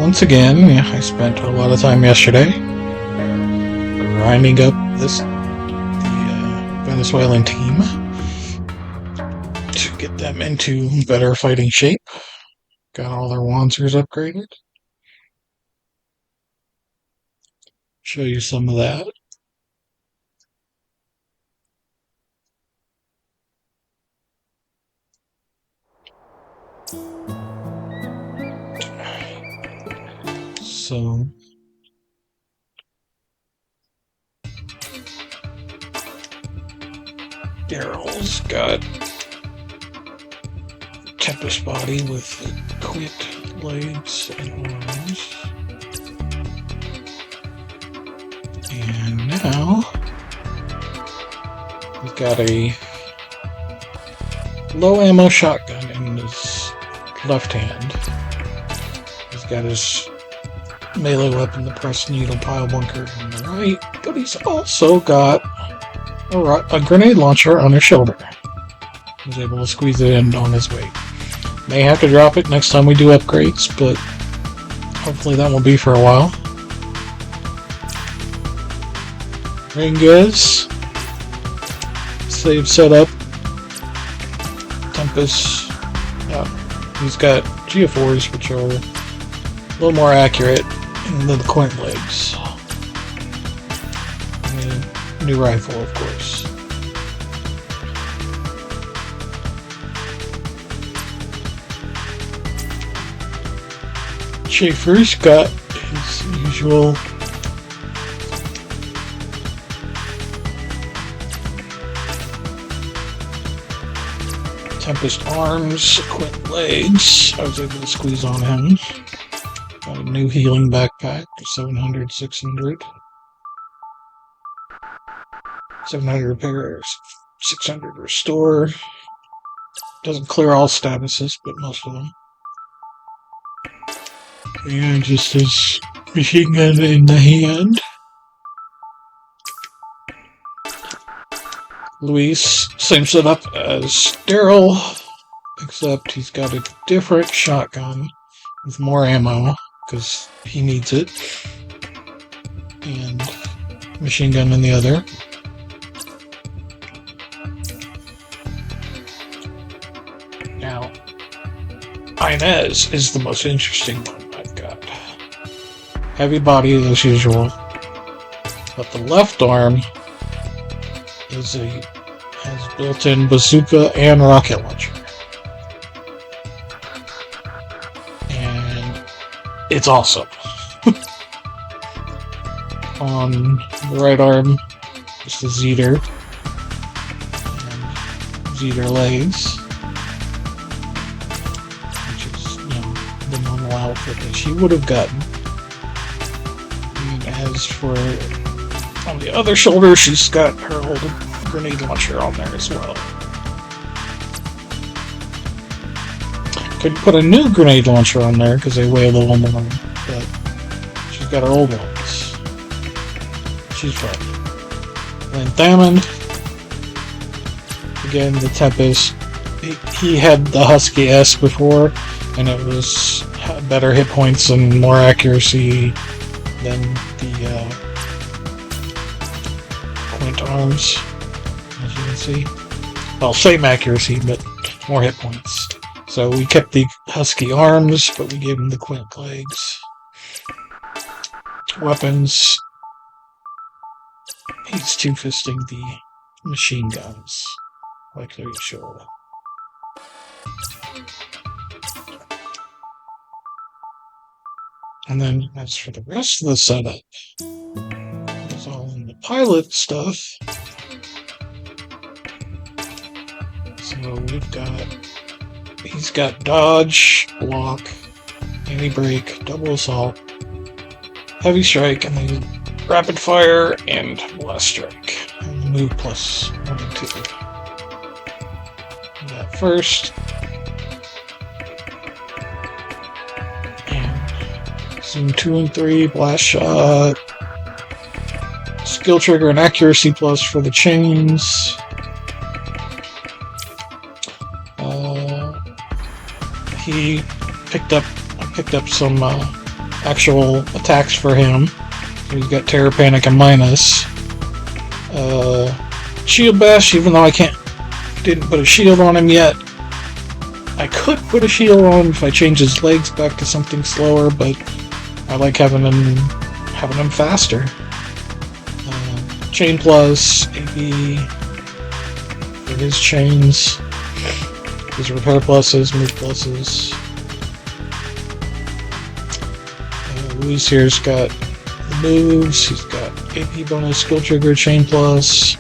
once again, I spent a lot of time yesterday grinding up the Venezuelan team to get them into better fighting shape. Got all their Wanzers upgraded. Show you some of that. So Daryl's got Tempest body with Quint legs and arms. And now he's got a low ammo shotgun in his left hand. He's got his melee weapon, the pressed needle pile bunker on the right, but he's also got a grenade launcher on his shoulder. He's able to squeeze it in on his weight. May have to drop it next time we do upgrades, but hopefully that won't be for a while. Ringes, save setup. Tempest, he's got G4s, which are a little more accurate, and then the Quint legs. And the new rifle, of course. Schaefer's got his usual Tempest arms, Quint legs. I was able to squeeze on him. Got a new healing backpack, 700, 600. 700 repair, 600 restore. Doesn't clear all statuses, but most of them. And just his machine gun in the hand. Luis, same setup as Daryl, except he's got a different shotgun with more ammo, because he needs it. And machine gun in the other. Now, Inez is the most interesting one I've got. Heavy body as usual, but the left arm has built-in bazooka and rocket launcher. And it's awesome. On the right arm, just the Zeter. And Zeter legs. Which is, the normal outfit that she would have gotten. And as for on the other shoulder, she's got her old grenade launcher on there as well. Could put a new grenade launcher on there because they weigh a little more, but she's got her old ones. She's fun. Then Thamond, again, the Tempest. He had the Husky S before, and it had better hit points and more accuracy than the Quint arms, as you can see. Well, same accuracy, but more hit points. So we kept the Husky arms, but we gave him the Quint legs. Weapons. He's two-fisting the machine guns, like they showed. And then, as for the rest of the setup, it's all in the pilot stuff. So he's got dodge, block, anti-brake, double assault, heavy strike, and then rapid fire and blast strike. And the move plus 1 and 2. That first. Zoom 2 and 3, blast shot, skill trigger and accuracy plus for the chains. I picked up some actual attacks for him. So he's got Terror, Panic, and Minus. Shield Bash, even though I didn't put a shield on him yet. I could put a shield on him if I change his legs back to something slower, but I like having him faster. Chain Plus, AP for his chains, his Repair Pluses, Move Pluses. Luis here's got the moves, he's got AP bonus, Skill Trigger, Chain Plus,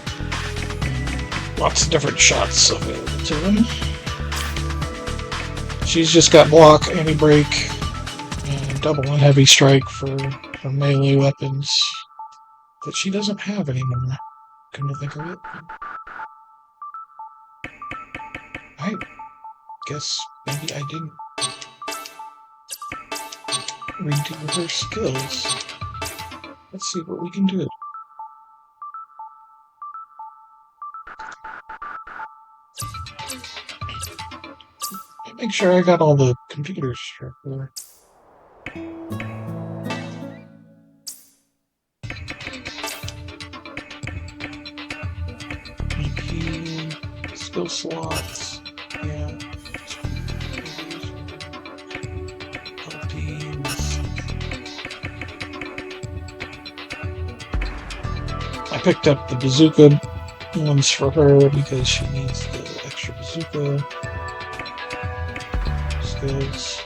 lots of different shots available to him. She's just got Block, Anti-Break, and Double and Heavy Strike for melee weapons that she doesn't have anymore. Couldn't think of it. I guess maybe I didn't redo her skills. Let's see what we can do. Make sure I got all the computers for her. EP, skill slots, yeah. LPs. I picked up the bazooka ones for her because she needs the extra bazooka skills.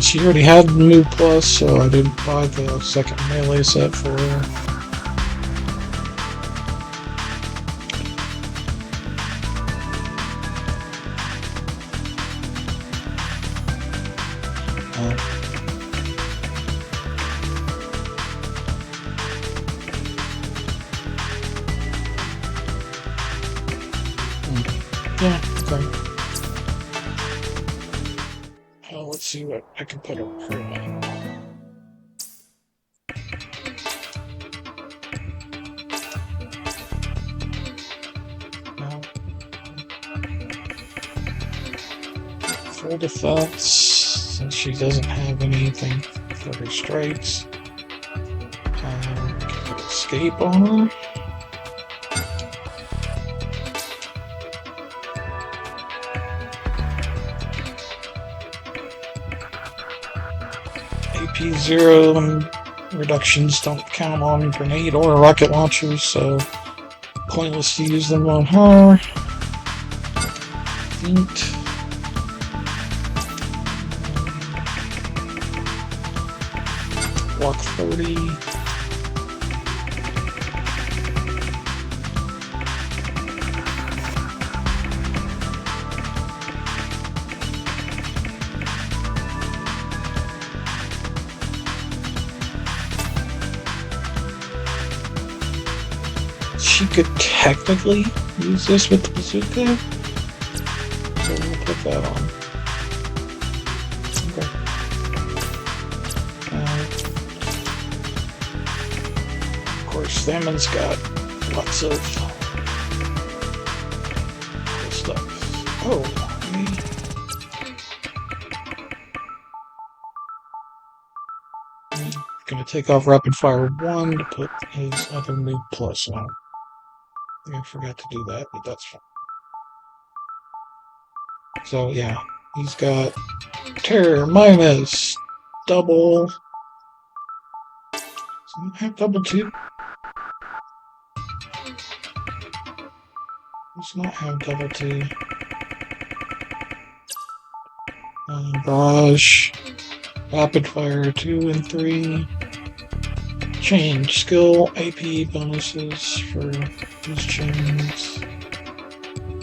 She already had the Move Plus, so I didn't buy the second melee set for her. Yeah, okay. Let's see what I can put her in. Full defense, since she doesn't have anything for her strikes. Escape on her. AP 0 reductions don't count on grenade or rocket launchers, so pointless to use them on her. Feint. Block 30. She could technically use this with the bazooka, so we'll put that on. Okay. Of course, Thamon's got lots of cool stuff. Oh, I'm gonna take off Rapid Fire 1 to put his other Move Plus on. I forgot to do that, but that's fine. So yeah, he's got Terror, Minus, Double. Does he have Double too? Does not have Double 2. Barrage, Rapid Fire 2 and 3. Change skill, AP bonuses for his chains.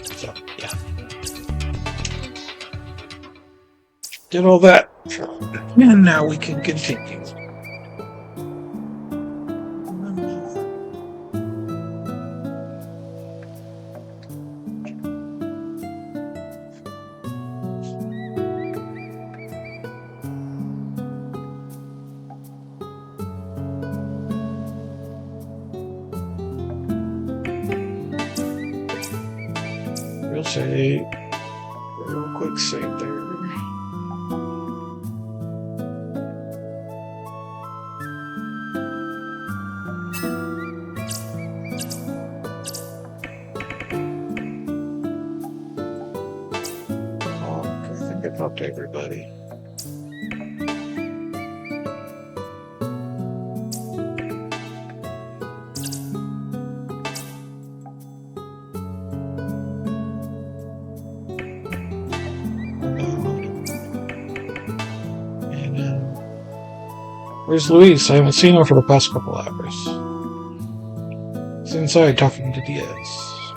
So, yeah. Did all that. And now we can continue. Say, real quick save there. Up to everybody. Where's Luis? I haven't seen her for the past couple hours. He's inside talking to Diaz.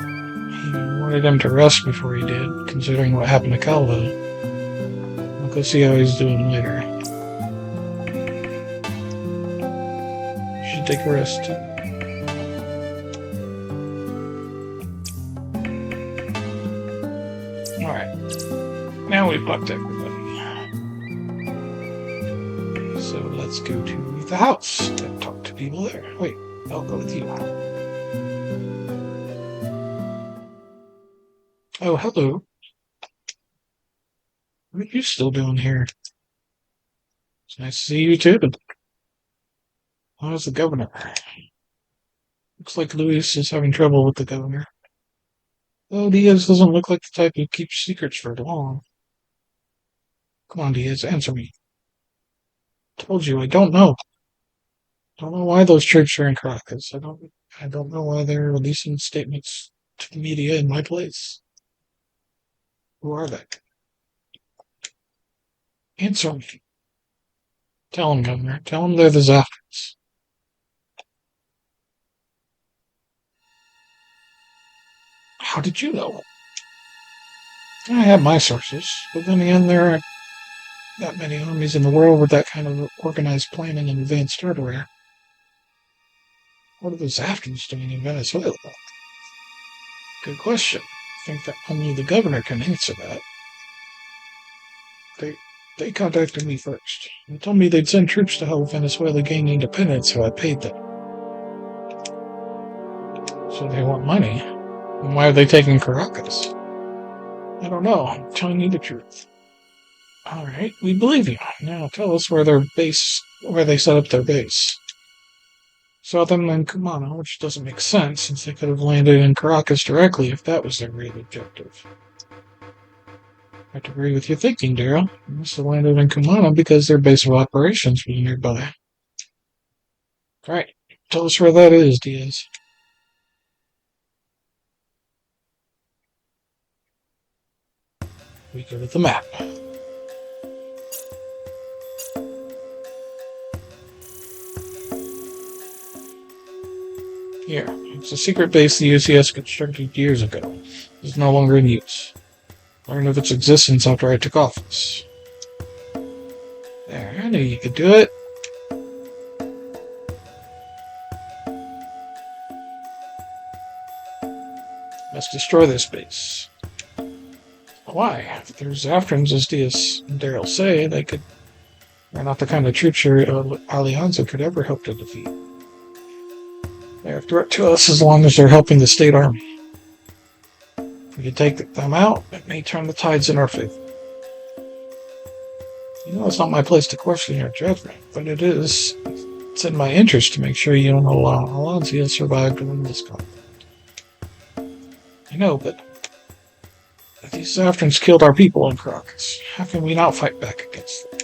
He wanted him to rest before he did, considering what happened to Calvo. Go see how he's doing later. You should take a rest too. Alright. Now we've bucked everybody. So let's go to the house and talk to people there. Wait, I'll go with you. Oh, hello. What are you still doing here? It's nice to see you too. How's the governor? Looks like Luis is having trouble with the governor. Though Diaz doesn't look like the type who keeps secrets for long. Come on, Diaz, answer me. Told you, I don't know. Don't know why those troops are in Caracas. I don't know why they're releasing statements to the media in my place. Who are they? Answer me. Tell him, Governor. Tell him they're the Zafrans. How did you know? I have my sources, but then again, there aren't that many armies in the world with that kind of organized planning and advanced hardware. What are the Zafrans doing in Venezuela? Good question. I think that only the governor can answer that. They contacted me first. They told me they'd send troops to help Venezuela gain independence, so I paid them. So they want money. And why are they taking Caracas? I don't know. I'm telling you the truth. Alright, we believe you. Now tell us where they set up their base. Southern than Cumana, which doesn't make sense, since they could have landed in Caracas directly if that was their real objective. I have to agree with your thinking, Daryl. They must have landed in Cumana because their base of operations was nearby. Alright, tell us where that is, Diaz. We go to the map. Here, it's a secret base the UCS constructed years ago. It's no longer in use. Learned of its existence after I took office. There, I knew you could do it. Must destroy this base. Why? If there's Zafrans, as Diaz and Daryl say, they're not the kind of troops your Alianza could ever hope to defeat. They're a threat to us as long as they're helping the state army. If we can take them out, it may turn the tides in our favor. You know, it's not my place to question your judgment, but it is. It's in my interest to make sure you don't allow Alonso survive during this conflict. I know, but these Zafrans killed our people in Caracas. How can we not fight back against them?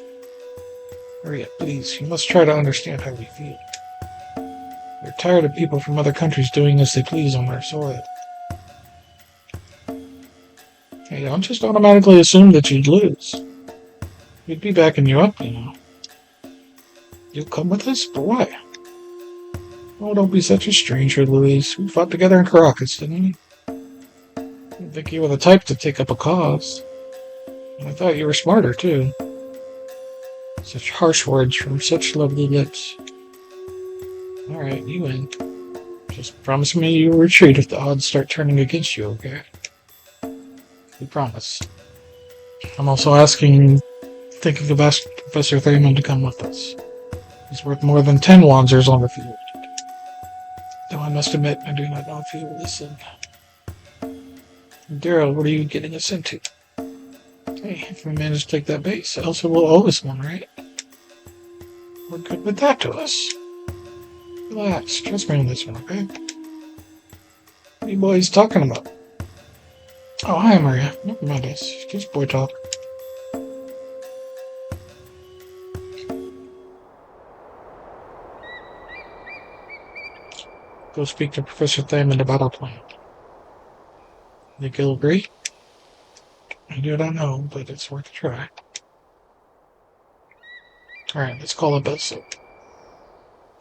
Hurry up, please. You must try to understand how we feel. We're tired of people from other countries doing as they please on our soil. Hey, don't just automatically assume that you'd lose. We'd be backing you up, you know. You'll come with us? But why? Oh, don't be such a stranger, Luis. We fought together in Caracas, didn't we? I think you were the type to take up a cause. I thought you were smarter, too. Such harsh words from such lovely lips. Alright, you win. Just promise me you'll retreat if the odds start turning against you, okay? We promise. I'm also thinking of asking Professor Thurman to come with us. He's worth more than 10 Wanzers on the field. Though I must admit, I do not know if he will listen. Daryl, what are you getting us into? Hey, if we manage to take that base, Elsa will owe us one, right? We're good with that to us. Relax, trust me on this one, okay? What are you boys talking about? Oh, hi, Maria. Never mind this. Just boy talk. Go speak to Professor Thammond about our plan. Think he'll agree? I do not know, but it's worth a try. Alright, let's call up Elsa.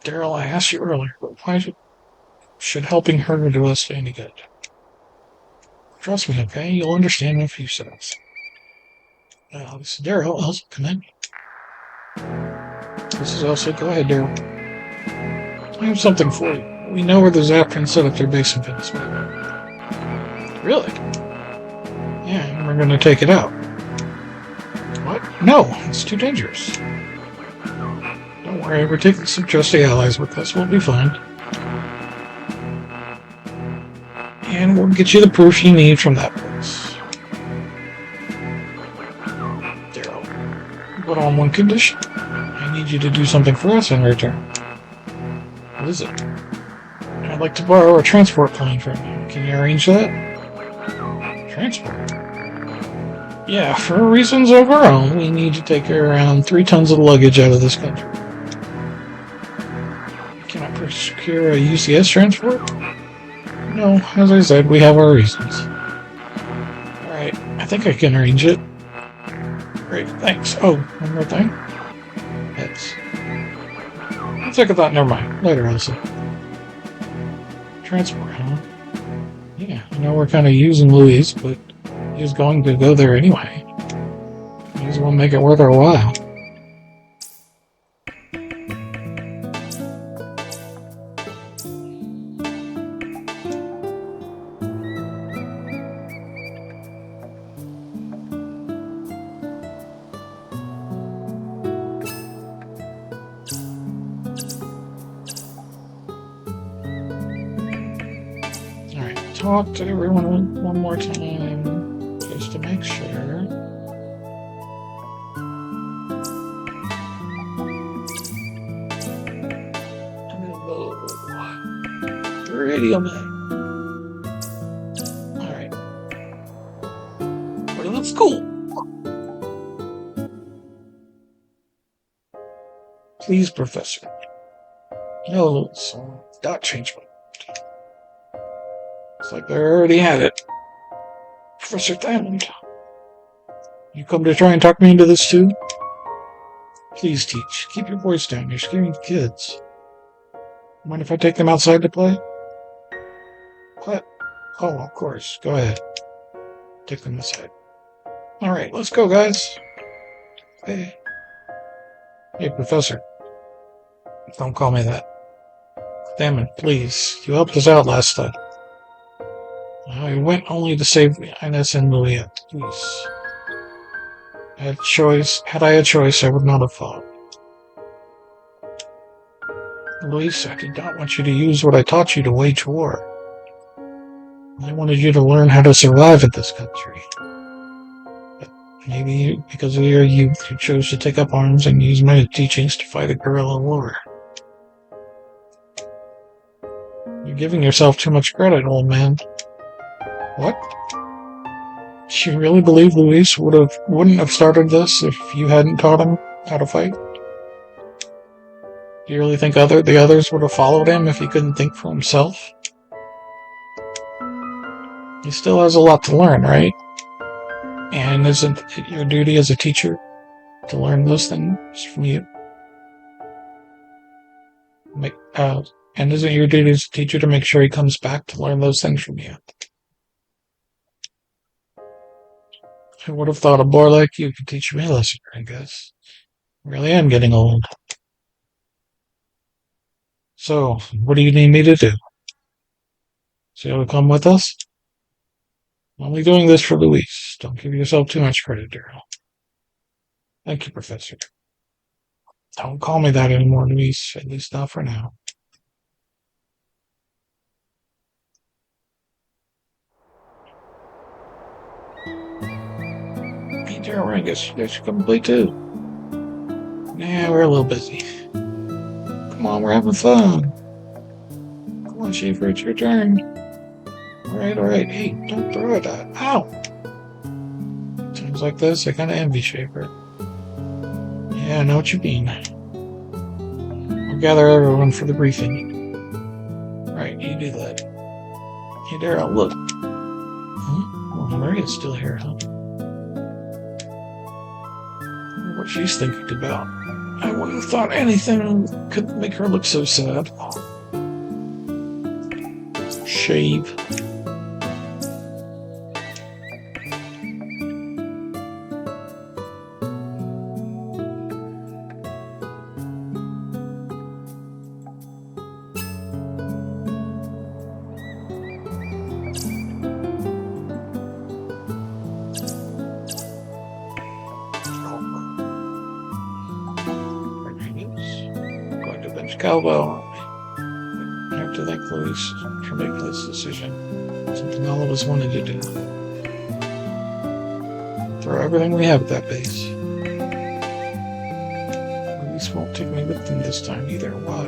Daryl, I asked you earlier, but why should helping her do us any good? Trust me, okay? You'll understand in a few seconds. This is Daryl. Elsa, come in. This is Elsa. Go ahead, Daryl. I have something for you. We know where the Zaptrans set up their base in Venezuela. Really? Yeah, and we're going to take it out. What? No, it's too dangerous. Don't worry, we're taking some trusty allies with us. We'll be fine. And we'll get you the proof you need from that place. Daryl, but on one condition. I need you to do something for us in return. What is it? I'd like to borrow a transport plane from you. Can you arrange that? Transport? Yeah, for reasons of our own, we need to take around 3 tons of luggage out of this country. Can I procure a UCS transport? No, as I said, we have our reasons. Alright, I think I can arrange it. Great, thanks. Oh, one more thing. Heads. I'll take a thought, never mind. Later, Elsa. Transport, huh? Yeah, I know we're kind of using Luis, but he's going to go there anyway. Might as well make it worth our while. Talk to everyone one more time, just to make sure. Radio man. Alright. We're in school. Please, Professor. No, so dot change my. It's like they already had it. Professor Thammond. You come to try and talk me into this too? Please teach. Keep your voice down. You're scaring the kids. Mind if I take them outside to play? What? Oh, of course. Go ahead. Take them aside. Alright, let's go, guys. Hey. Hey, Professor. Don't call me that. Thammond, please. You helped us out last time. I went only to save Ines and Lilia. Please. Had I a choice, I would not have followed. Luis, I did not want you to use what I taught you to wage war. I wanted you to learn how to survive in this country. But maybe because of your youth, you chose to take up arms and use my teachings to fight a guerrilla war. You're giving yourself too much credit, old man. What? Do you really believe Luis wouldn't have started this if you hadn't taught him how to fight? Do you really think the others would have followed him if he couldn't think for himself? He still has a lot to learn, right? And isn't it your duty as a teacher to learn those things from you? And isn't your duty as a teacher to make sure he comes back to learn those things from you? I would have thought a boy like you could teach me a lesson, I guess. I really am getting old. So, what do you need me to do? So you'll come with us? I'm only doing this for Luis. Don't give yourself too much credit, Daryl. Thank you, Professor. Don't call me that anymore, Luis. At least not for now. Hey, General Rangus, you guys should come play too. Nah, we're a little busy. Come on, we're having fun. Come on, Schaefer, it's your turn. Alright. Hey, don't throw it at. Ow! Times like this, I kinda envy Schaefer. Yeah, I know what you mean. I'll gather everyone for the briefing. Right, you do that. Hey, Daryl, look. Huh? Well, Maria's still here, huh? What she's thinking about. I wouldn't have thought anything could make her look so sad. Shave. Going to bench Calvo. I have to thank Luis for making this decision. Something all of us wanted to do. Throw everything we have at that base. Luis won't take me with them this time either. Why?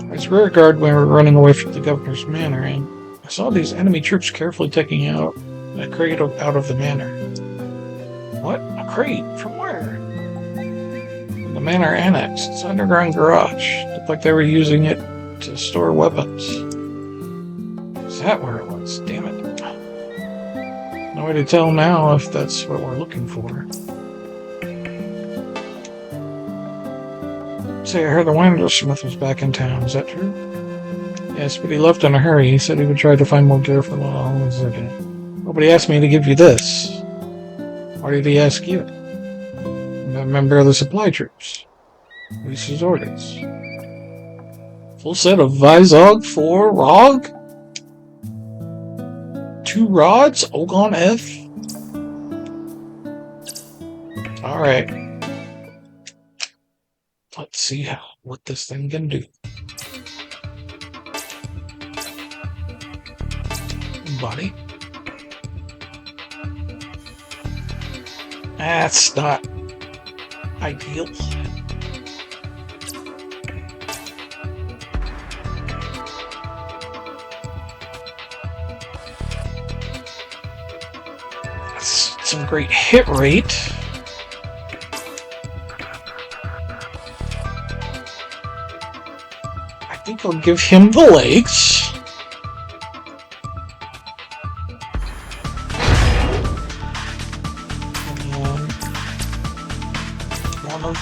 I was rear guard when we were running away from the governor's manor, and I saw these enemy troops carefully taking out a crate out of the manor. What? A crate? From where? From the manor annex. It's an underground garage. Looked like they were using it to store weapons. Is that where it was? Damn it. No way to tell now if that's what we're looking for. Say, I heard the Wandersmith was back in town. Is that true? Yes, but he left in a hurry. He said he would try to find more gear for the Nobody asked me to give you this. Why did he ask you? I'm a member of the supply troops. Luis's orders. Full set of Vizog 4 Rog? 2 rods? Ogon F? Alright. Let's see what this thing can do. Body. That's not ideal. That's some great hit rate. I think I'll give him the legs.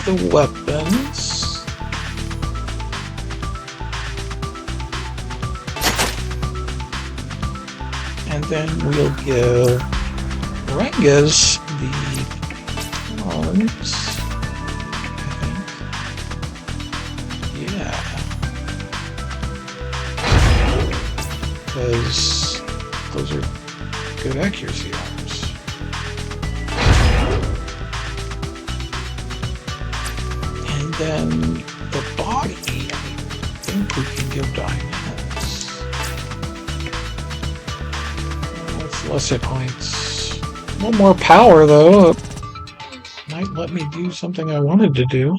The weapons. And then we'll give Rangus the arms. I think. Yeah. Because those are good accuracy arms. Then the body, I think we can give diamonds. That's less hit points. A little more power, though. Might let me do something I wanted to do.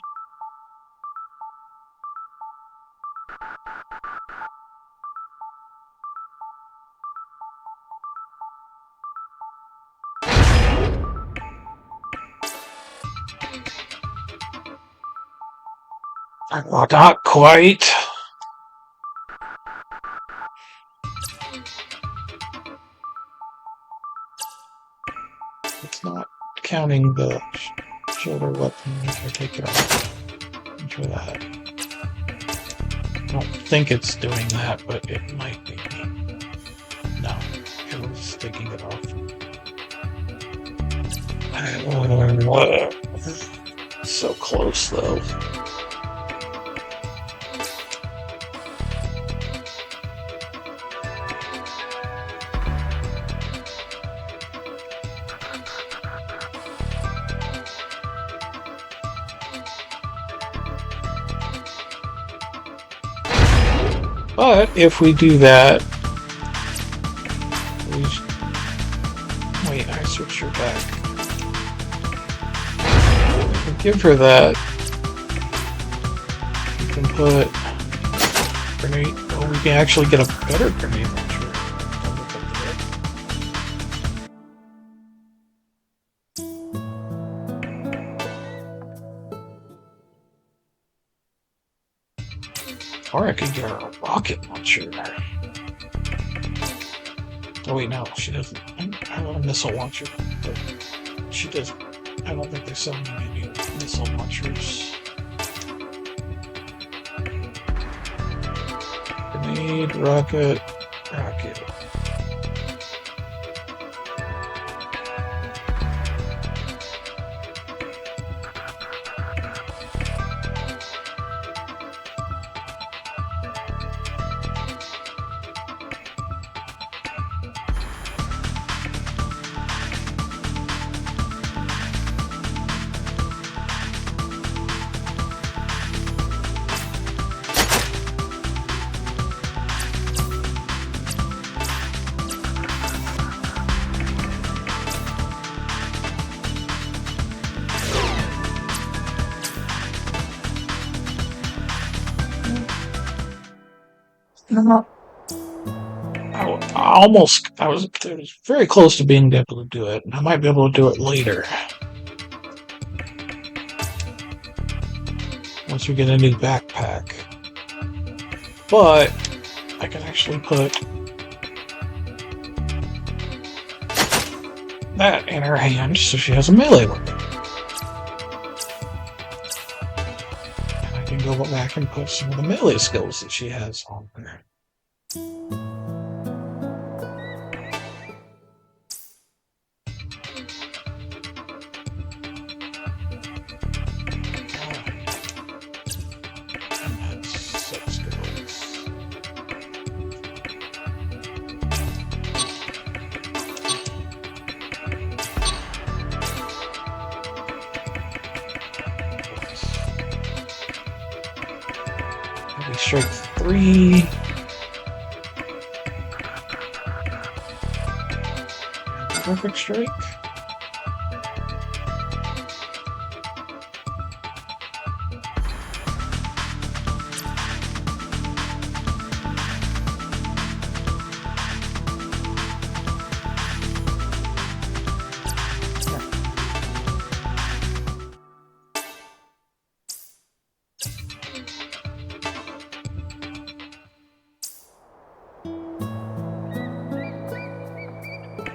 Well, not quite. It's not counting the shoulder weapon if I take it off. Try that. I don't think it's doing that, but it might be. No, it was taking it off. So close, though. But if we do that, wait, I switched her back. If we give her that, we can put grenade. Oh, we can actually get a better grenade launcher. Or I could get her a rocket launcher. Oh wait, no, she doesn't. I have a missile launcher, but she doesn't. I don't think they're selling any missile launchers. Grenade, rocket. I was very close to being able to do it, and I might be able to do it later. Once we get a new backpack. But I can actually put that in her hand so she has a melee weapon. And I can go back and put some of the melee skills that she has on there. Strike 3. Perfect strike.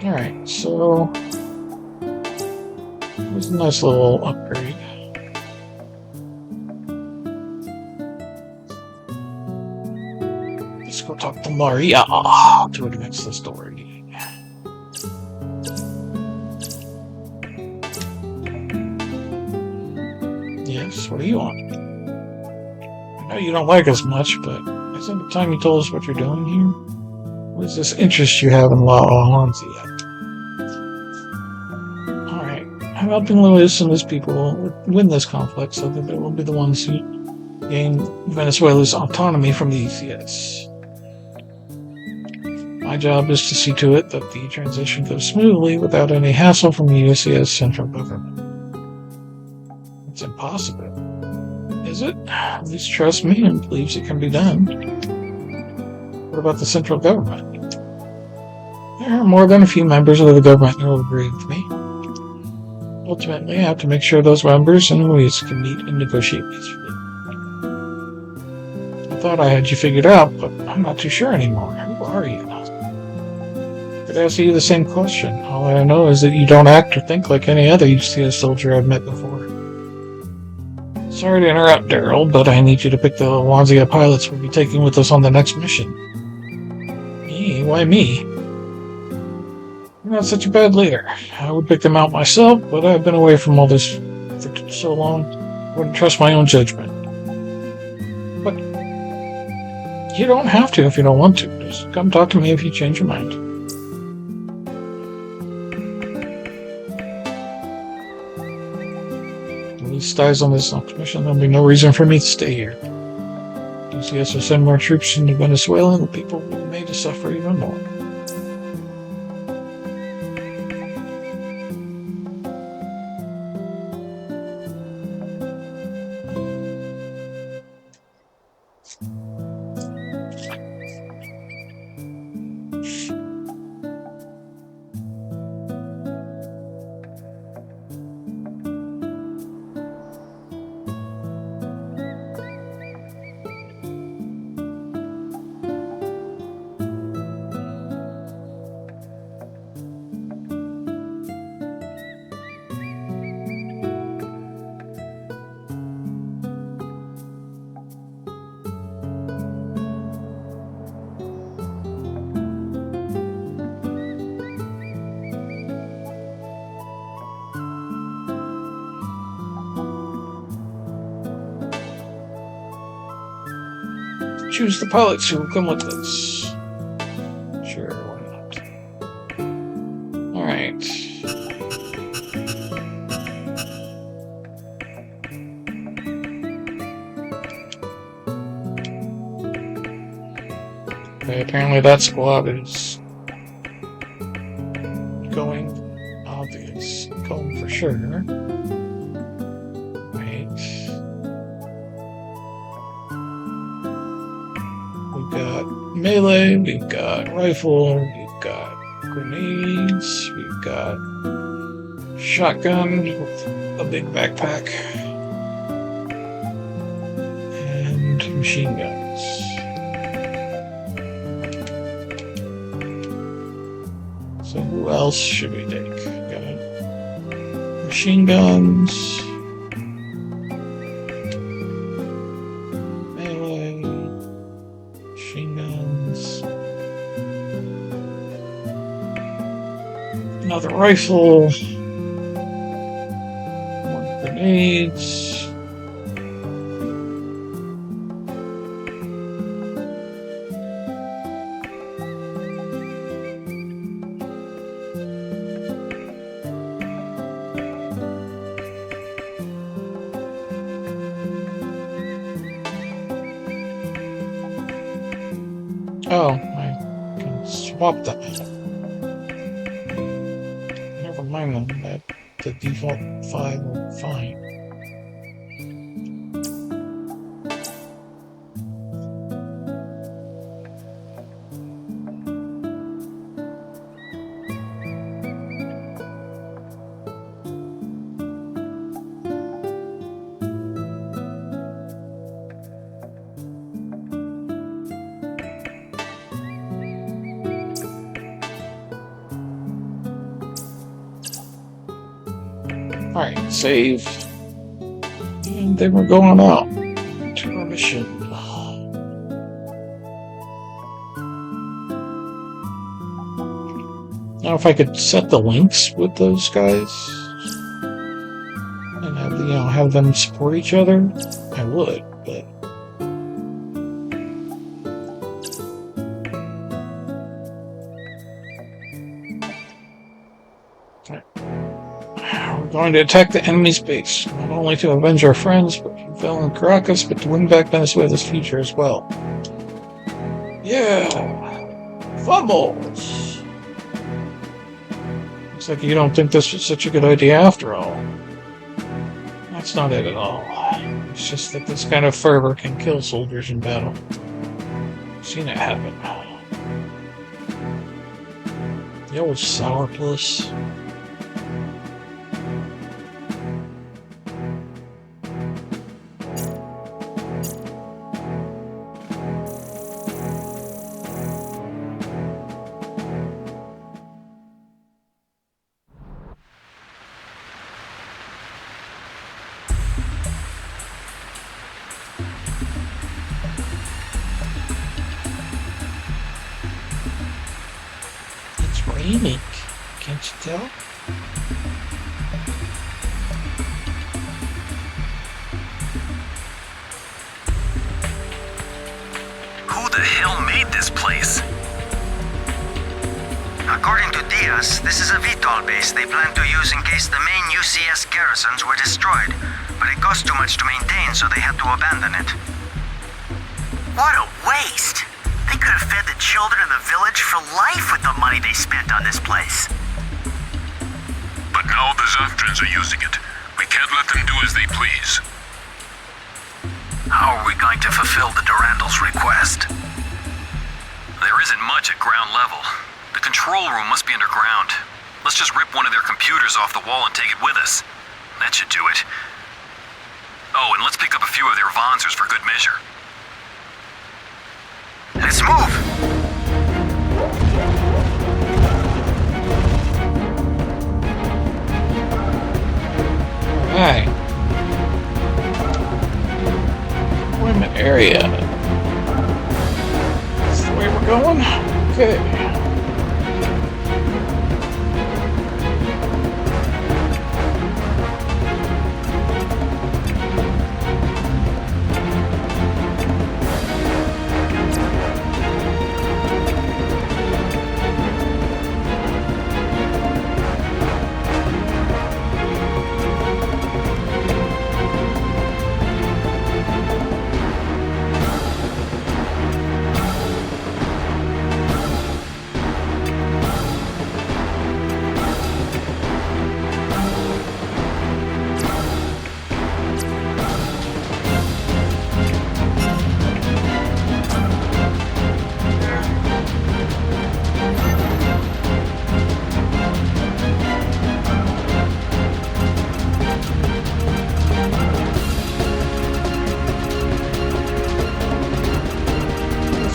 Alright, so it was a nice little upgrade. Let's go talk to Maria to advance the story. Yes, what do you want? I know you don't like us much, but isn't it time you told us what you're doing here? What is this interest you have in La Alhanzia? I'm helping Luis and his people win this conflict so that they will be the ones who gain Venezuela's autonomy from the ECS. My job is to see to it that the transition goes smoothly without any hassle from the ECS central government. It's impossible. Is it? Luis trusts me and believes it can be done. What about the central government? There are more than a few members of the government who will agree with me. Ultimately, I have to make sure those members and Luis can meet and negotiate peacefully. I thought I had you figured out, but I'm not too sure anymore. Who are you? I could ask you the same question. All I know is that you don't act or think like any other UCS soldier I've met before. Sorry to interrupt, Daryl, but I need you to pick the Alhanzia pilots we'll be taking with us on the next mission. Me? Why me? I'm not such a bad leader. I would pick them out myself, but I've been away from all this for so long, I wouldn't trust my own judgment. But you don't have to if you don't want to. Just come talk to me if you change your mind. If he dies on this mission, there'll be no reason for me to stay here. Since he has to send more troops into Venezuela, the people will be made to suffer even more. Choose the pilots who will come with us. Sure, why not? Alright. Okay, apparently that squad is going obvious. Going for sure. Melee, we've got rifle, we've got grenades, we've got shotgun with a big backpack, and machine guns. So who else should we take? We've got machine guns. Another rifle, more grenades. Oh, I can swap that. Mind them that the default 5 are fine. Alright, save. And then we're going out to our mission. Now if I could set the links with those guys and have, have them support each other, I would, but going to attack the enemy's base, not only to avenge our friends who fell in Caracas, but to win back Venezuela's future as well. Yeah! Fumbles! Looks like you don't think this was such a good idea after all. That's not it at all. It's just that this kind of fervor can kill soldiers in battle. I've seen it happen. The old sourpuss. Raining, can't you tell? Who the hell made this place? According to Diaz, this is a VTOL base they plan to use in case the main UCS garrisons were destroyed, but it cost too much to maintain, so they had to abandon it. What a waste! They could have fed the children of the village for life with the money they spent on this place. But now the Zaftrans are using it. We can't let them do as they please. How are we going to fulfill the Durandal's request? There isn't much at ground level. The control room must be underground. Let's just rip one of their computers off the wall and take it with us. That should do it. Oh, and let's pick up a few of their Vonzers for good measure. Let's move! Alright. Deployment area. That's the way we're going? Okay.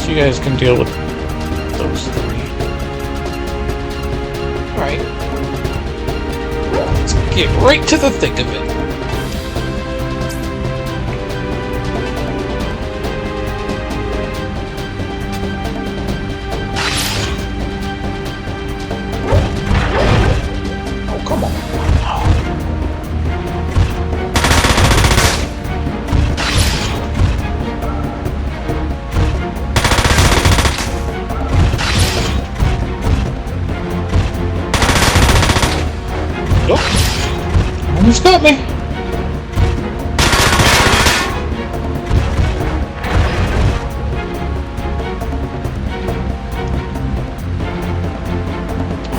You guys can deal with those three. Alright. Let's get right to the thick of it. Oh, come on. Almost got me.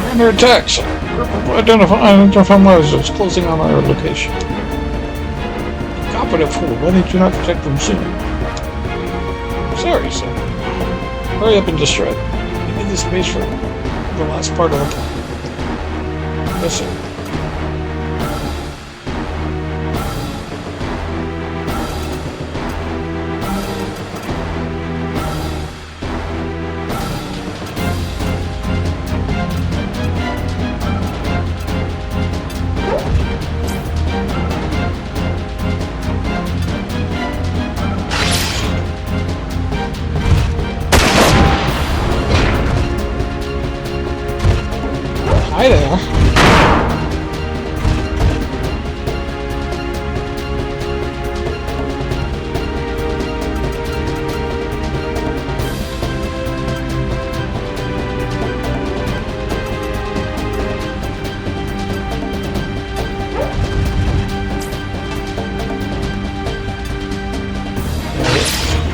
Under attack. Identify Mars is closing on our location. Incompetent fool. Why did you not protect them sooner? Sorry, son. Hurry up and destroy them. We need this space for the last part of the plan. Yes, sir. Hi there.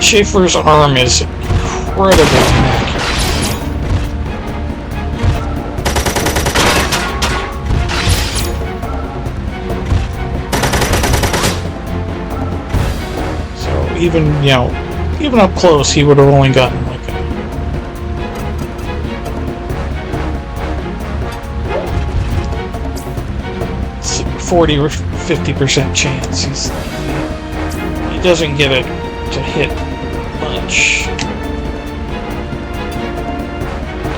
Schaefer's arm is incredibly inaccurate. Even, you know, even up close, he would have only gotten like a 40 or 50% chance. He doesn't get it to hit much.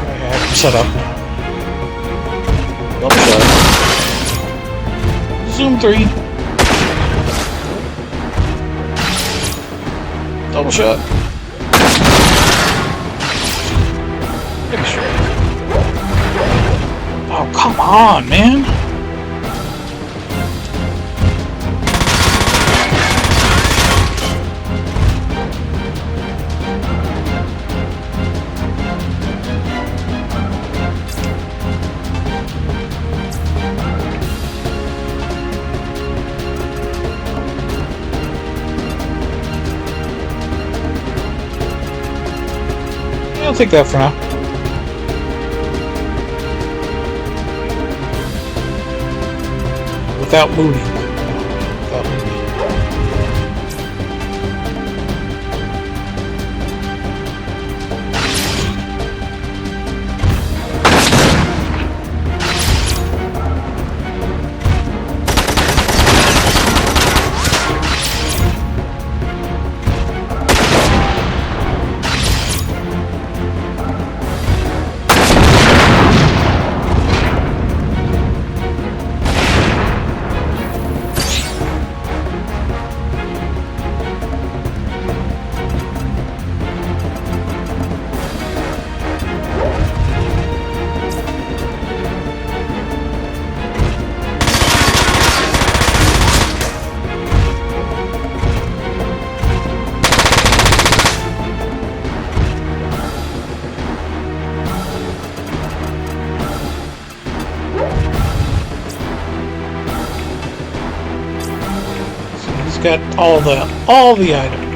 I have him set up now. Double shot. Zoom 3. Double shot. Big shot. Oh, come on, man. take that for now. Without looting. Without looting. Got all the items.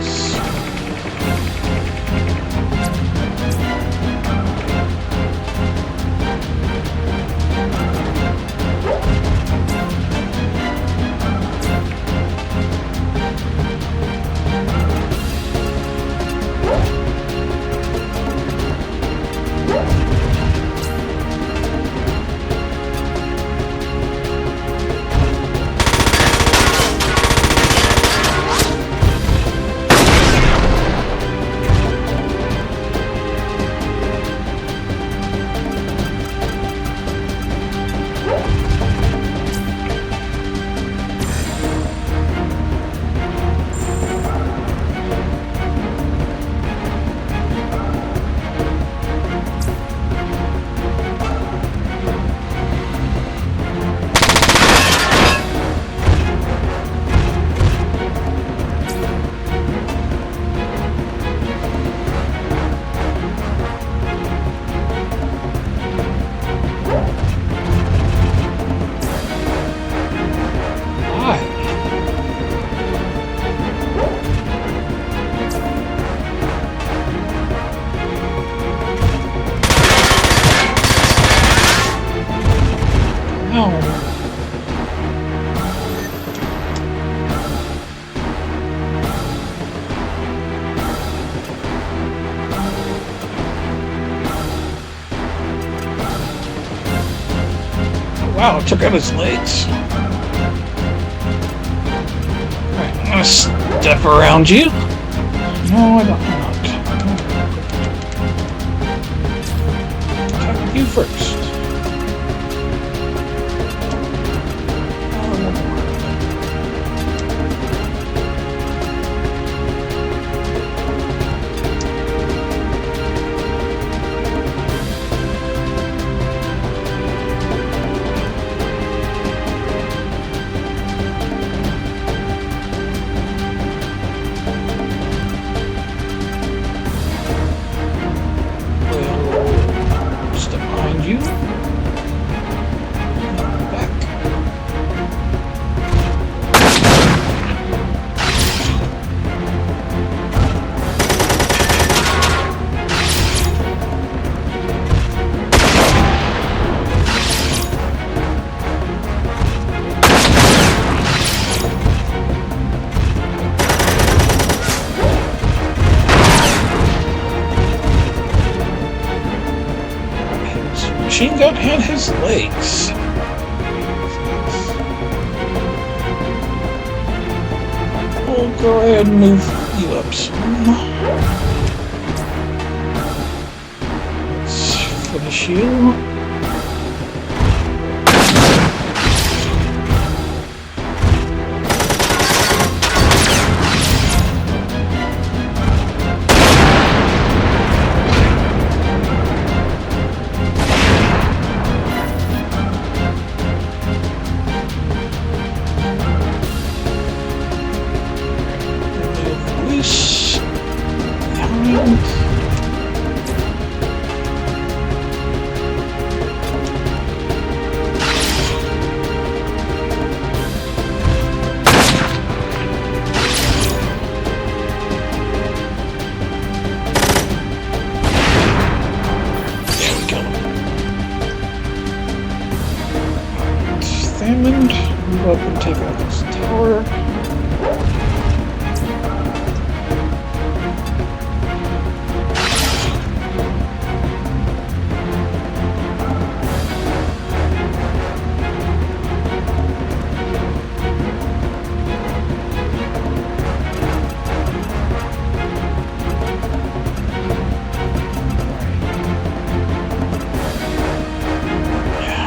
Wow, it took out his legs. Alright, I'm gonna step around you. No, I don't want. Attack with you first. You back. Machine gun and his legs. We'll go ahead and move you up some. Let's finish you. up and take out this tower.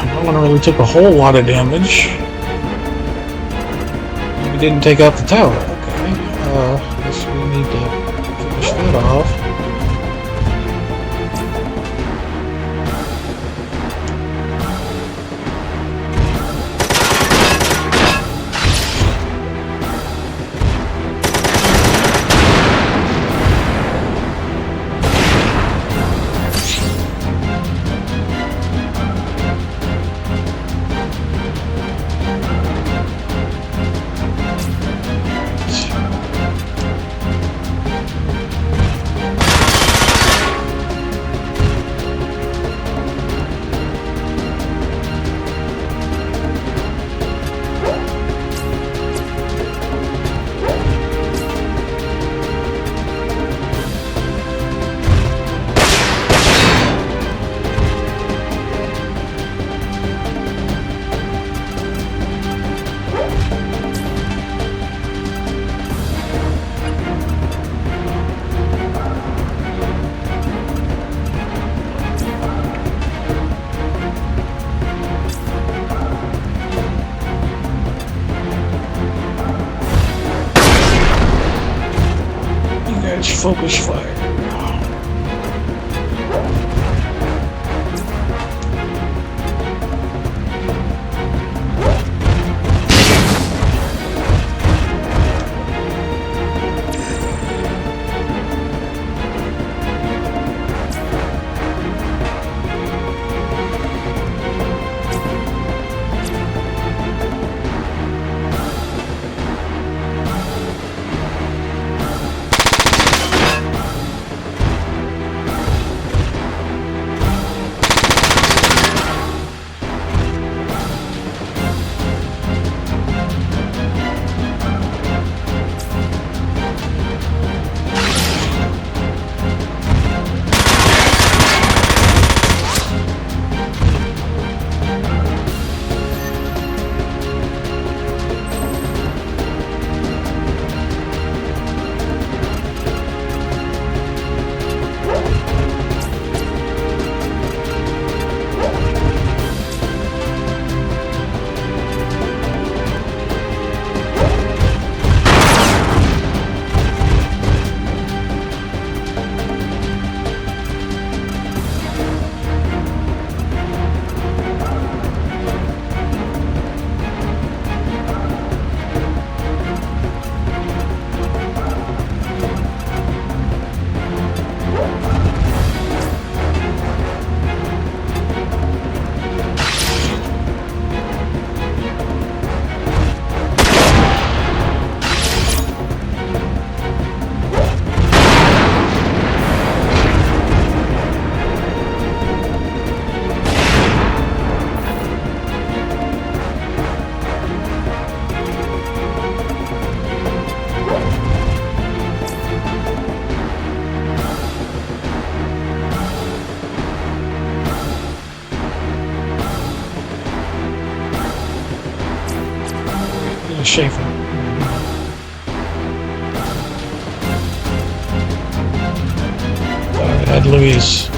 No one really took a whole lot of damage. We didn't take out the tower. Okay. Guess we need to finish that off. Focus fire. Schaefer. Add Louise.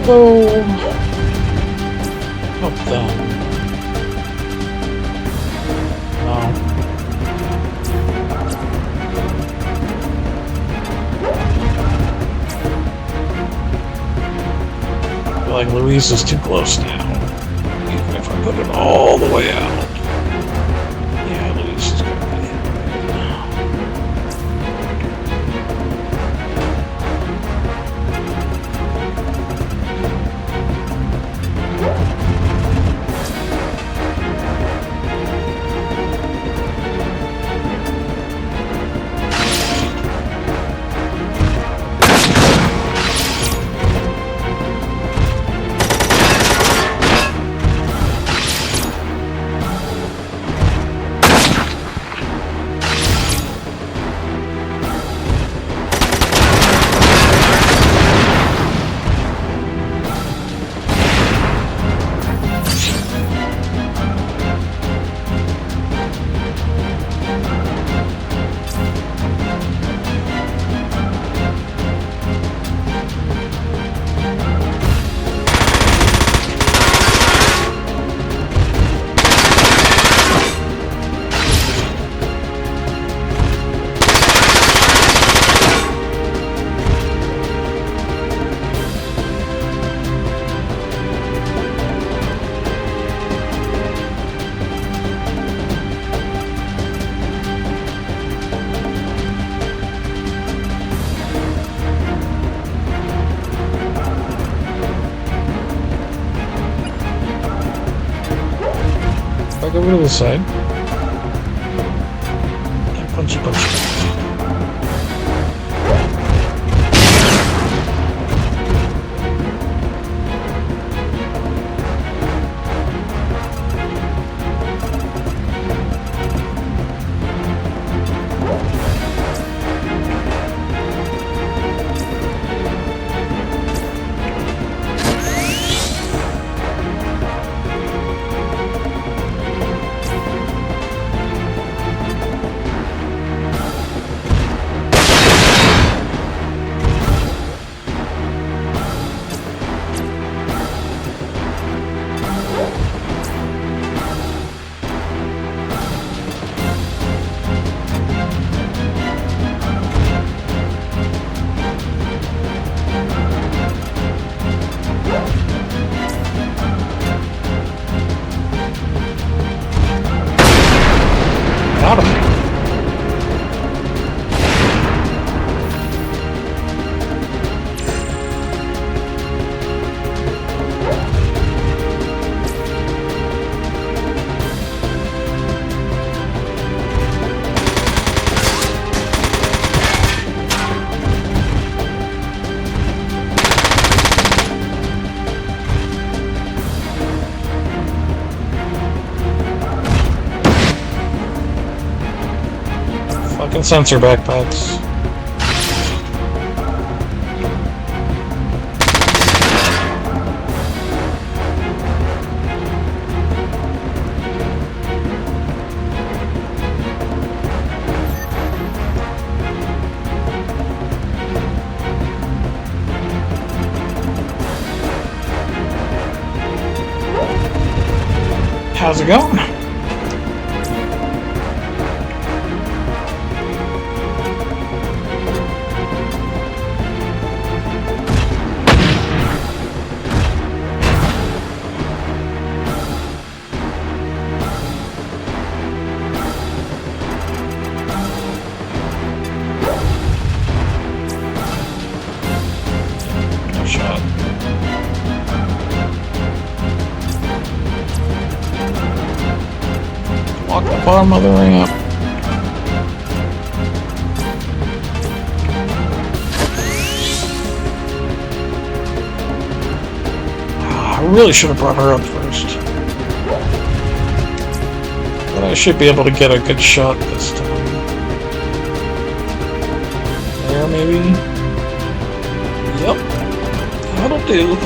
Go up them. No. I feel like Louise is too close now. Even if I put it all the way out. back over to this side. And punchy punchy. Got him. Fucking sensor backpacks. How's it going? No shot. Walk the bottom of the ramp. I really should have brought her up first. But I should be able to get a good shot this time. There, maybe? Yep. That'll do.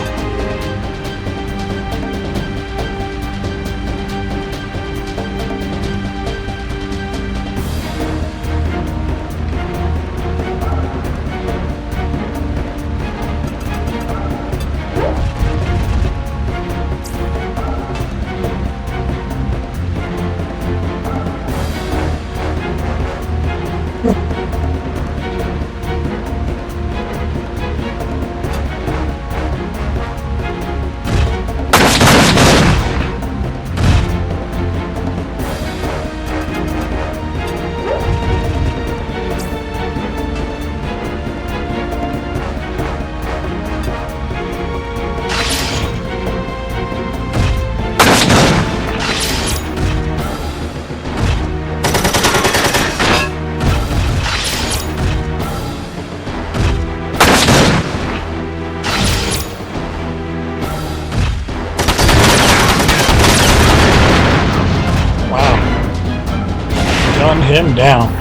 Gunned him down.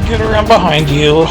Get around behind you.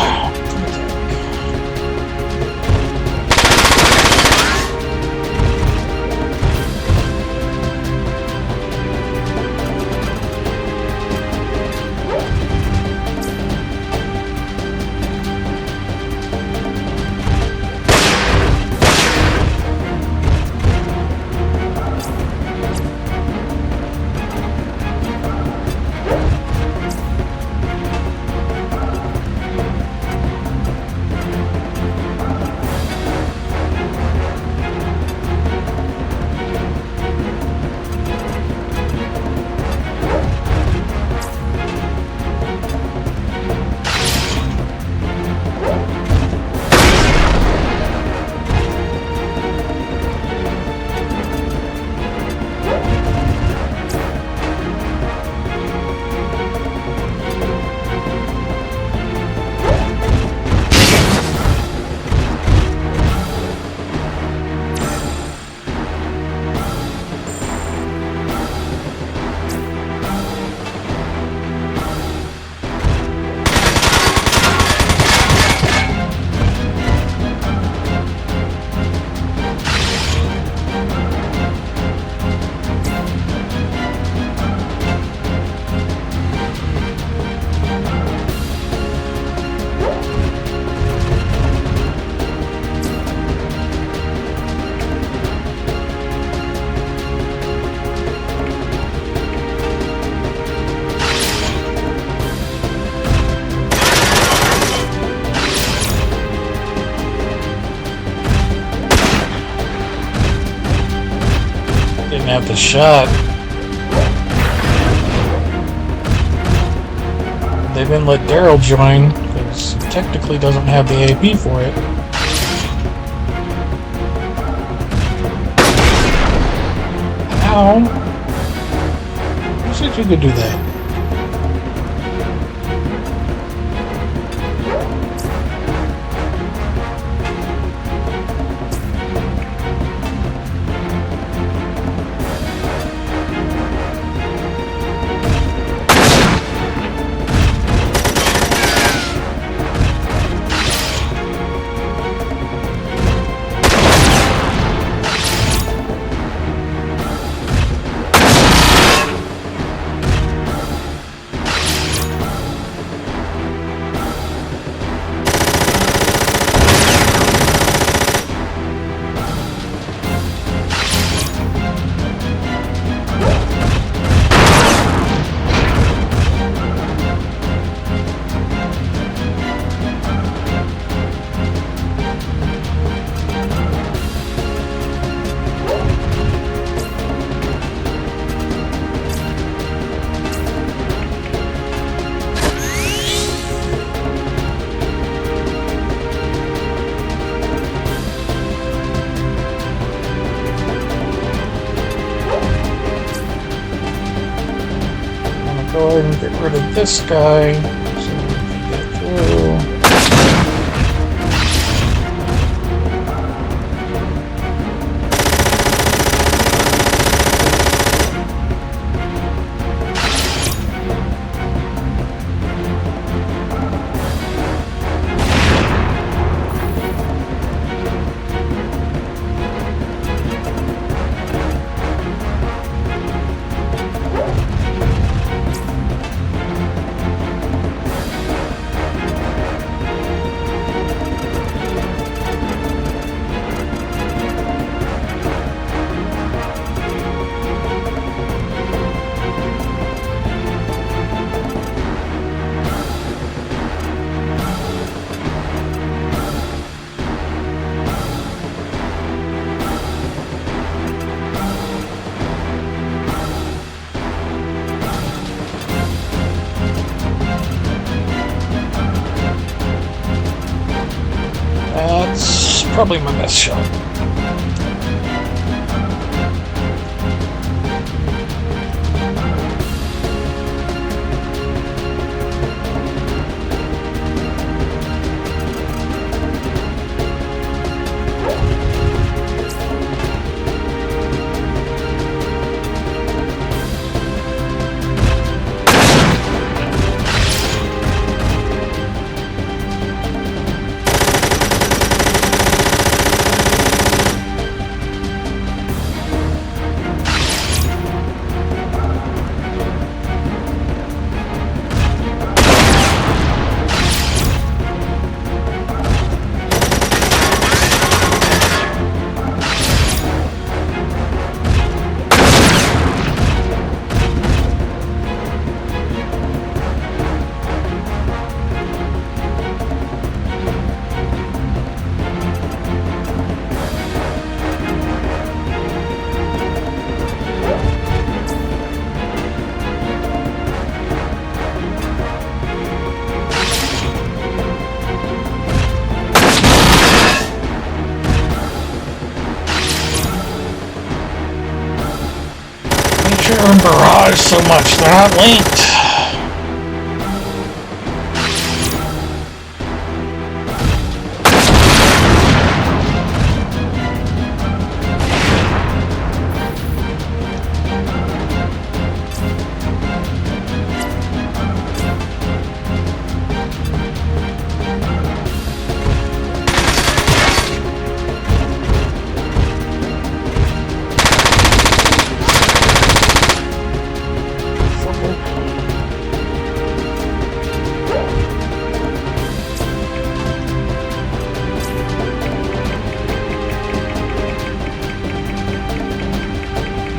didn't have the shot. They didn't let Daryl join because he technically doesn't have the AP for it. Ow! Who said you could do that? Go ahead and get rid of this guy so we can get through. That's probably my best shot. And Barrage so much, they're not linked.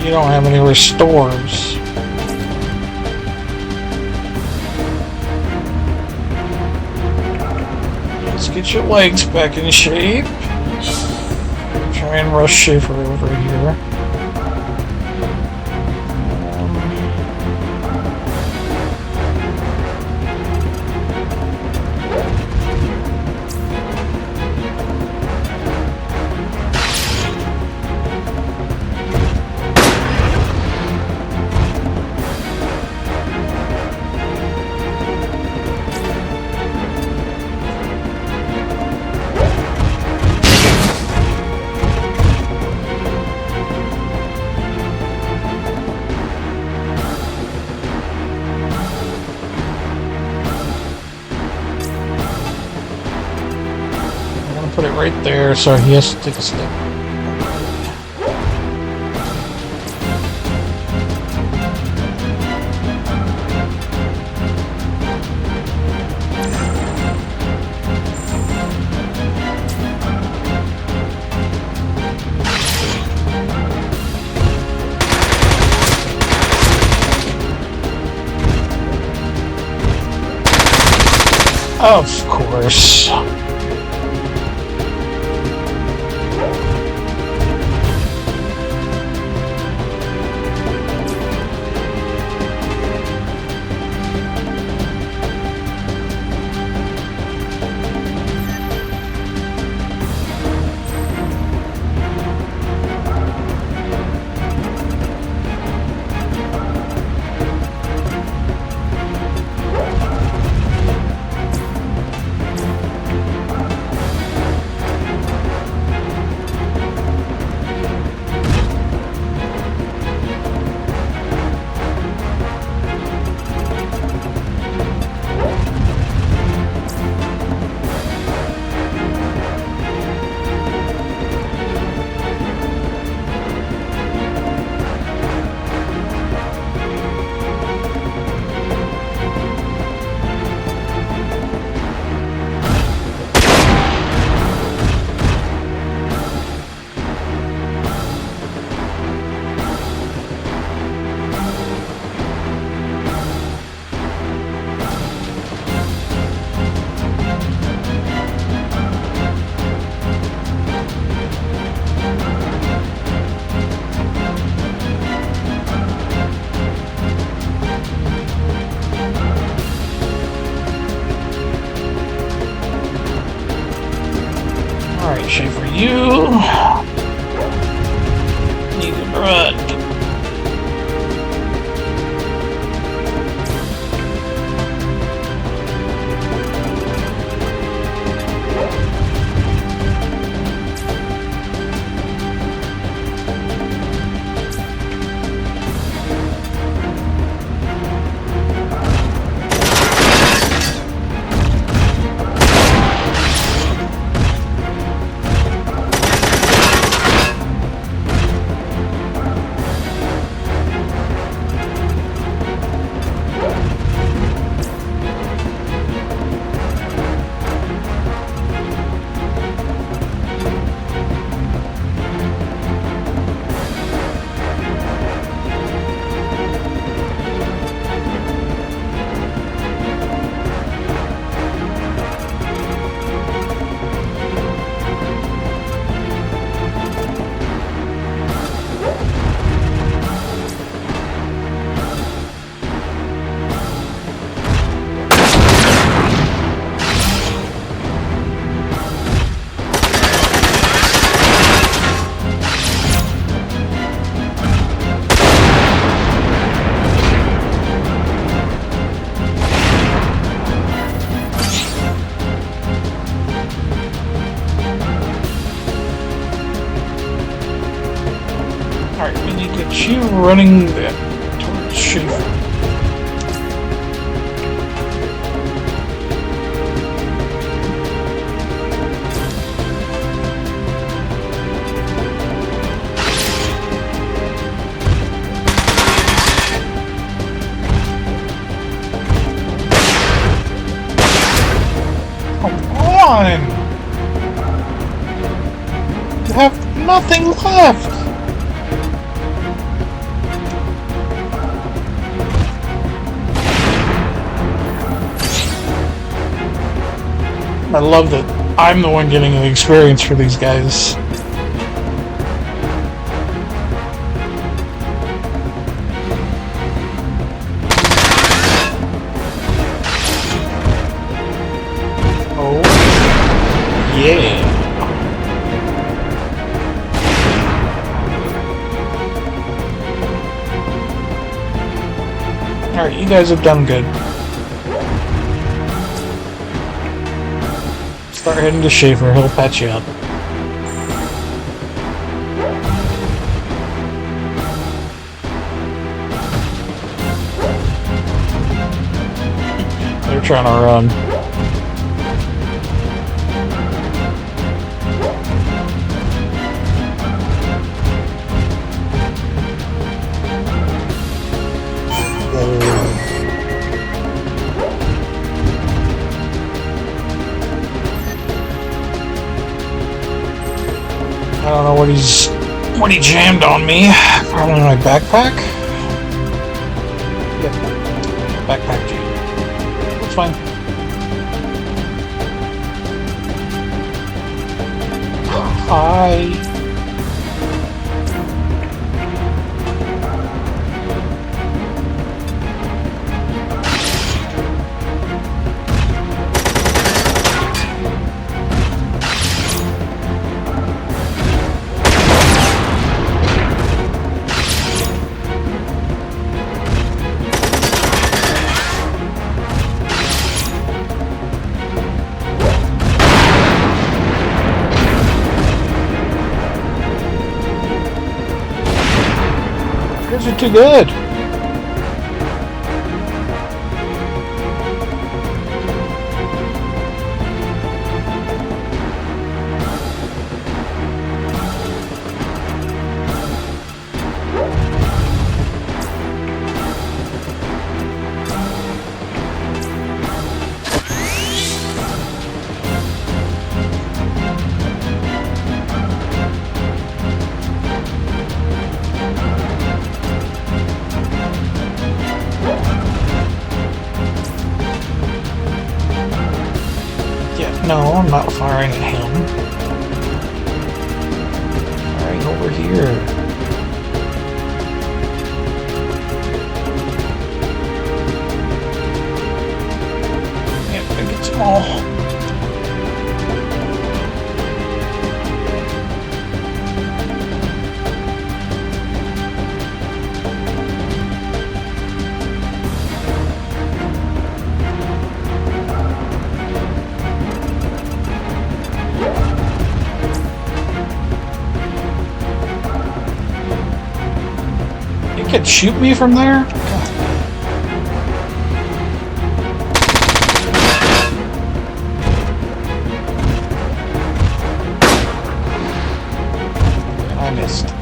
You don't have any restores. Let's get your legs back in shape. Try and rush Schaefer over here. right there, so he has to take a step. Of course. Alright, Schaefer, you need to run. Alright, we need to get you running towards Schaefer. Come on! You have nothing left! I love that I'm the one getting the experience for these guys. Oh, yeah. Alright, you guys have done good. Start heading to Schaefer, he'll patch you up. They're trying to run. Somebody jammed on me. Probably my backpack. Yep. Backpack jam. That's fine. Hi. You're too good. No, I'm not firing at him. Firing over here. Yep, I get them all. Could shoot me from there? God. I missed.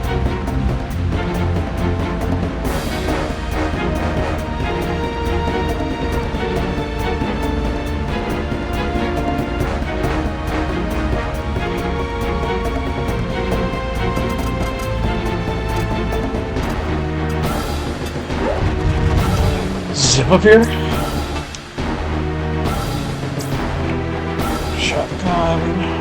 Zip up here. Shotgun.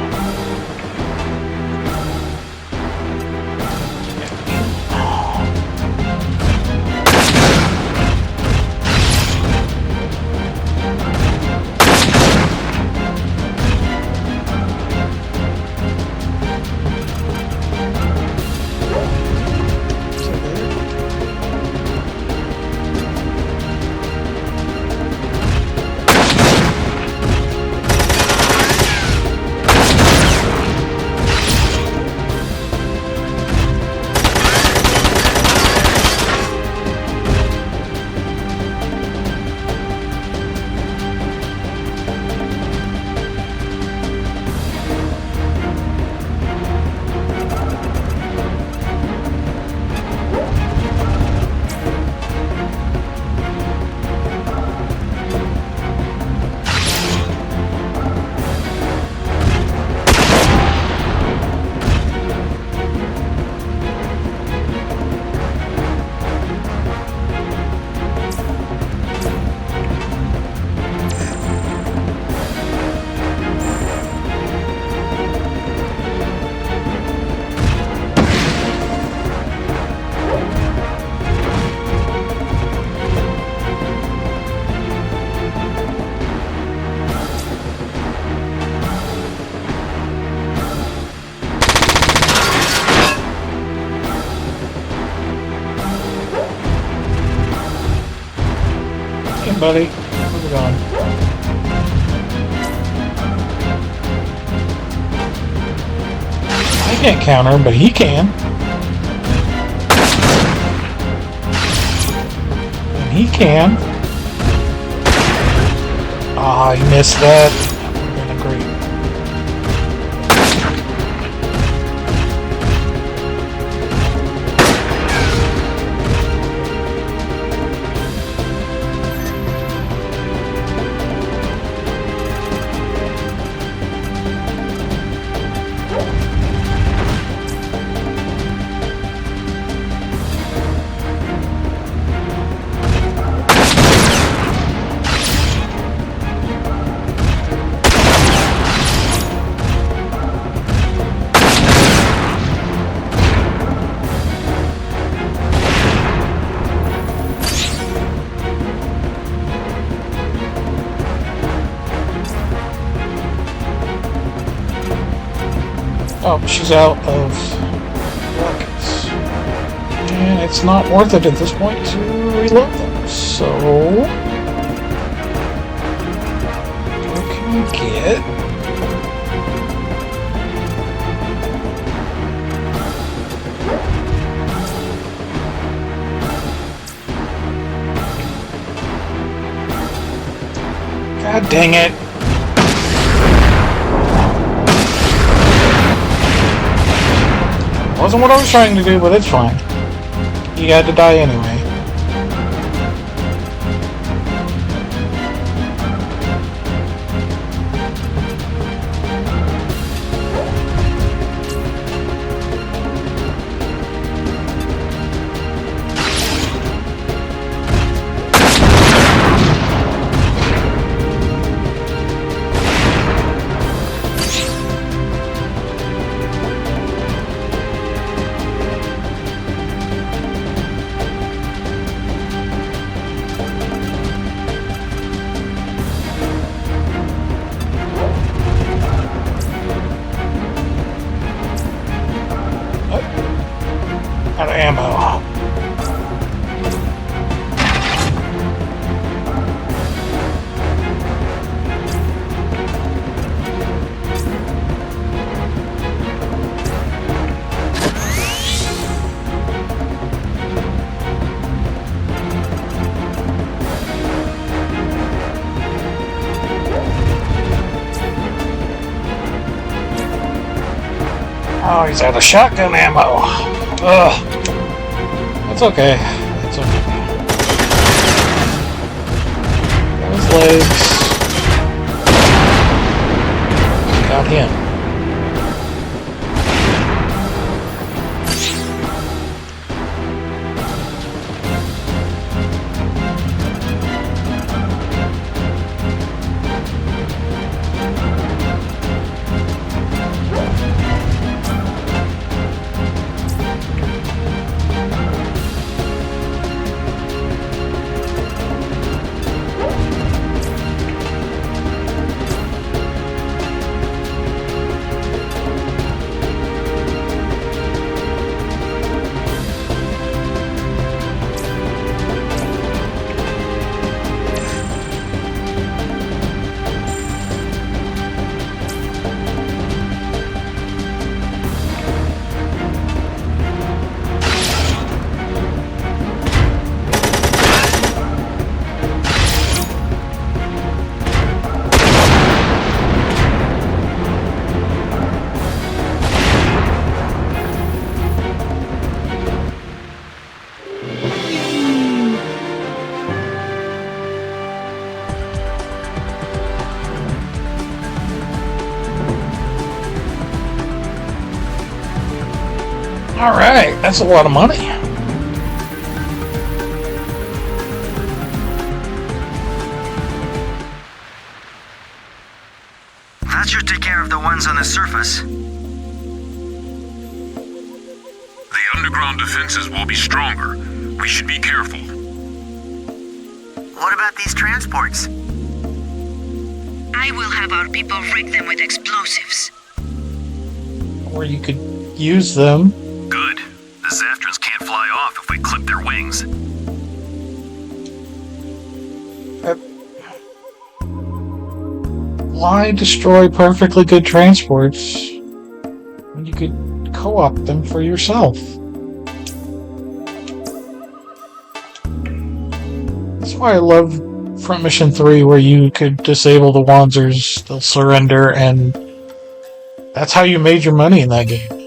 Buddy, where's it going? I can't counter him, but he can. And he can. Ah, he missed that. That would have been a great. Oh, she's out of rockets. And it's not worth it at this point to reload them. So... what can we get? God dang it! Wasn't what I was trying to do, but it's fine. You had to die anyway. Out of ammo. Oh, he's out of shotgun ammo. Ugh. That's okay. That's okay. Got his legs. Got him. Alright, that's a lot of money. That should take care of the ones on the surface. The underground defenses will be stronger. We should be careful. What about these transports? I will have our people rig them with explosives. Or you could use them. Good. The Zaftrans can't fly off if we clip their wings. Why destroy perfectly good transports when you could co-op them for yourself? That's why I love Front Mission 3, where you could disable the Wanzers, they'll surrender, and that's how you made your money in that game.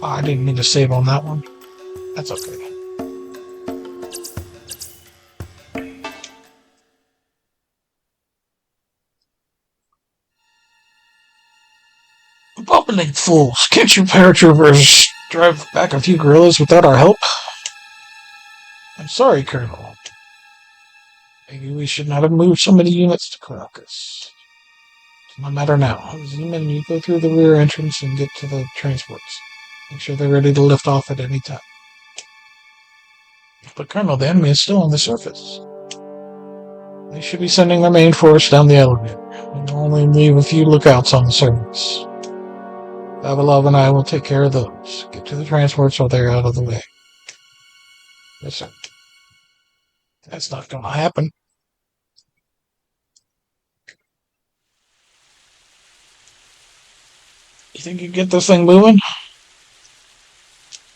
Oh, I didn't mean to save on that one. That's okay. Bubbling fools! Can't you paratroopers drive back a few guerrillas without our help? I'm sorry, Colonel. Maybe we should not have moved so many units to Caracas. It's no matter now. Z-Men, you go through the rear entrance and get to the transports. Make sure they're ready to lift off at any time. But Colonel, the enemy is still on the surface. They should be sending their main force down the elevator. We'll only leave a few lookouts on the surface. Babalov and I will take care of those. Get to the transports while they're out of the way. Listen, that's not going to happen. You think you can get this thing moving?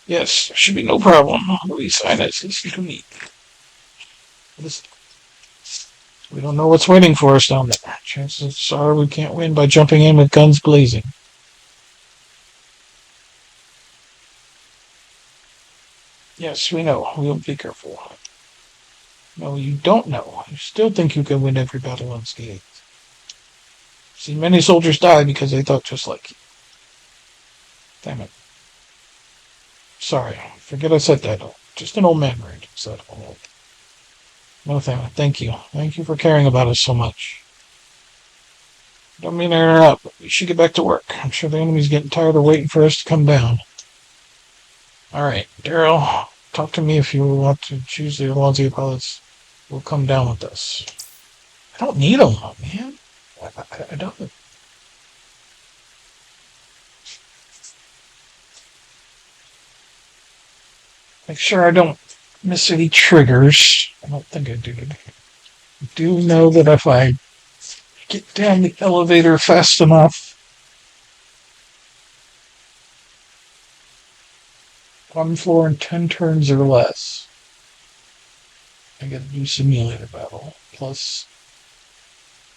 Yes, there should be no problem. Louis, sign it. Listen to me. Listen. We don't know what's waiting for us down there. Chances are we can't win by jumping in with guns blazing. Yes, we know. We'll be careful. No, you don't know. You still think you can win every battle unscathed. Seen many soldiers die because they thought just like you. Damn it. Sorry. Forget I said that. Just an old man rage. Said all. No, thank you. Thank you for caring about us so much. Don't mean to interrupt, but we should get back to work. I'm sure the enemy's getting tired of waiting for us to come down. Alright, Daryl, talk to me if you want to choose the Alonzi pilots. Will come down with us. I don't need them, man. I don't. Make sure I don't miss any triggers. I don't think I did. I do know that if I get down the elevator fast enough, 1 floor in 10 turns or less, I get a new simulator battle, plus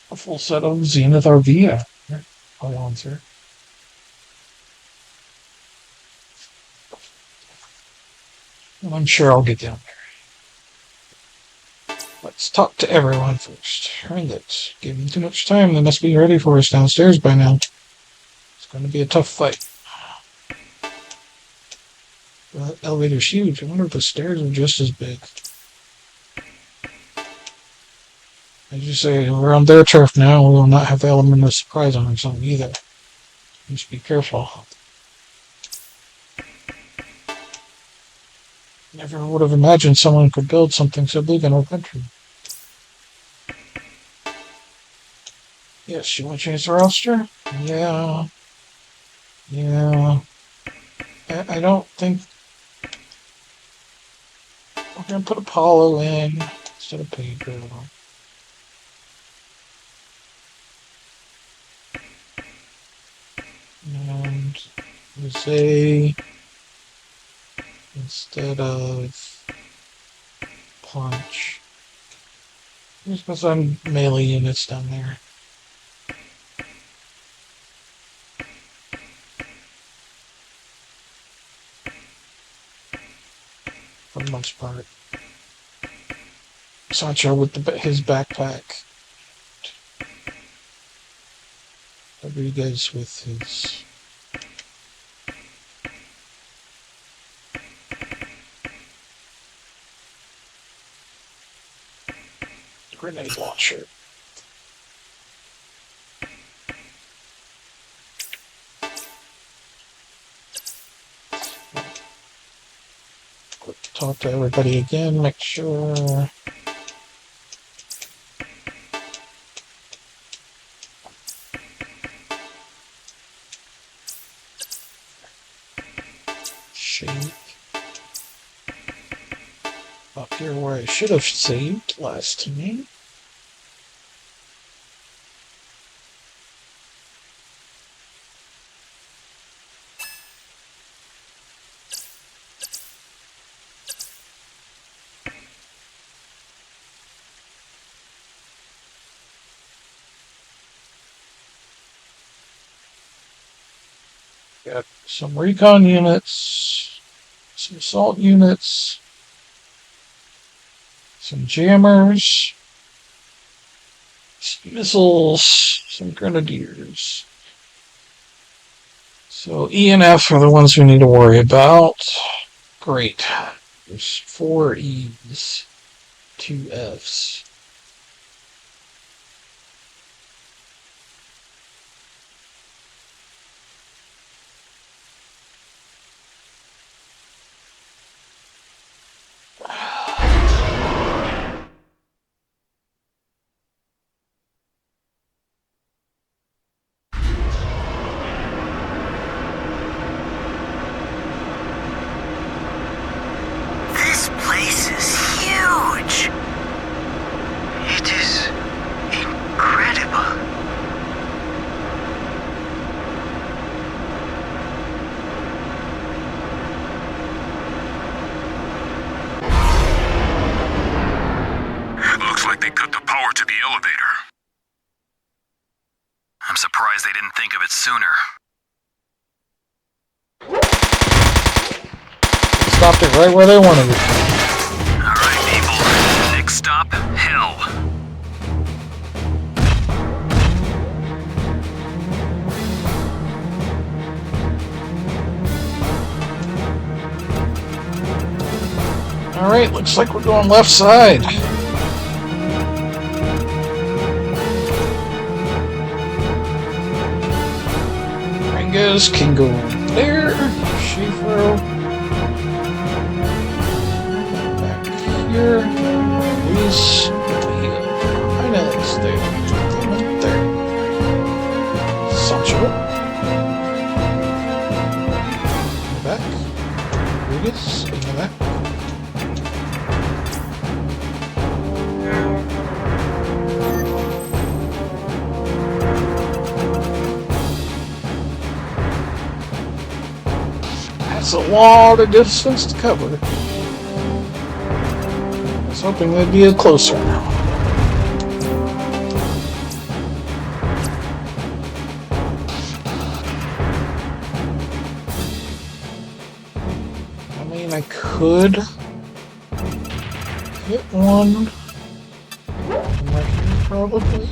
a full set of Zenith RV answer. And I'm sure I'll get down there. Let's talk to everyone first. Ring it. Give them too much time. They must be ready for us downstairs by now. It's going to be a tough fight. The elevator's huge. I wonder if the stairs are just as big. As you say, we're on their turf now. We will not have the element of surprise on ourselves either. Just be careful. Never would have imagined someone could build something so big in our country. Yes, you want to change the roster? Yeah. I don't think... We're going to put Apollo in instead of Pedro. And Jose instead of Punch. Just because I'm melee units down there. For the most part. Sancho with his backpack. Rodriguez with his grenade launcher. Quick talk to everybody again, make sure. Up here where I should have saved last time. Got some recon units, some assault units, some jammers, some missiles, some grenadiers. So E and F are the ones we need to worry about. Great. There's 4 E's, 2 F's. This place is huge. It is incredible. Looks like they cut the power to the elevator. I'm surprised they didn't think of it sooner. Stopped it right where they wanted it. Alright, people. Next stop, hell. Alright, looks like we're going left side. Ringus can go there. Shifro. Back here. Luis. Finance there. There. Sancho. Back. Ringus in the back. That's a lot of distance to cover. I was hoping they'd be closer now. I mean, I could hit one from right here, probably.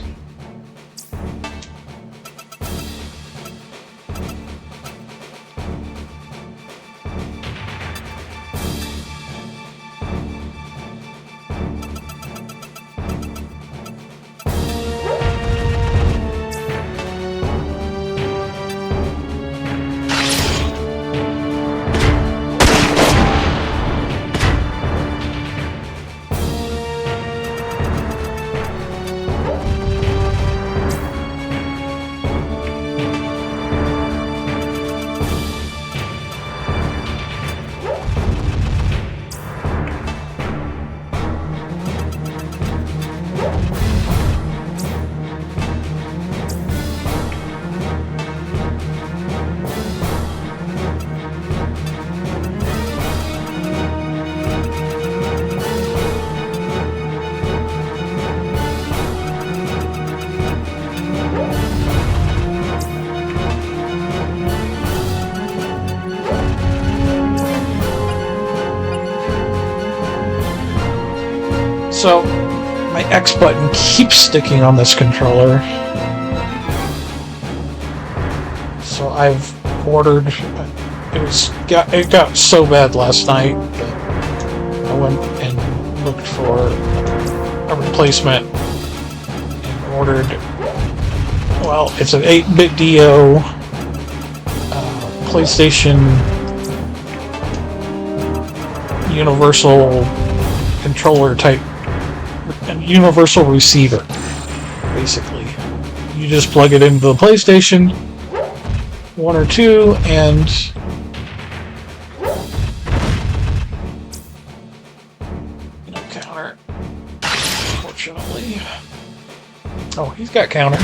So, my X button keeps sticking on this controller. So I've ordered. It got so bad last night that I went and looked for a replacement and ordered. Well, it's an 8-bit DO PlayStation Universal controller type. Universal receiver, basically. You just plug it into the PlayStation 1 or 2 and no counter, unfortunately. Oh, he's got counter.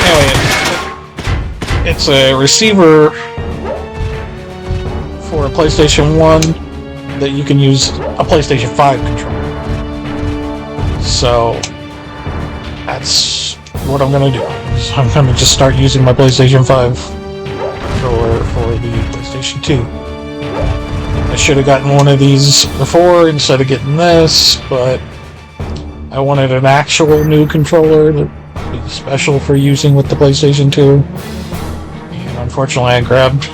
Anyway, it's a receiver for a PlayStation 1 that you can use a PlayStation 5 controller. So that's what I'm going to do. So I'm going to just start using my PlayStation 5 controller for the PlayStation 2. I should have gotten one of these before instead of getting this, but I wanted an actual new controller to be special for using with the PlayStation 2. And unfortunately I grabbed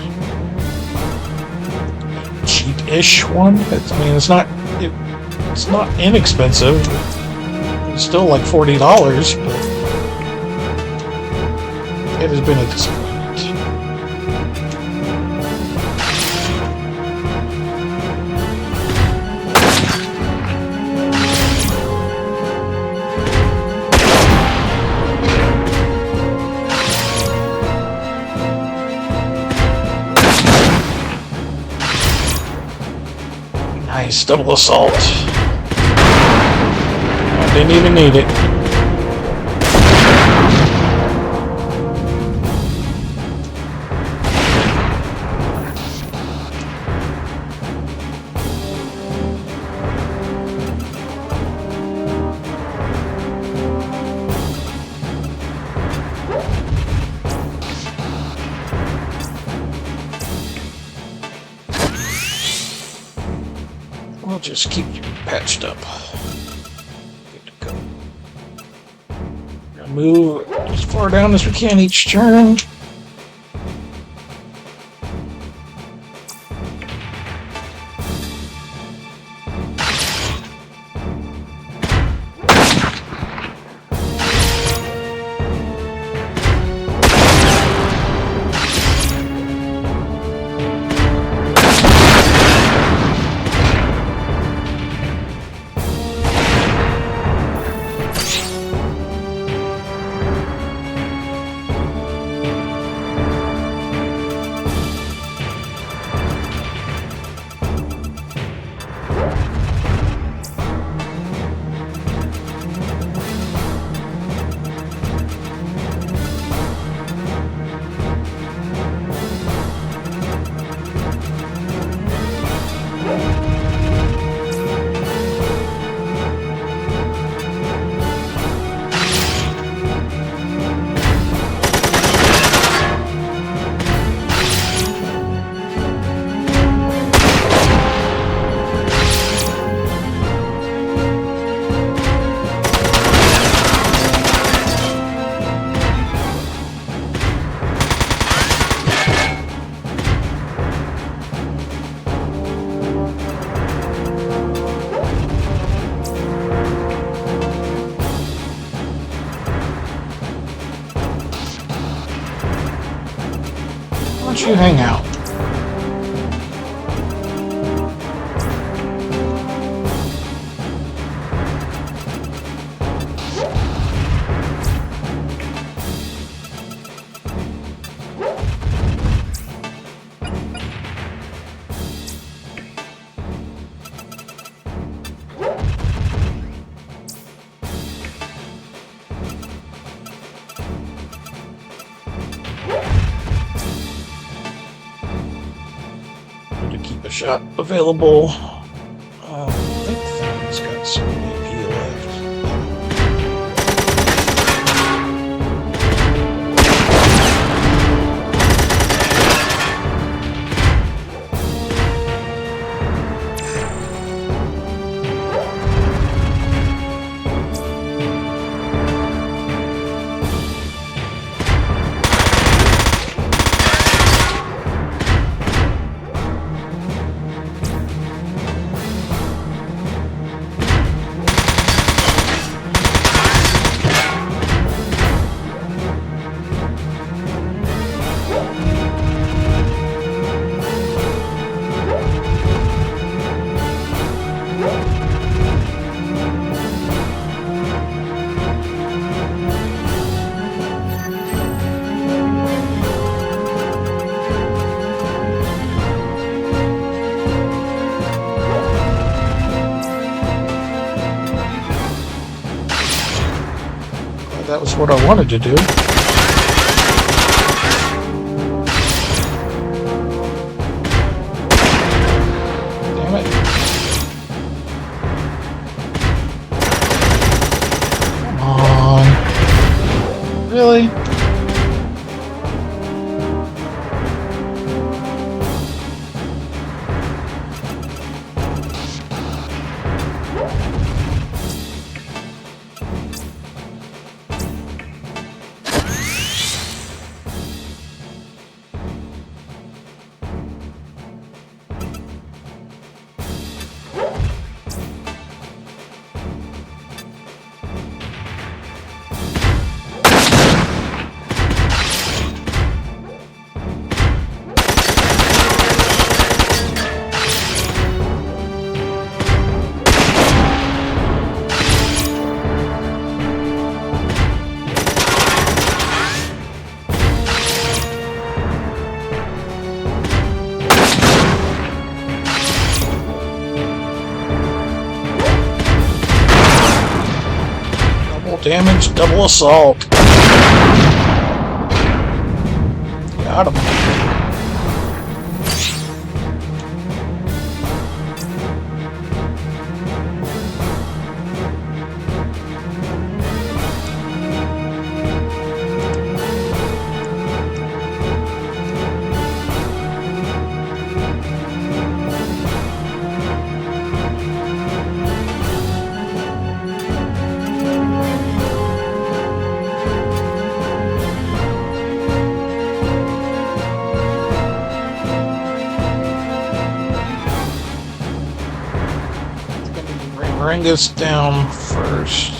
cheap-ish one. It's not inexpensive. It's still like $40, but it has been a disappointment. Nice, double assault. I didn't even need it. We'll just keep you patched up. Good to go. We're gonna move as far down as we can each turn. Why don't you hang out? To keep a shot available. I think Thorn's got some AP left. That was what I wanted to do. Damn it. Come on. Really? damage, double assault. Got him. Bring this down first.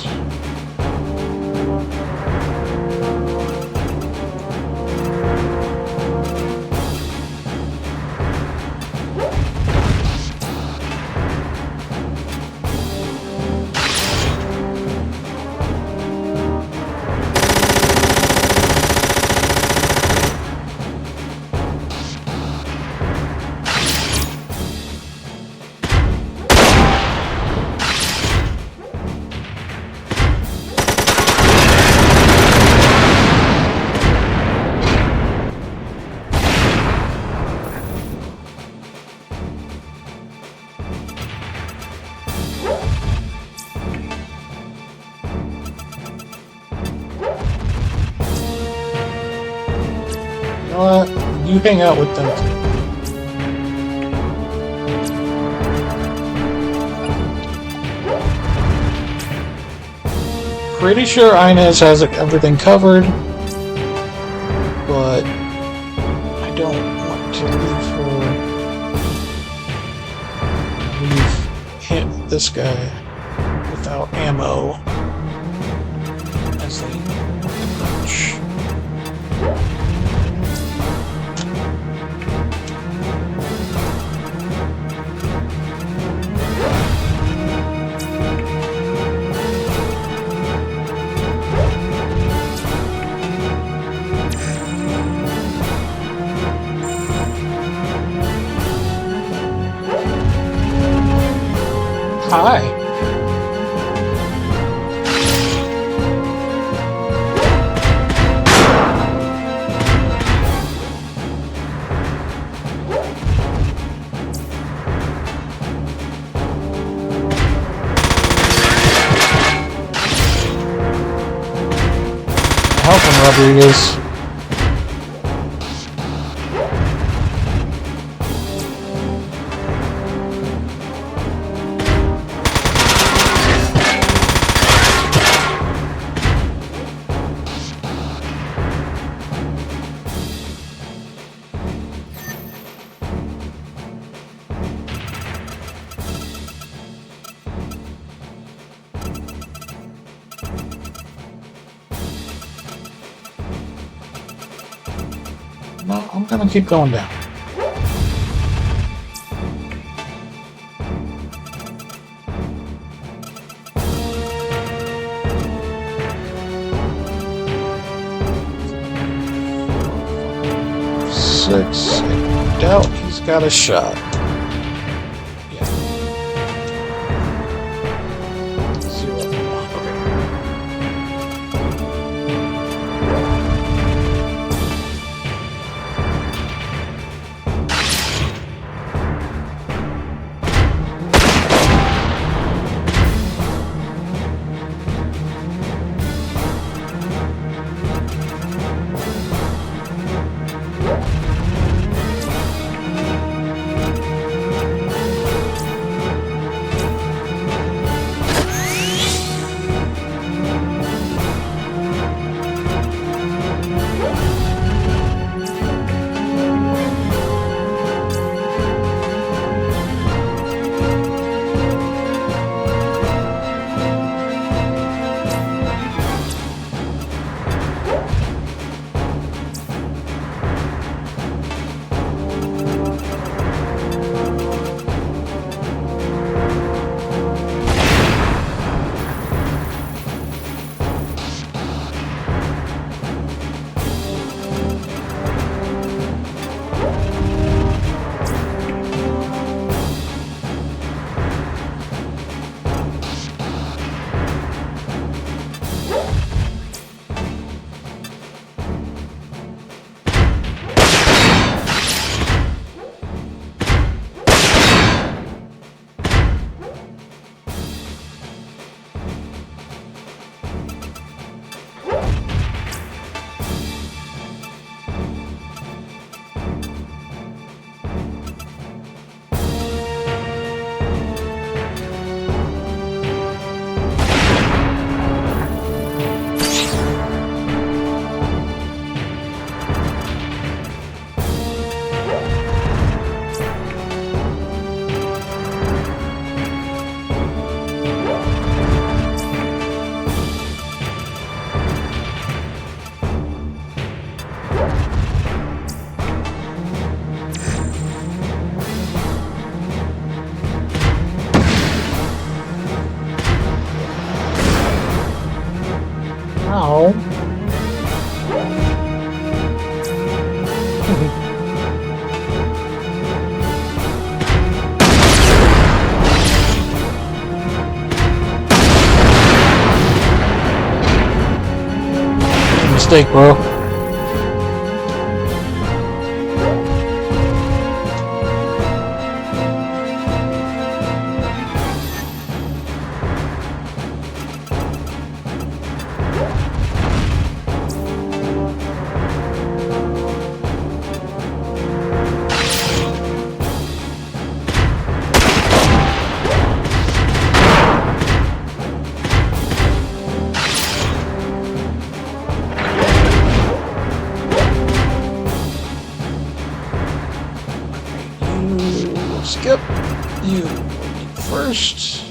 You know what? You hang out with them. Pretty sure Inez has everything covered, but I don't want to leave this guy without ammo as they approach. Hi. Help him, Rodriguez. No, I'm gonna keep going down. Six. I doubt he's got a shot. Yeah. Zero. Okay. Mistake, bro. Skip you first.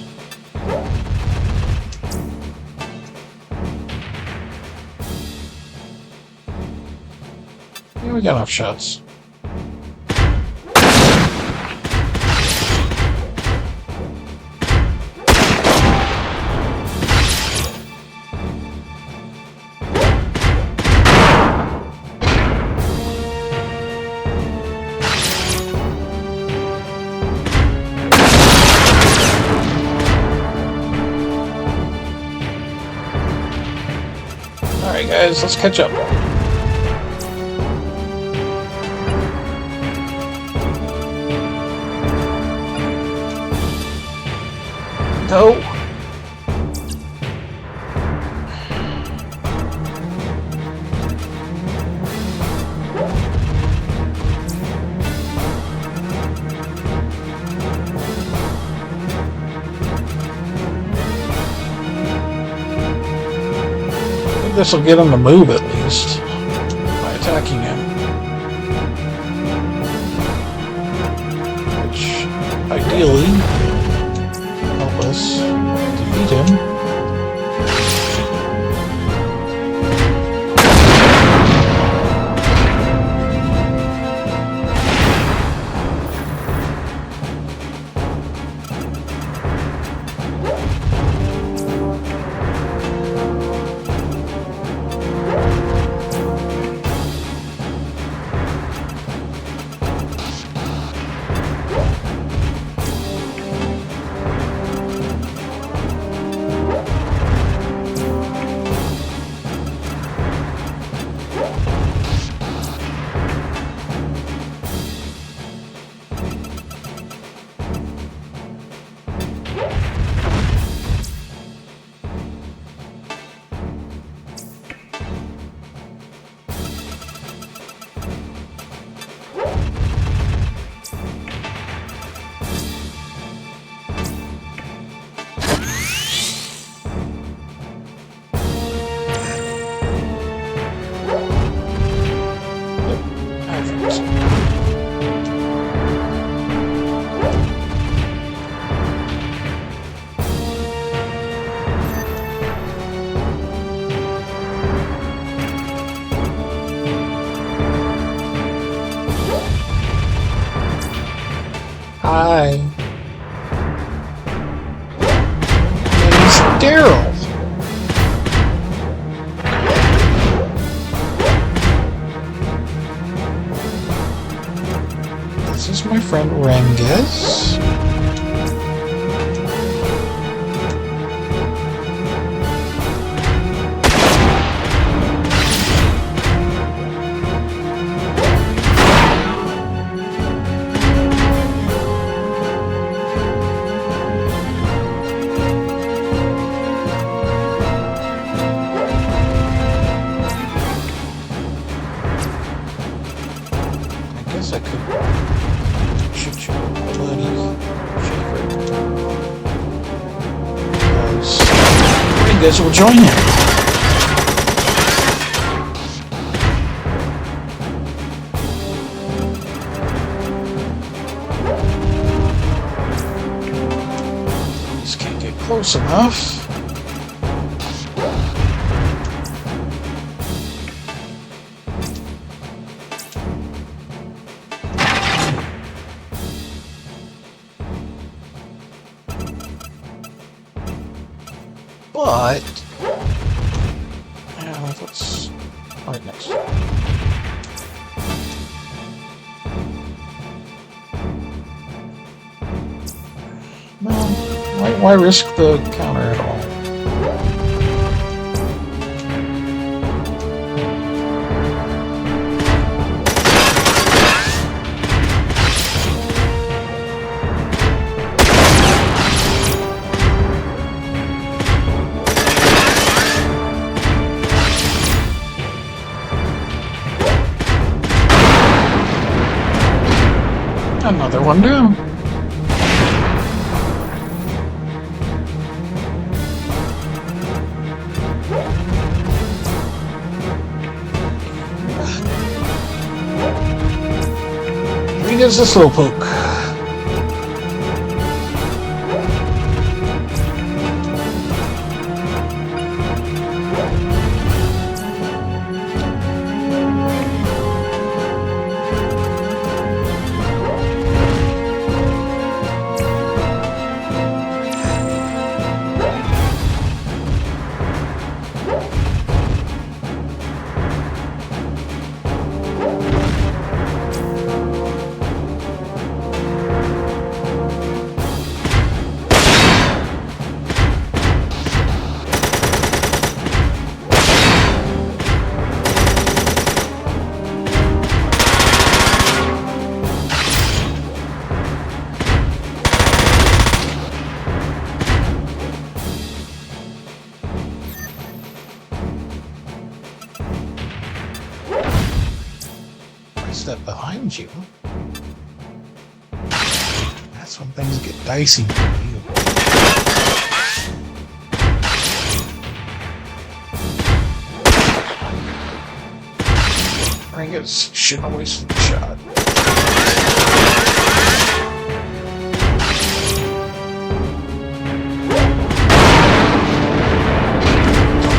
Yeah, we got enough shots. Alright guys, let's catch up. Go! This will get him to move at least by attacking him, which ideally will help us defeat him. Hi. It's Daryl. This is my friend Renges. I could shoot you, bloody favorite. Because you guys will join him. Just can't get close enough. But yeah, let's right next. Why risk the counter at all? Another one down. He gets a slowpoke. Step behind you. That's when things get dicey for you. I guess shouldn't have wasted the shot.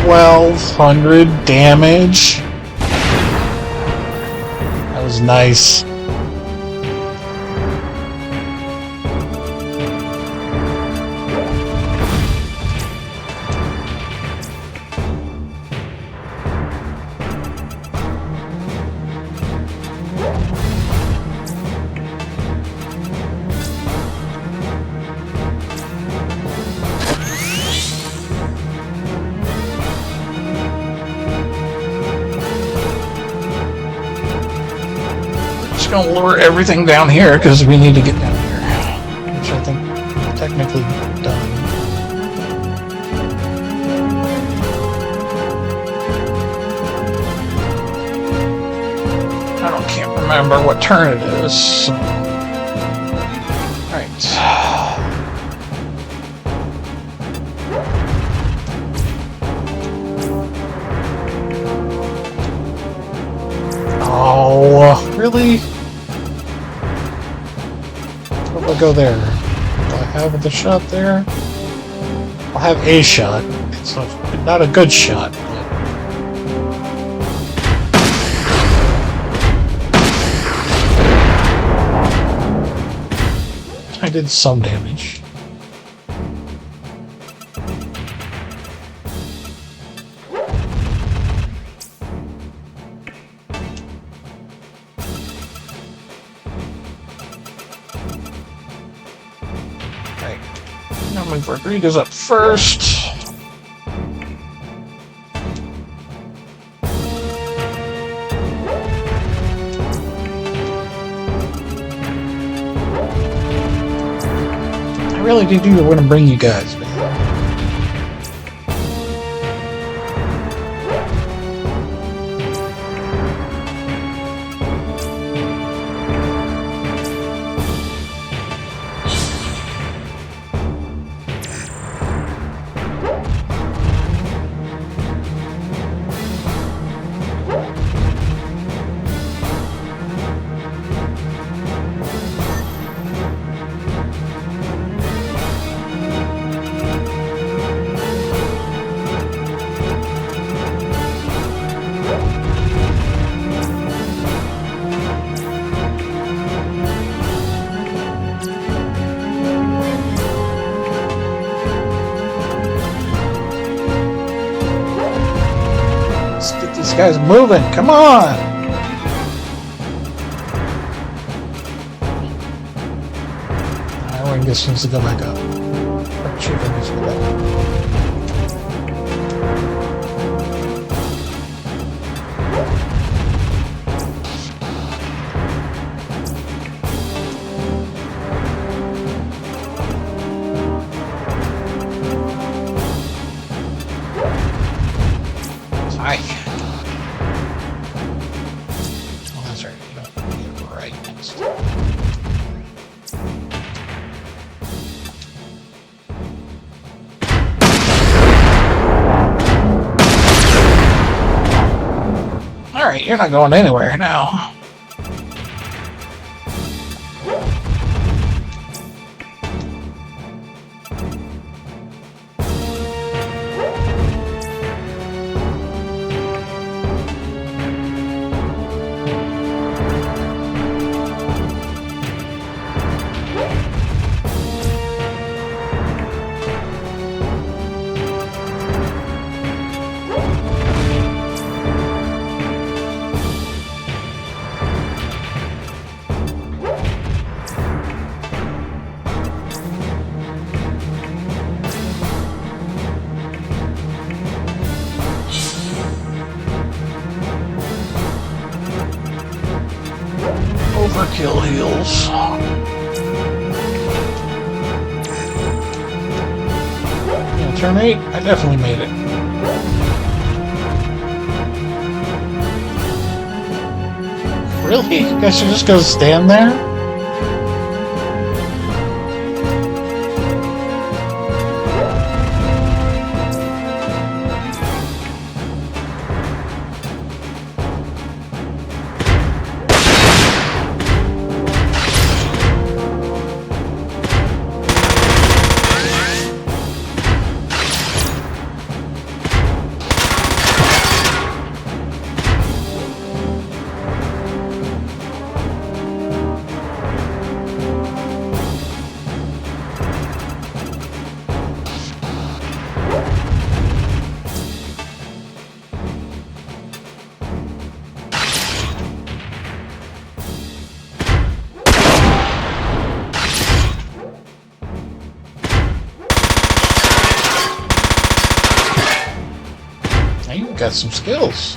$1,200 damage. That was nice. Just gonna lower everything down here because we need to get down here, which I think technically done. Can't remember what turn it is. So. Right. Oh, really? Where do I go there? Do I have the shot there? I'll have a shot. It's not a good shot. I did some damage. Right. Now move Rodriguez up first. I really do want to bring you guys, man. This guy's moving. Come on. I guess needs to go back up. Achievement is good. Hi. Oh, that's right. You don't get right next. Alright, you're not going anywhere now. Overkill heals. Yeah, turn 8, I definitely made it. Really? You guys should just go stand there? Now you've got some skills.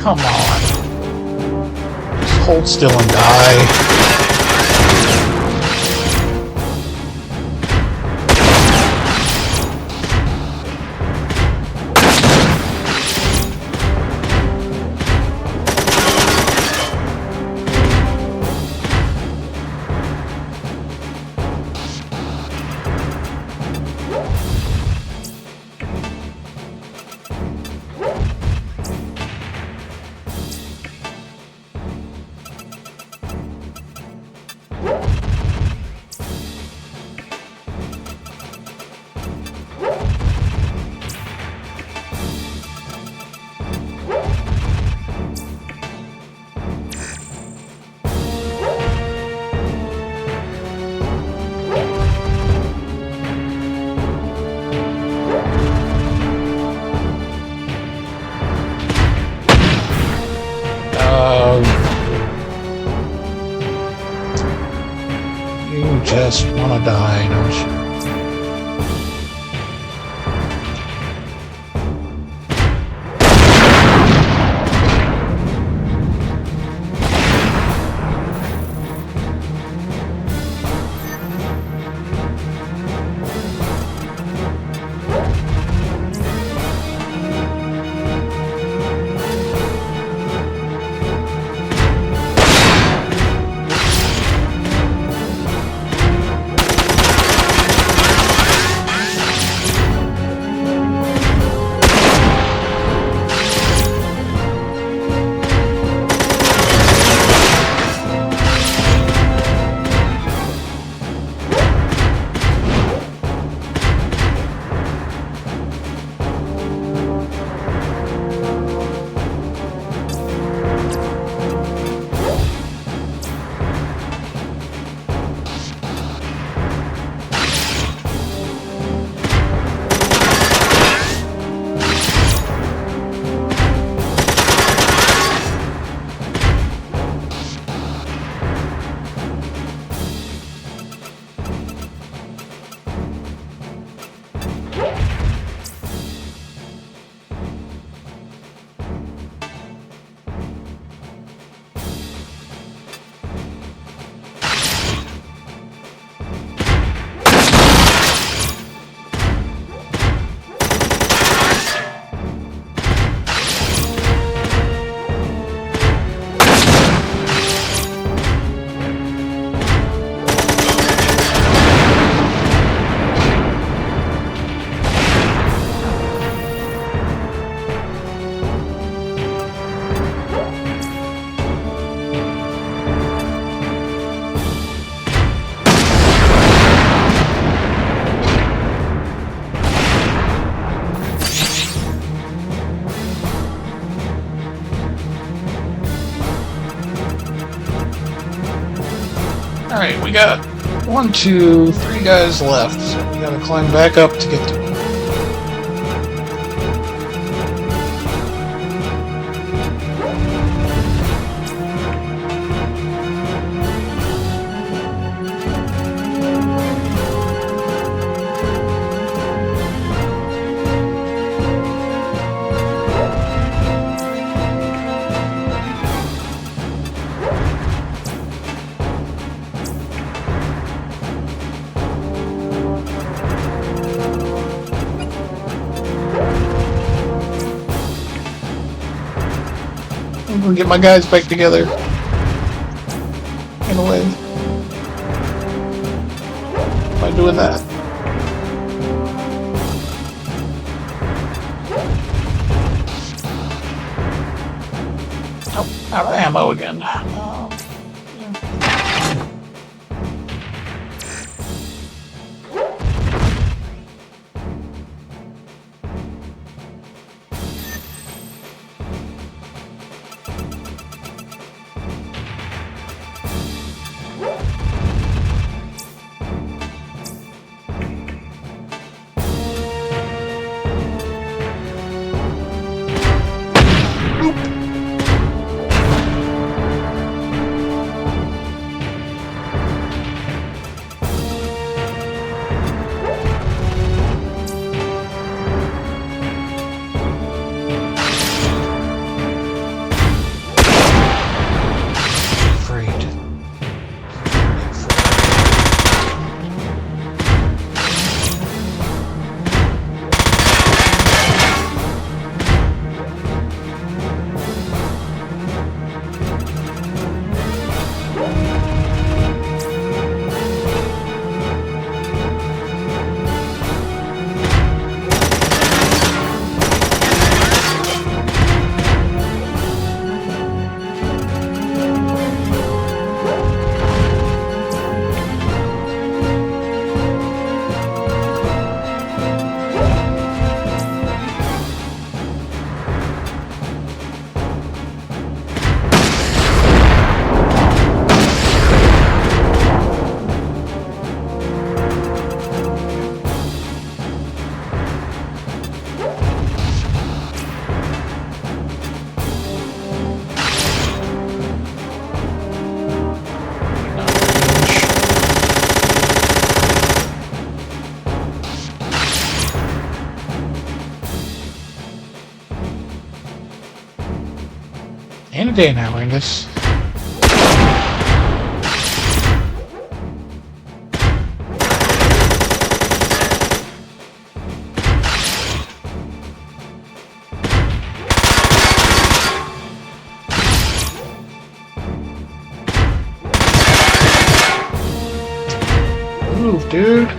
Come on. Just hold still and die. You just want to die, don't you? Alright, we got 1, 2, 3 guys left, so we gotta climb back up to get to them. I'm gonna get my guys back together. In a way. By doing that. Oh, out of ammo again. And a day now, I guess. Move, dude.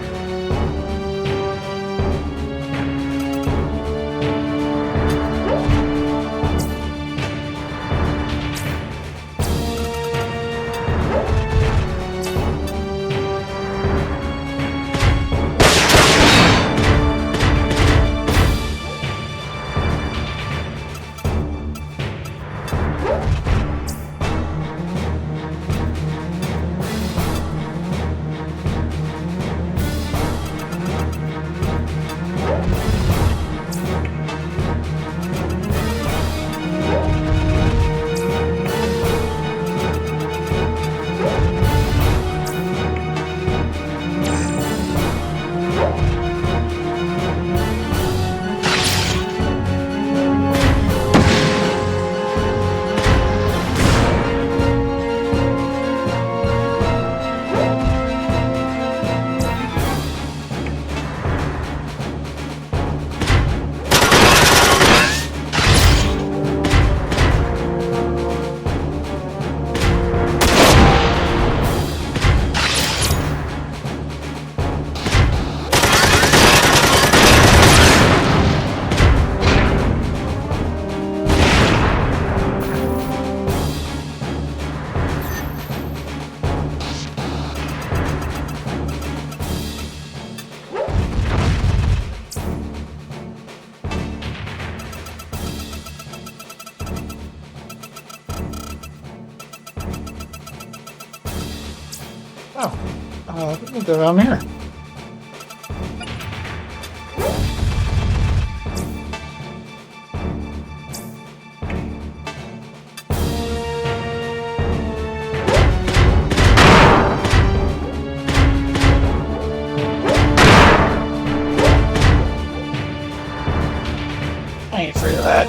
Let me go down here. I ain't afraid of that.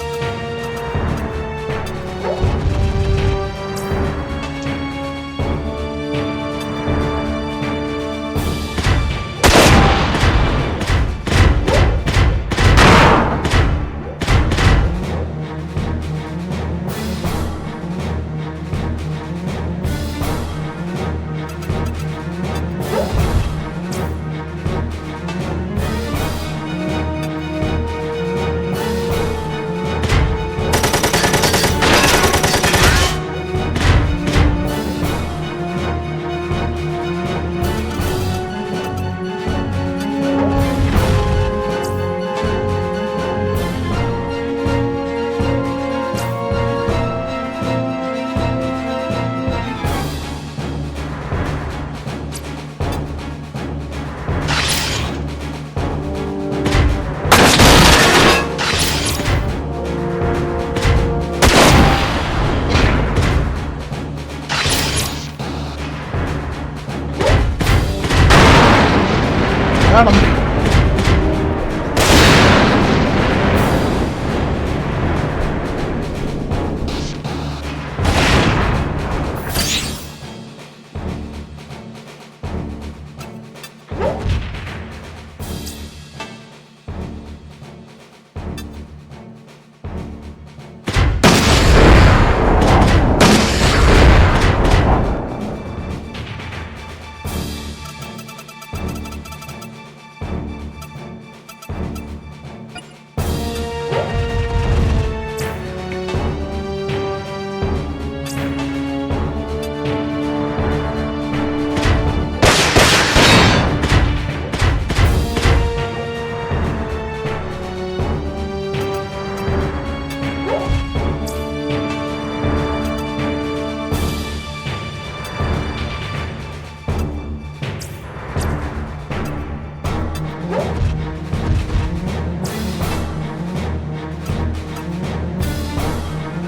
Got him.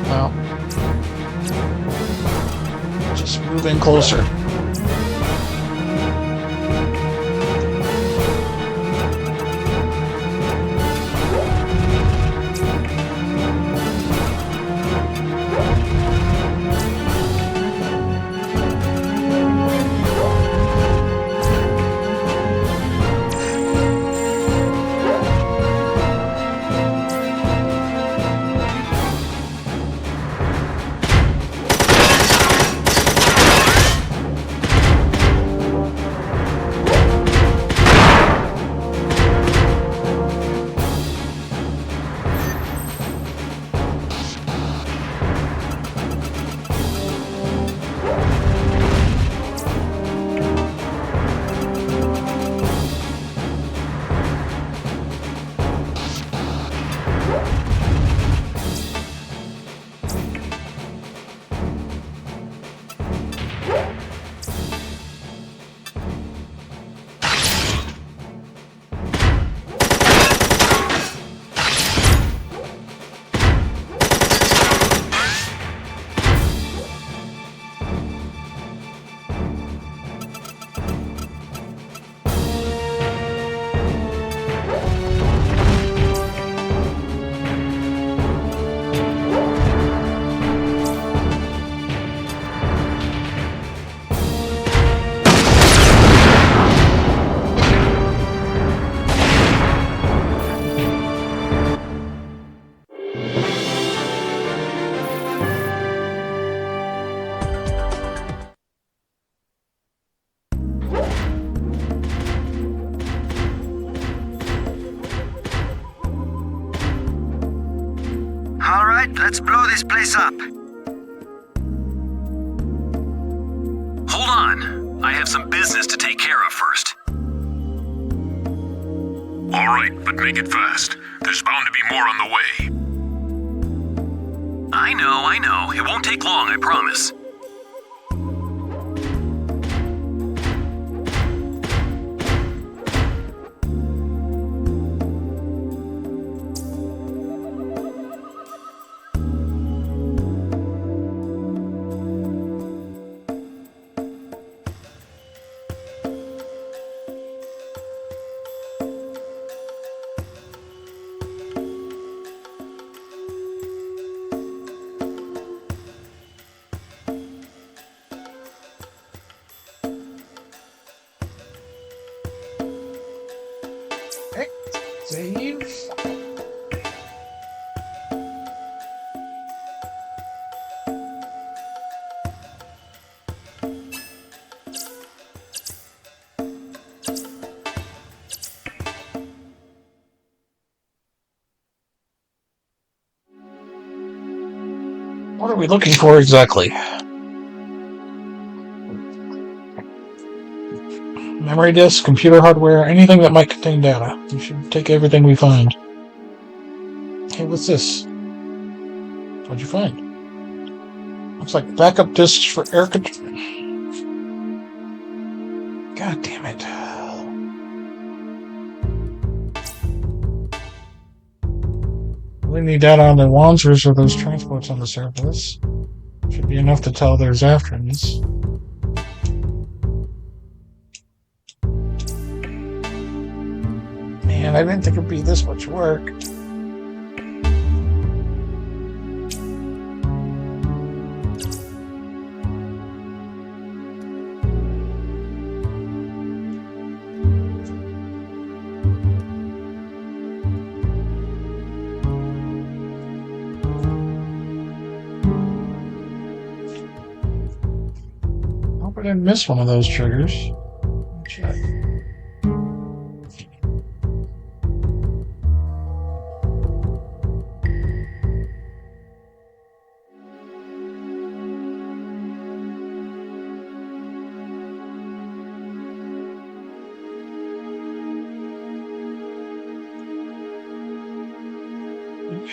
Well, just move in closer. All right, let's blow this place up. Hold on. I have some business to take care of first. All right, but make it fast. There's bound to be more on the way. I know. It won't take long, I promise. Okay. Save. What are we looking for exactly? Memory disk, computer hardware, anything that might contain data. We should take everything we find. Hey, what's this? What'd you find? Looks like backup disks for air control. God damn it. We need data on the launchers or those transports on the surface. Should be enough to tell there's afterns. Man, I didn't think it'd be this much work. Hope I didn't miss one of those triggers. Check.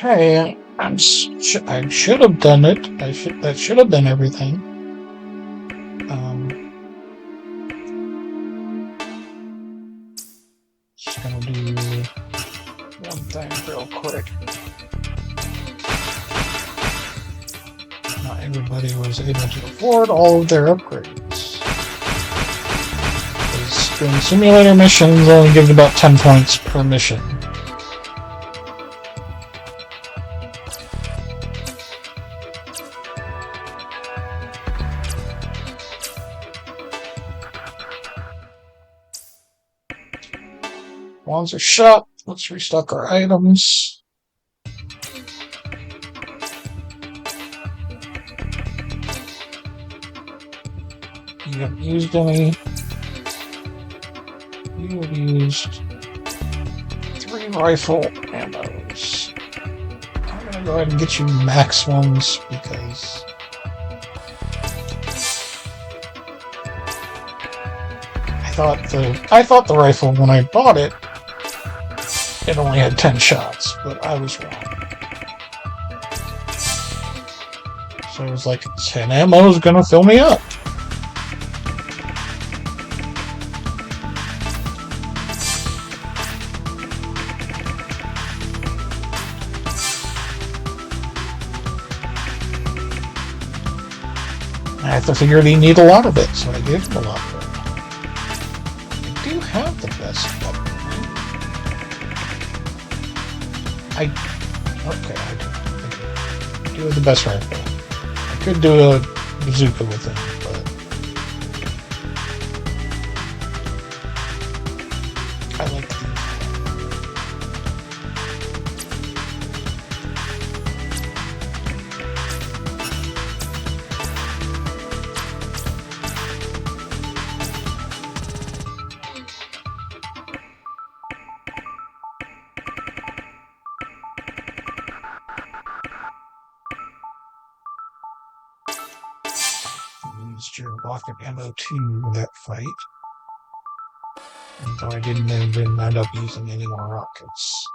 Okay, I should have done it. That should have been everything. Just gonna do one thing real quick. Not everybody was able to afford all of their upgrades. Because doing simulator missions only gives about 10 points per mission. Wands are shut. Let's restock our items. You haven't used any. You have used 3 rifle ammos. I'm gonna go ahead and get you max ones because I thought the rifle when I bought it only had 10 shots, but I was wrong. So I was like, 10 ammo is gonna fill me up. I figured he need a lot of it, so I gave him a lot of it. I do have the best weapon. I do have the best rifle. I could do a bazooka with it, but I like the your rocket ammo to that fight. Though I didn't even end up using any more rockets.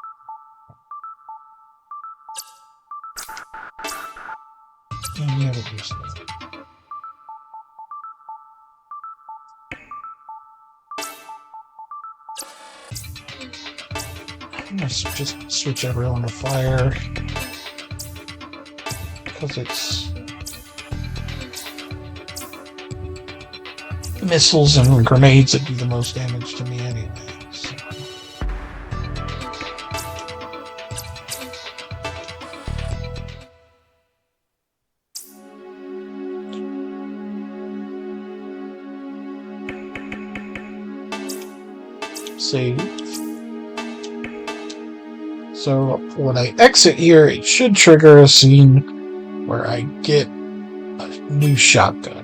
And yeah, it used it. I'm gonna just switch everyone to fire. Because it's missiles and grenades that do the most damage to me anyway. So. Save. So when I exit here, it should trigger a scene where I get a new shotgun.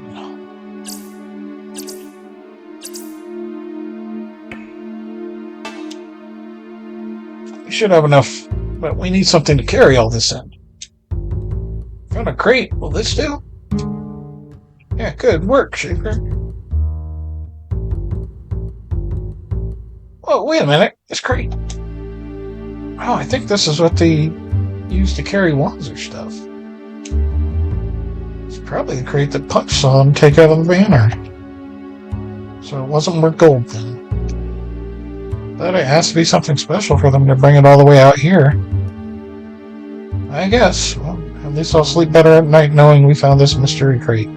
We should have enough, but we need something to carry all this in. Found a crate. Will this do? Yeah, good work, Shaper. Oh, wait a minute. This crate. Oh, I think this is what they use to carry Wanzer stuff. It's probably the crate that Punch saw him take out of the banner. So it wasn't worth gold then. But it has to be something special for them to bring it all the way out here. I guess. Well, at least I'll sleep better at night knowing we found this mystery crate.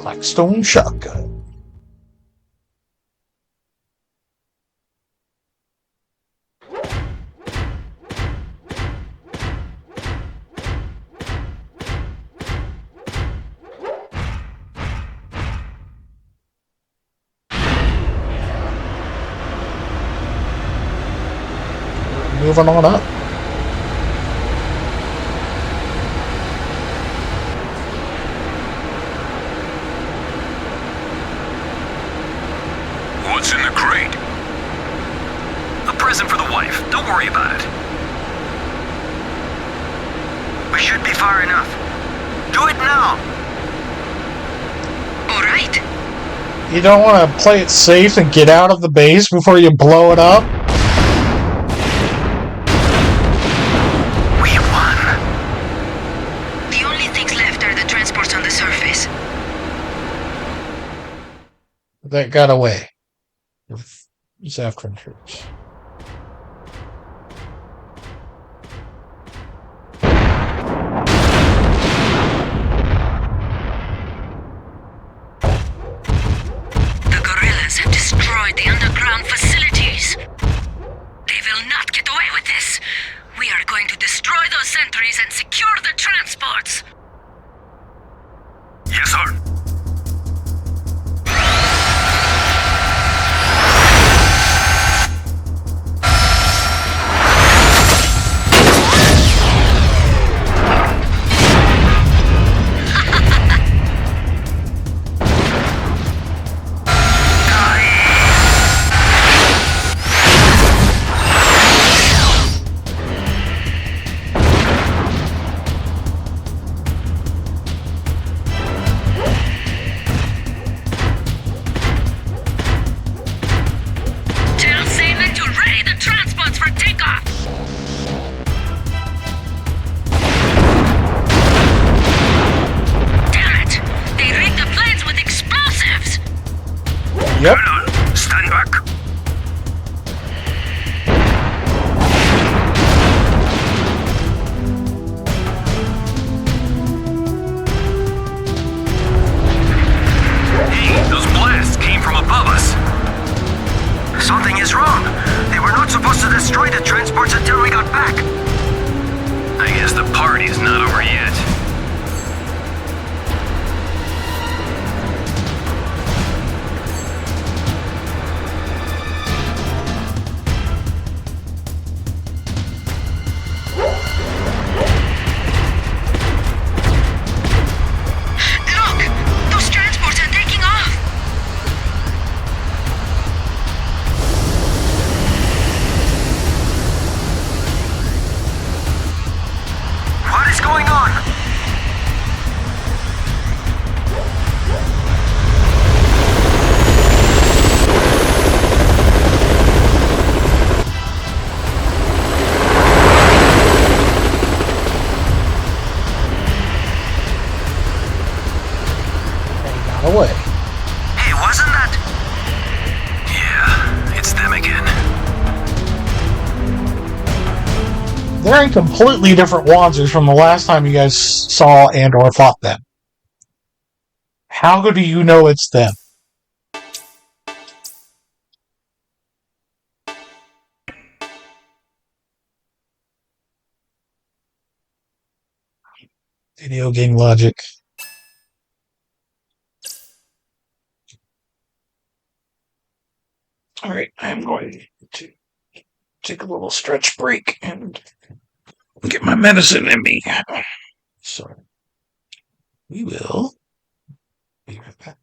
Blackstone shotgun. Moving on up. What's in the crate? A present for the wife. Don't worry about it. We should be far enough. Do it now! Alright. You don't want to play it safe and get out of the base before you blow it up? We won. The only things left are the transports on the surface. That got away. Zafran troops. The guerrillas have destroyed the underground facilities. They will not get away with this. We are going to destroy those sentries and secure the transports. Yes, sir. Tell Seaman to ready the transports for takeoff. Damn it! They rigged the planes with explosives. Yep. Colonel, stand back. Hey, those blasts came from above us. Something is wrong. They were not supposed to destroy the transports until we got back. I guess the party's not over yet. Look! Those transports are taking off. What is going on? They got away. Hey, wasn't that? Yeah, it's them again. They're in completely different Wanzers from the last time you guys saw and or fought them. How do you know it's them? Video game logic. Alright, I'm going to take a little stretch break and get my medicine in me. So, we will be right back.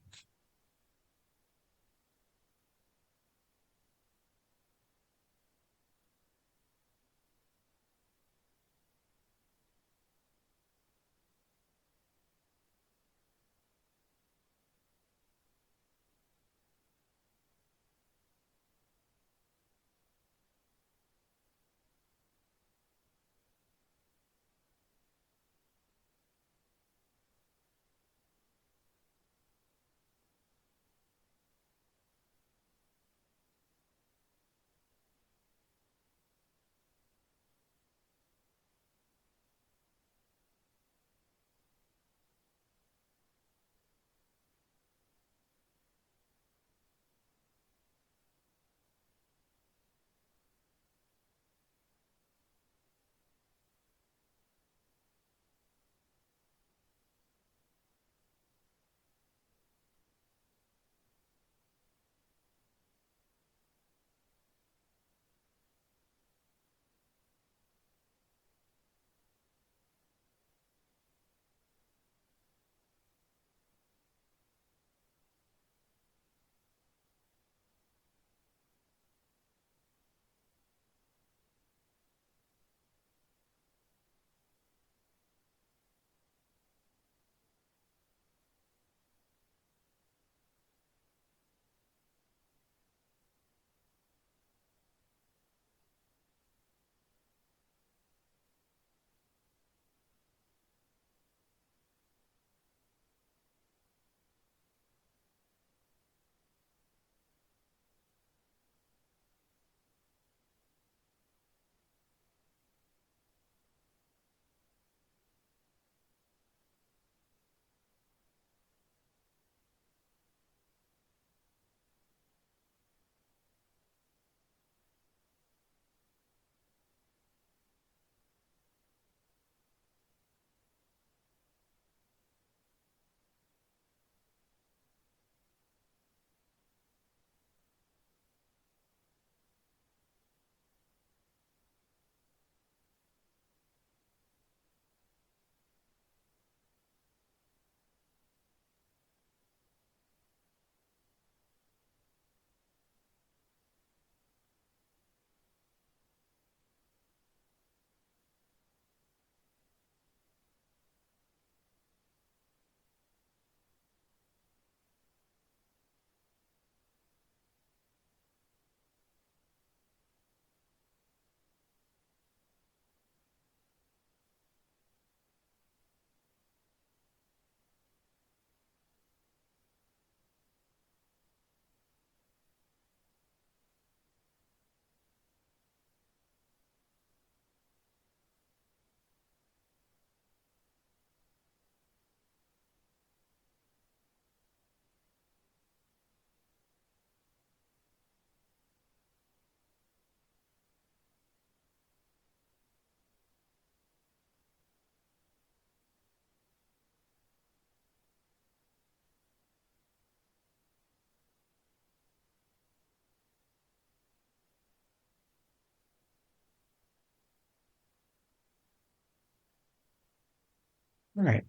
All right.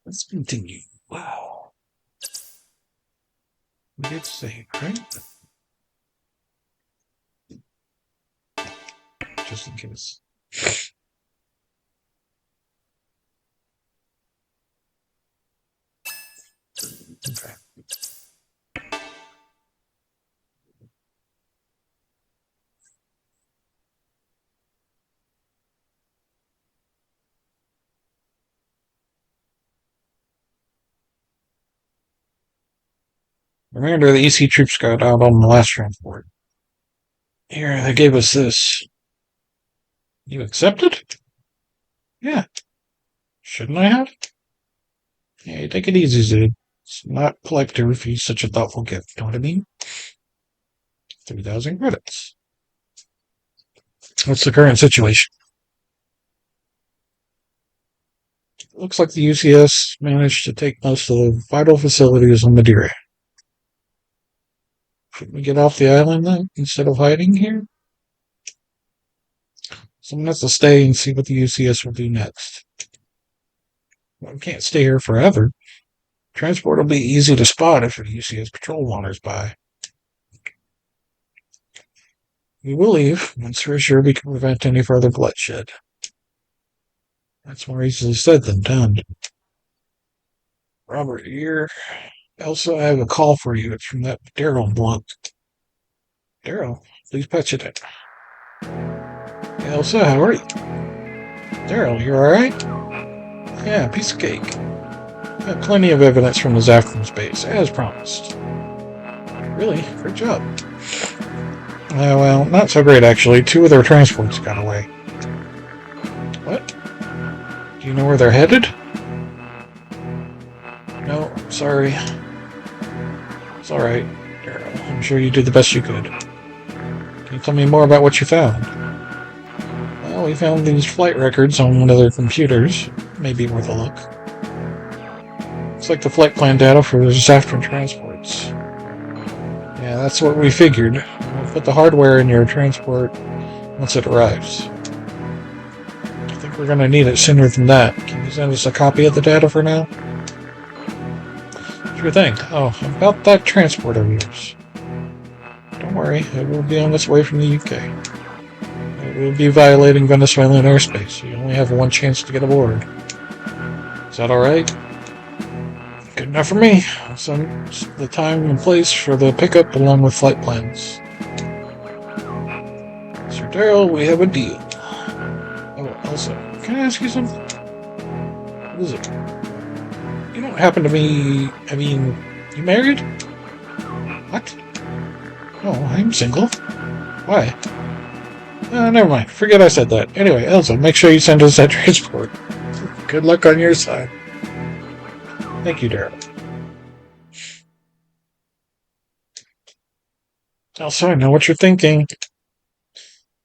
Let's continue. Wow. We did save, right? Just in case. Okay. Remember, the EC troops got out on the last transport. Here, they gave us this. You accepted? Yeah. Shouldn't I have? Yeah, take it easy, Zid. It's not polite to refuse such a thoughtful gift, know what I mean? 3,000 credits. What's the current situation? Looks like the UCS managed to take most of the vital facilities on Madeira. Should we get off the island then, instead of hiding here? Someone has to stay and see what the UCS will do next. Well, we can't stay here forever. Transport will be easy to spot if the UCS patrol wanders by. We will leave once we're sure we can prevent any further bloodshed. That's more easily said than done. Robert, here. Elsa, I have a call for you. It's from that Daryl blunt. Daryl, please patch it in. Hey, Elsa, how are you? Daryl, you alright? Yeah, piece of cake. Got plenty of evidence from the Zafron base, as promised. Really? Great job. Well, not so great actually. 2 of their transports got away. What? Do you know where they're headed? No, sorry. It's alright, Daryl. I'm sure you did the best you could. Can you tell me more about what you found? Well, we found these flight records on one of their computers. Maybe worth a look. Looks like the flight plan data for the Zafron transports. Yeah, that's what we figured. We'll put the hardware in your transport once it arrives. I think we're gonna need it sooner than that. Can you send us a copy of the data for now? Sure thing. Oh, about that transport of yours. Don't worry, it will be on its way from the UK. It will be violating Venezuelan airspace. You only have one chance to get aboard. Is that alright? Good enough for me. I'll send the time and place for the pickup along with flight plans. Sir Daryl, we have a deal. Oh, Elsa, can I ask you something? What is it? You don't happen to be... you married? What? Oh, I'm single. Why? Never mind. Forget I said that. Anyway, Elsa, make sure you send us that transport. Good luck on your side. Thank you, Daryl. Elsa, I know what you're thinking.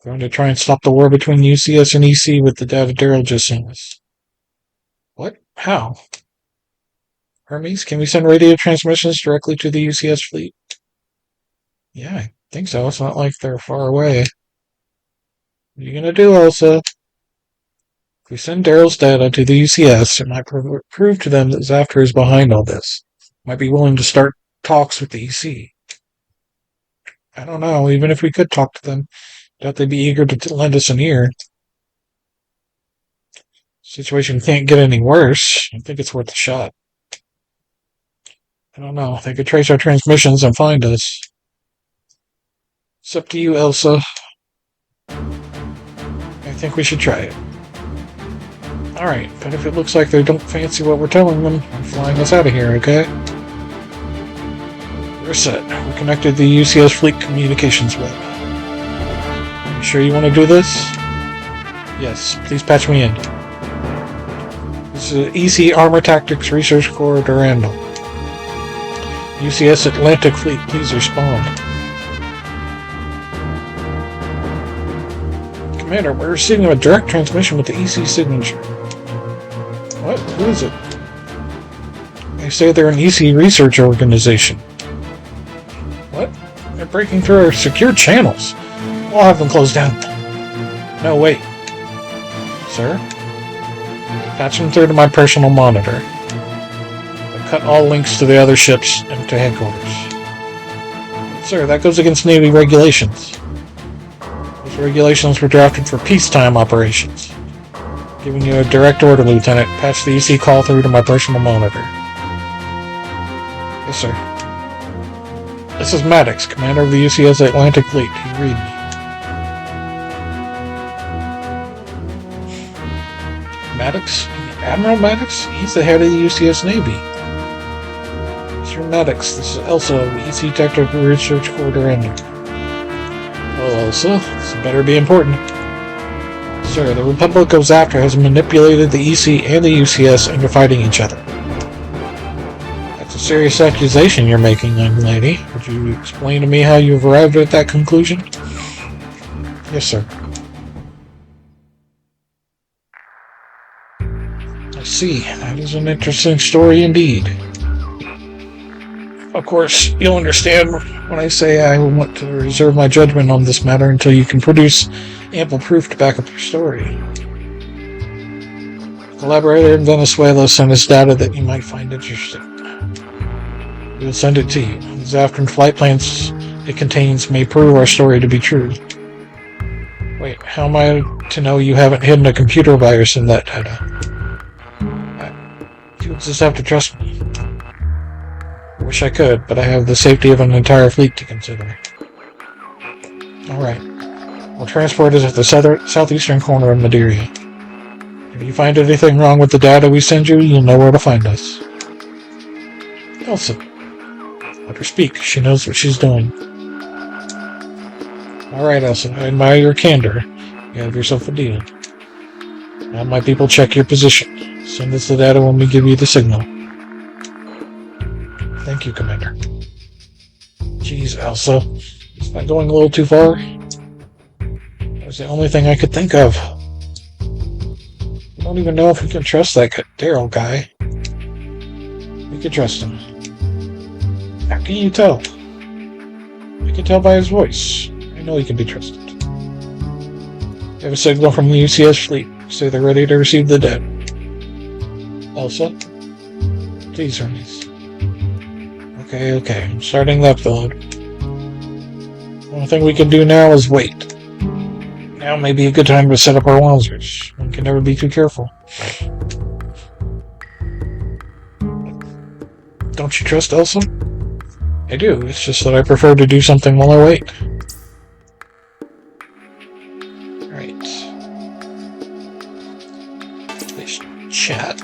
Going to try and stop the war between UCS and EC with the data Daryl just sent us. What? How? Hermes, can we send radio transmissions directly to the UCS fleet? Yeah, I think so. It's not like they're far away. What are you gonna do, Elsa? If we send Daryl's data to the UCS, it might prove to them that Zaftra is behind all this. Might be willing to start talks with the EC. I don't know. Even if we could talk to them, doubt they'd be eager to lend us an ear. Situation can't get any worse. I think it's worth a shot. I don't know. They could trace our transmissions and find us. It's up to you, Elsa. I think we should try it. Alright, but if it looks like they don't fancy what we're telling them, I'm flying us out of here, okay? We're set. We're connected to the UCS Fleet Communications Web. You sure you want to do this? Yes, please patch me in. This is EC Armor Tactics Research Corps Durandal. UCS Atlantic Fleet, please respond. Commander, we're receiving a direct transmission with the EC signature. What? Who is it? They say they're an EC research organization. What? They're breaking through our secure channels. We'll have them closed down. No, wait. Sir? Patch them through to my personal monitor. Cut all links to the other ships and to headquarters. Sir, that goes against Navy regulations. Those regulations were drafted for peacetime operations. Giving you a direct order, Lieutenant. Patch the EC call through to my personal monitor. Yes, sir. This is Maddox, commander of the UCS Atlantic Fleet. Do you read me? Maddox? Admiral Maddox? He's the head of the UCS Navy. Mr. Maddox, this is Elsa of the EC Technical Research Corps Durandal. Well, Elsa, this better be important. Sir, the Republic of Zaftra has manipulated the EC and the UCS into fighting each other. That's a serious accusation you're making, young lady. Would you explain to me how you've arrived at that conclusion? Yes, sir. I see. That is an interesting story indeed. Of course, you'll understand when I say I want to reserve my judgment on this matter until you can produce ample proof to back up your story. A collaborator in Venezuela sent us data that you might find interesting. We will send it to you. The Zaftran flight plans it contains may prove our story to be true. Wait, how am I to know you haven't hidden a computer virus in that data? You'll just have to trust me. I wish I could, but I have the safety of an entire fleet to consider. Alright. We'll transport it at the southeastern corner of Madeira. If you find anything wrong with the data we send you, you'll know where to find us. Elsa. Let her speak. She knows what she's doing. Alright, Elsa. I admire your candor. You have yourself a deal. Now my people check your position. Send us the data when we give you the signal. Thank you, Commander. Jeez, Elsa. Is that going a little too far? That was the only thing I could think of. I don't even know if we can trust that Daryl guy. We can trust him. How can you tell? I can tell by his voice. I know he can be trusted. We have a signal from the UCS fleet. Say they're ready to receive the dead. Elsa? Please, Hermes. Okay. I'm starting the upload. The only thing we can do now is wait. Now may be a good time to set up our Walzers. One can never be too careful. Don't you trust Elsa? I do. It's just that I prefer to do something while I wait. Right. Let's chat.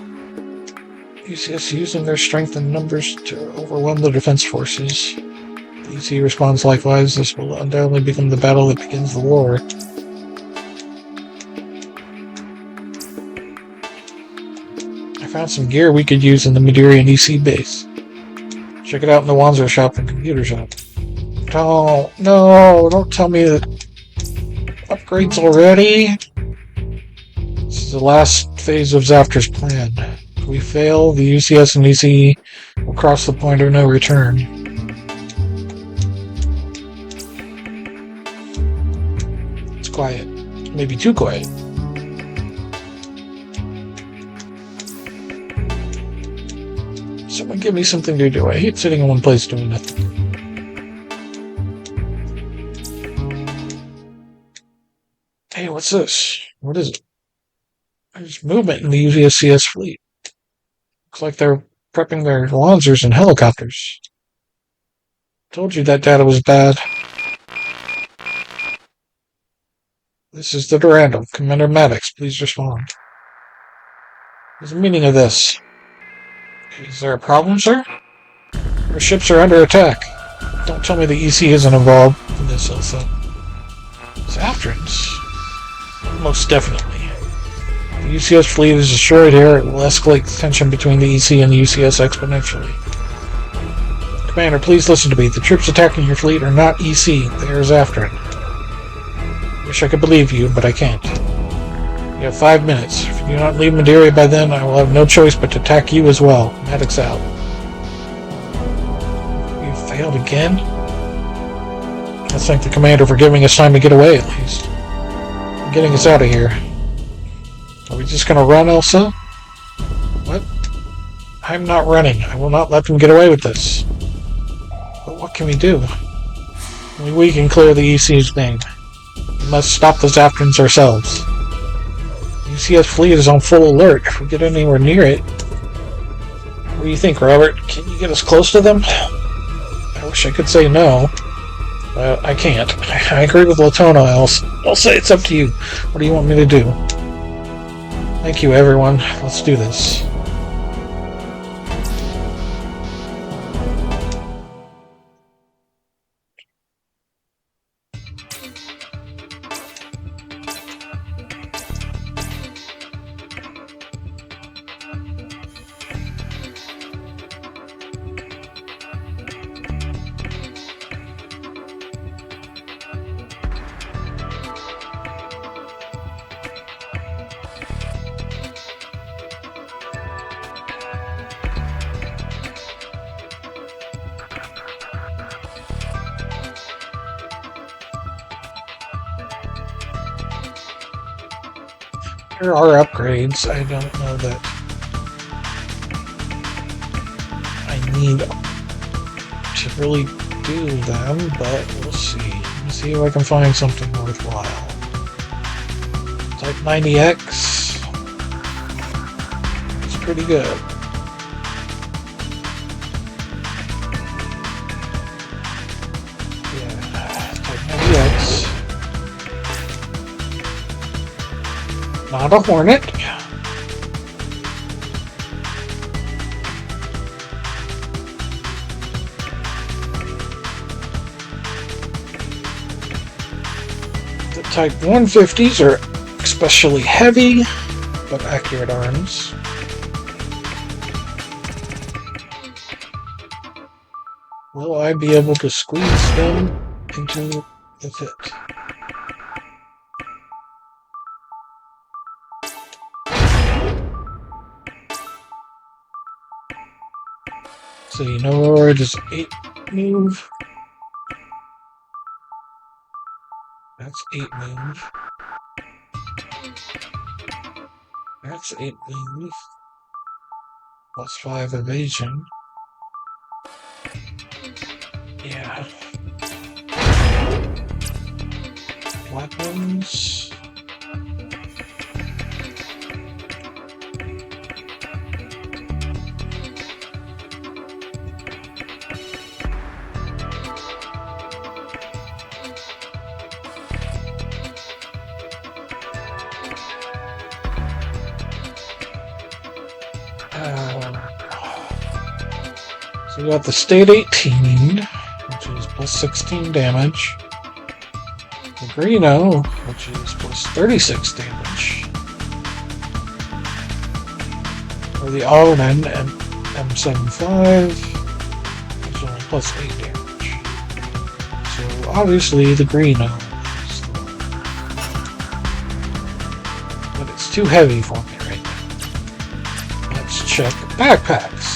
UCS using their strength and numbers to overwhelm the defense forces. The EC responds likewise. This will undoubtedly become the battle that begins the war. I found some gear we could use in the Maderian EC base. Check it out in the Wanzer shop and computer shop. Don't tell me that upgrades already. This is the last phase of Zaftran's plan. If we fail, the UCS and EC will cross the point of no return. It's quiet. Maybe too quiet. Someone give me something to do. I hate sitting in one place doing nothing. Hey, what's this? What is it? There's movement in the UCS fleet. Looks like they're prepping their launchers and helicopters. Told you that data was bad. This is the Durandal. Commander Maddox, please respond. What's the meaning of this? Is there a problem, sir? Our ships are under attack. Don't tell me the EC isn't involved in this, Elsa. Zaftrans? Most definitely. The UCS fleet is destroyed here. It will escalate the tension between the EC and the UCS exponentially. Commander, please listen to me. The troops attacking your fleet are not EC. They are Zaftran. Wish I could believe you, but I can't. You have 5 minutes. If you do not leave Madeira by then, I will have no choice but to attack you as well. Maddox out. You failed again? Let's thank the commander for giving us time to get away, at least. I'm getting us out of here. Are we just gonna run, Elsa? What? I'm not running. I will not let them get away with this. But what can we do? Only we can clear the EC's name. We must stop the Zaftrans ourselves. The UCS fleet is on full alert. If we get anywhere near it... What do you think, Robert? Can you get us close to them? I wish I could say no. But I can't. I agree with Latona. I'll say it's up to you. What do you want me to do? Thank you, everyone. Let's do this. There are upgrades. I don't know that I need to really do them, but we'll see. Let me see if I can find something worthwhile. Type 90X. It's pretty good. Yeah, Type 90X. Not a Hornet. The Type 150s are especially heavy, but accurate arms. Will I be able to squeeze them into the fit? So you know where does 8 move? That's 8 move. That's 8 move. Plus 5 evasion. Yeah. Weapons. So we got the State 18, which is plus 16 damage. The Greeno, which is plus 36 damage. Or the Onan M75, which is only plus 8 damage. So obviously the Greeno is the one. But it's too heavy for me right now. Let's check backpacks.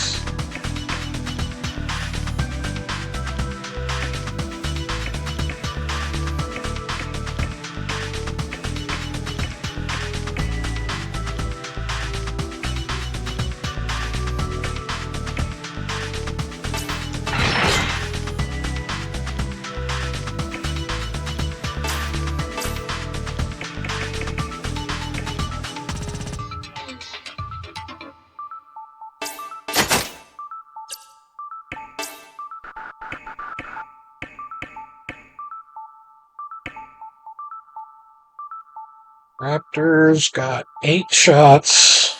Raptors got 8 shots.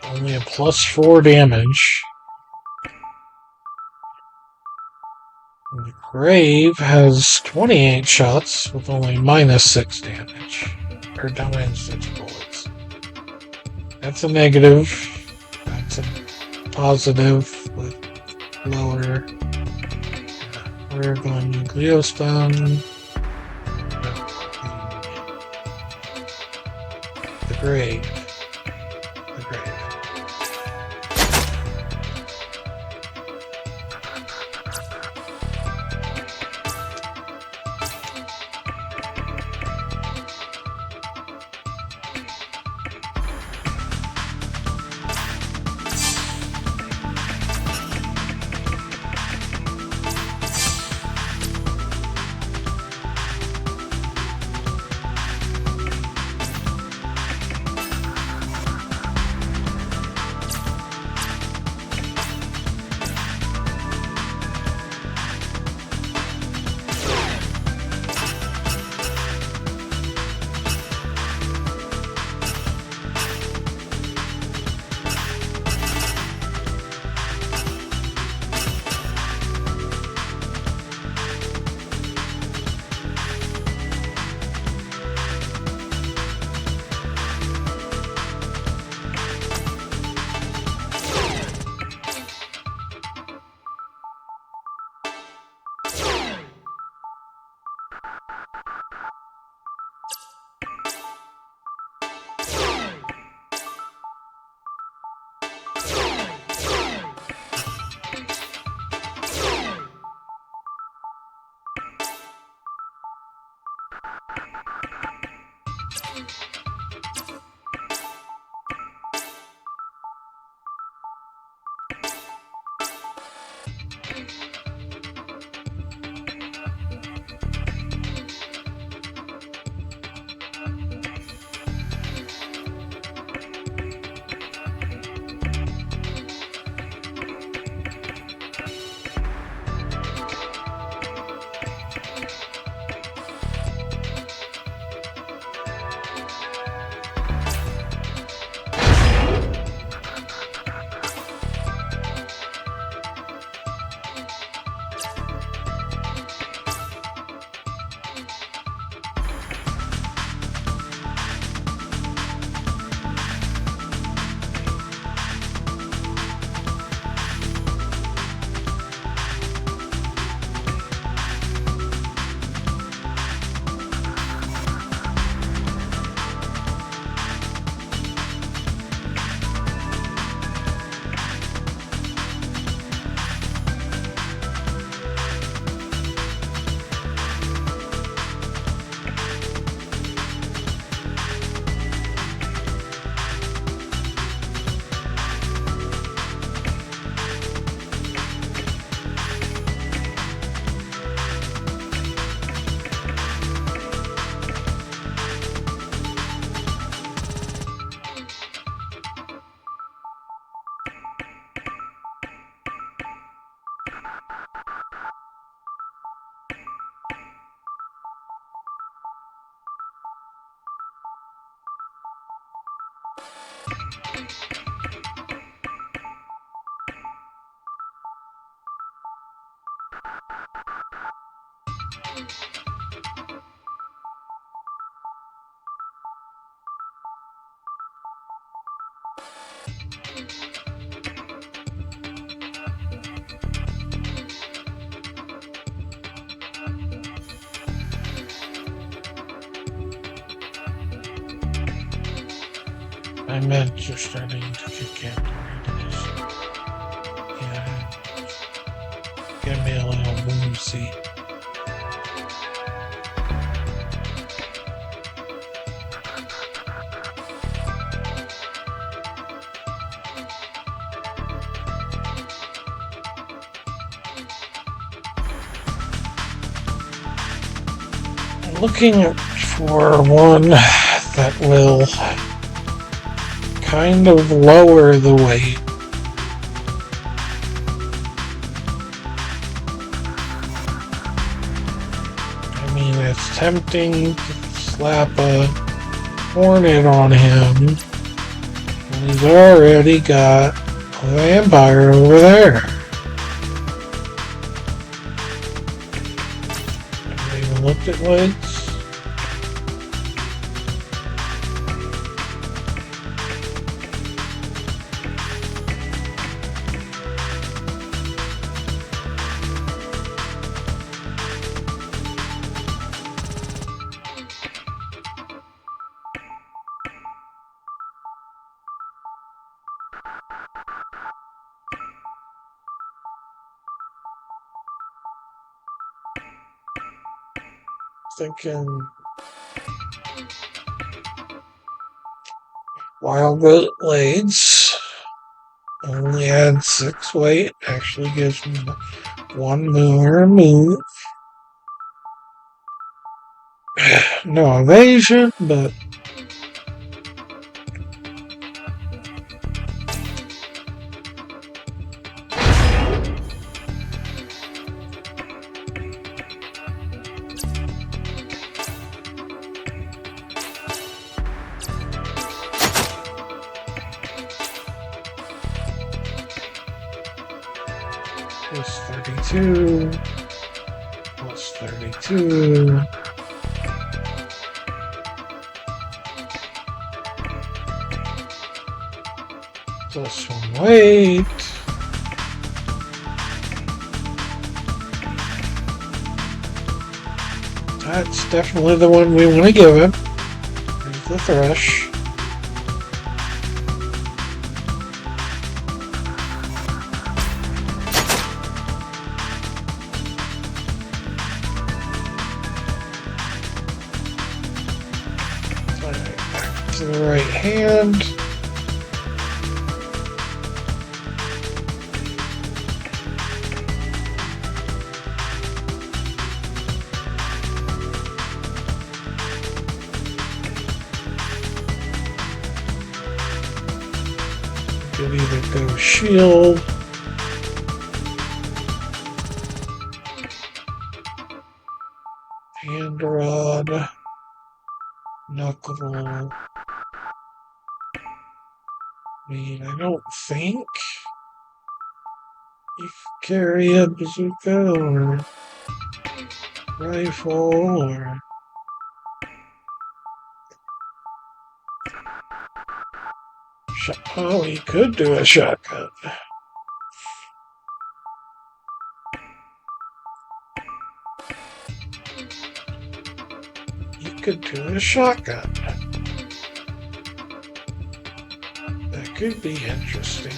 Only a plus 4 damage. And the Grave has 28 shots with only minus 6 damage. Or minus 6 bullets. That's a negative. That's a positive with lower. We're going Nucleostone. The Grave. The Grave. My meds are starting to kick in. Yeah. Get me a little woozy. I'm looking for one that will kind of lower the weight. I mean, it's tempting to slap a Hornet on him when he's already got a vampire over there. Have I even looked at weights? Thinking Wild Goat Blades only add 6 weight, actually gives me 1 more move. No evasion, but plus 32, plus 32. Plus 1 weight. That's definitely the one we want to give him. Here's the Thresh. Back to the right hand. Could either go shield. Hand rod. Knuckle. I mean, I don't think you can carry a bazooka or rifle or oh, he could do a shotgun. He could do a shotgun. That could be interesting.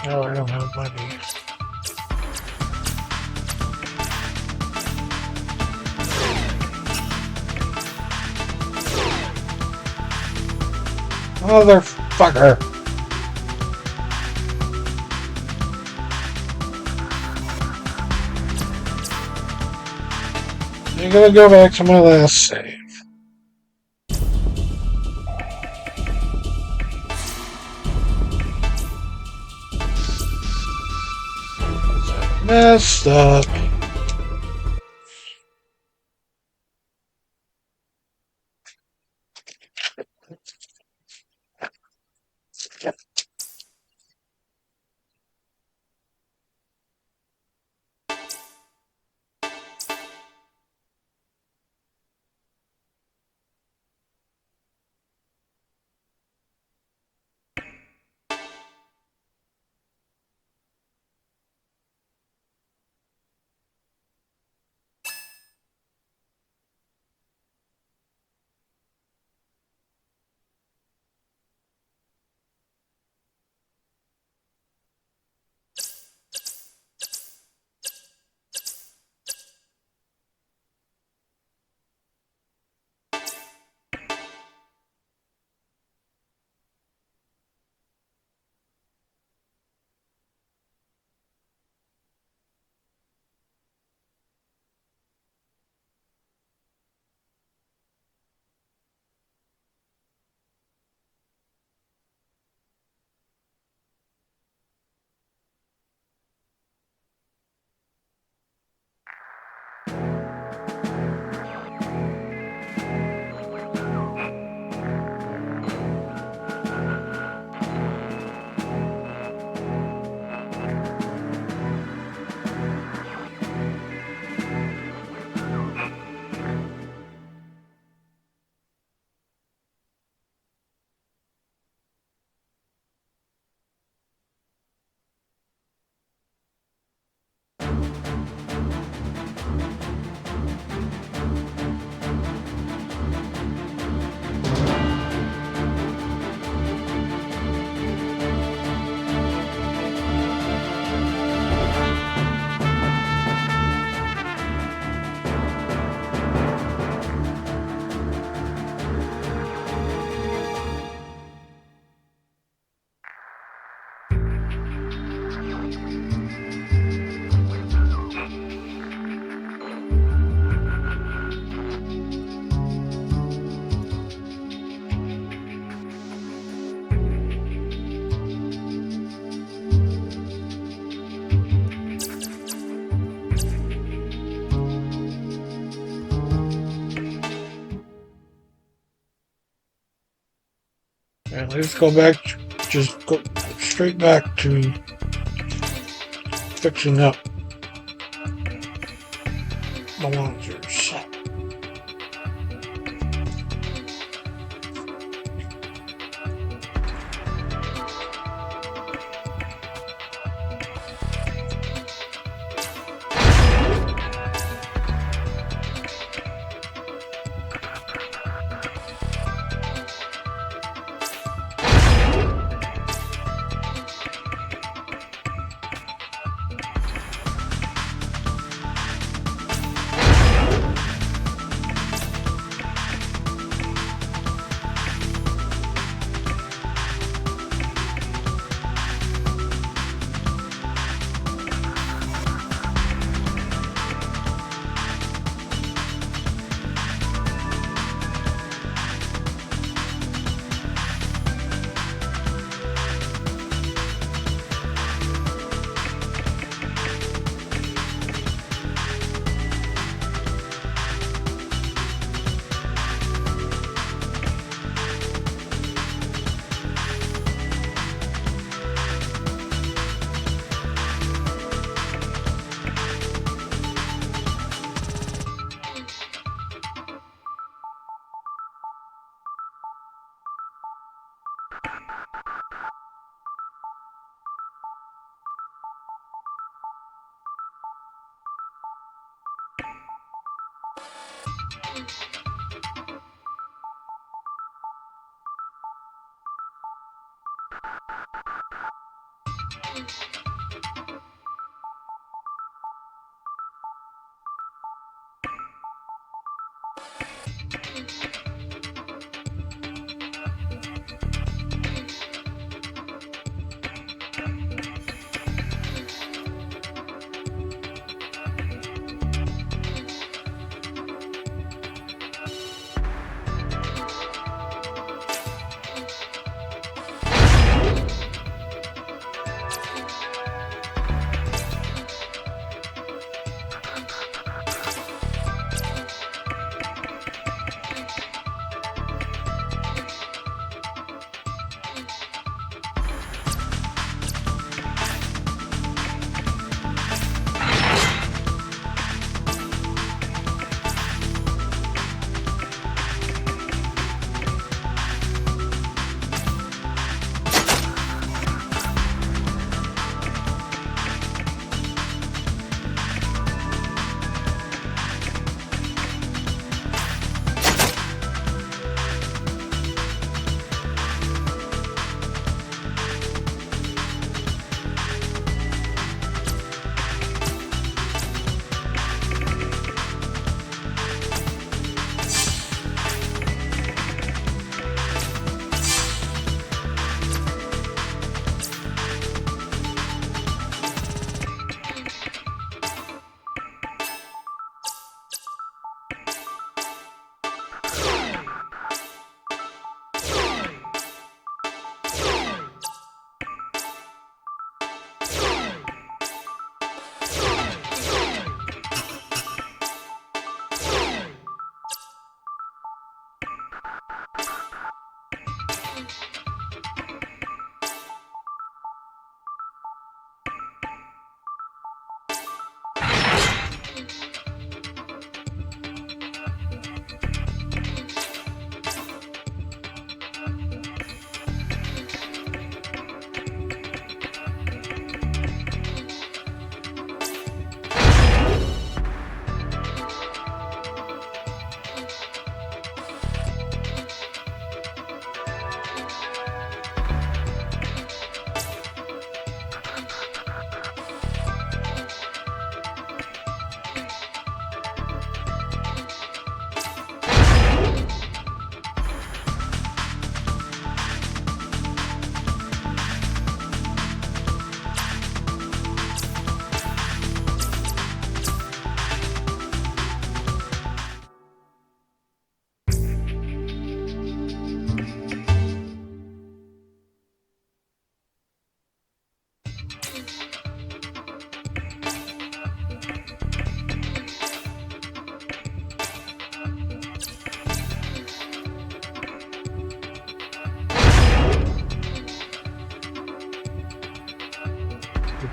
No, I don't have money. Motherfucker! I'm gonna go back to my last save. Messed up. Let's go back. Just go straight back to fixing up the launchers.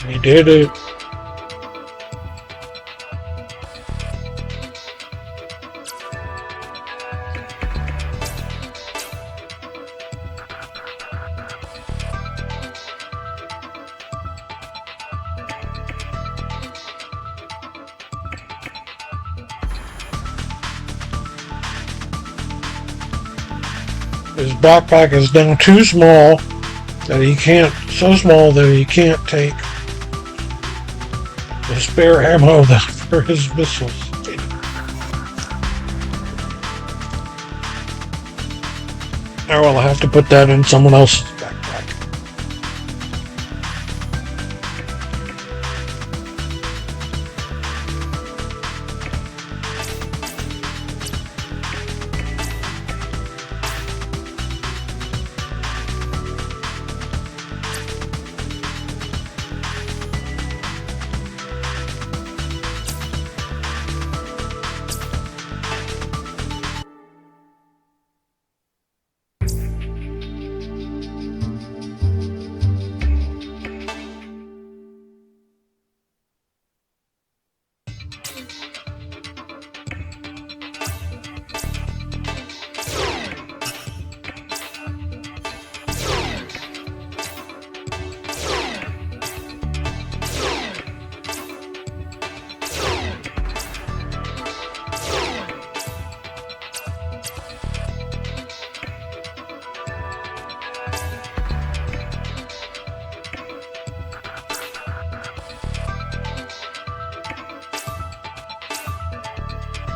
We did it. His backpack is now too small that he can't, so small that he can't take the spare ammo for his missiles. Oh well, I'll have to put that in someone else's backpack.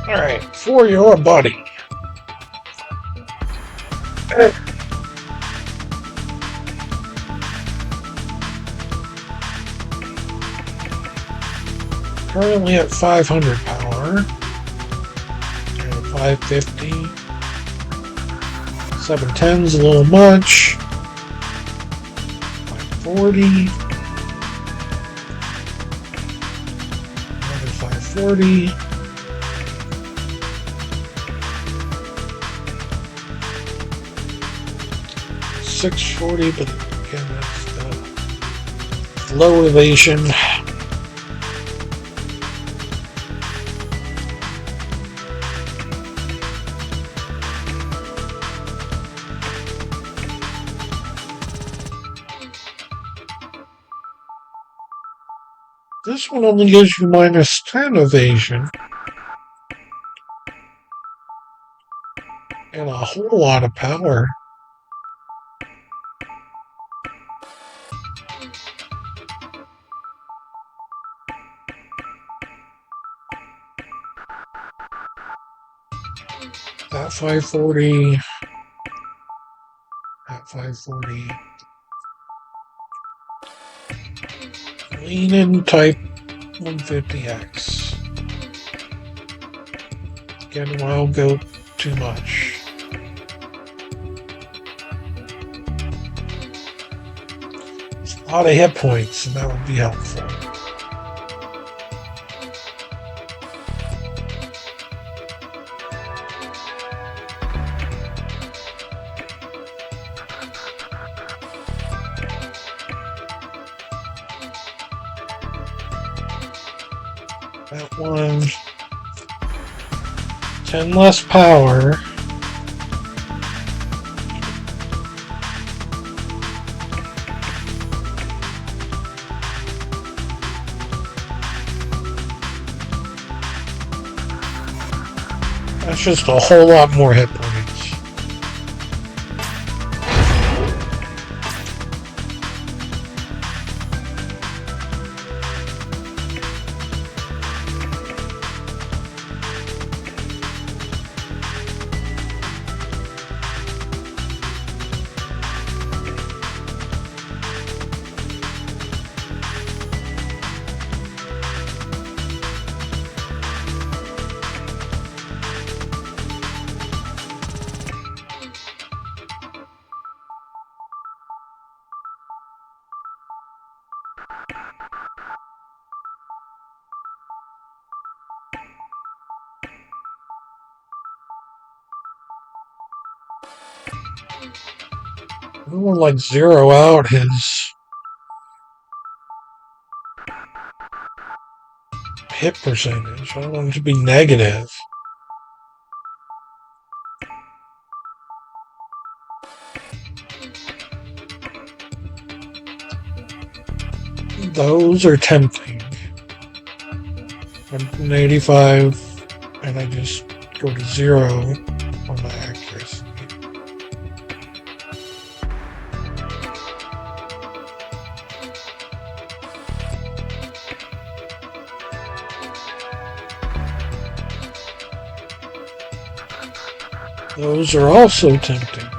Alright, for your buddy. Currently at 500 power. And 550. 710's a little much. 540. Another 540. 640, but again, that's the low elevation. This one only gives you minus 10 evasion. And a whole lot of power. At 540. At 540. Lean in type 150X. Again, won't go too much. It's a lot of hit points, and that would be helpful. That one, 10 less power. That's just a whole lot more hit points. We want to like zero out his hit percentage. I don't want it to be negative. Those are tempting. 185, and I just go to 0 on my accuracy. Those are also tempting.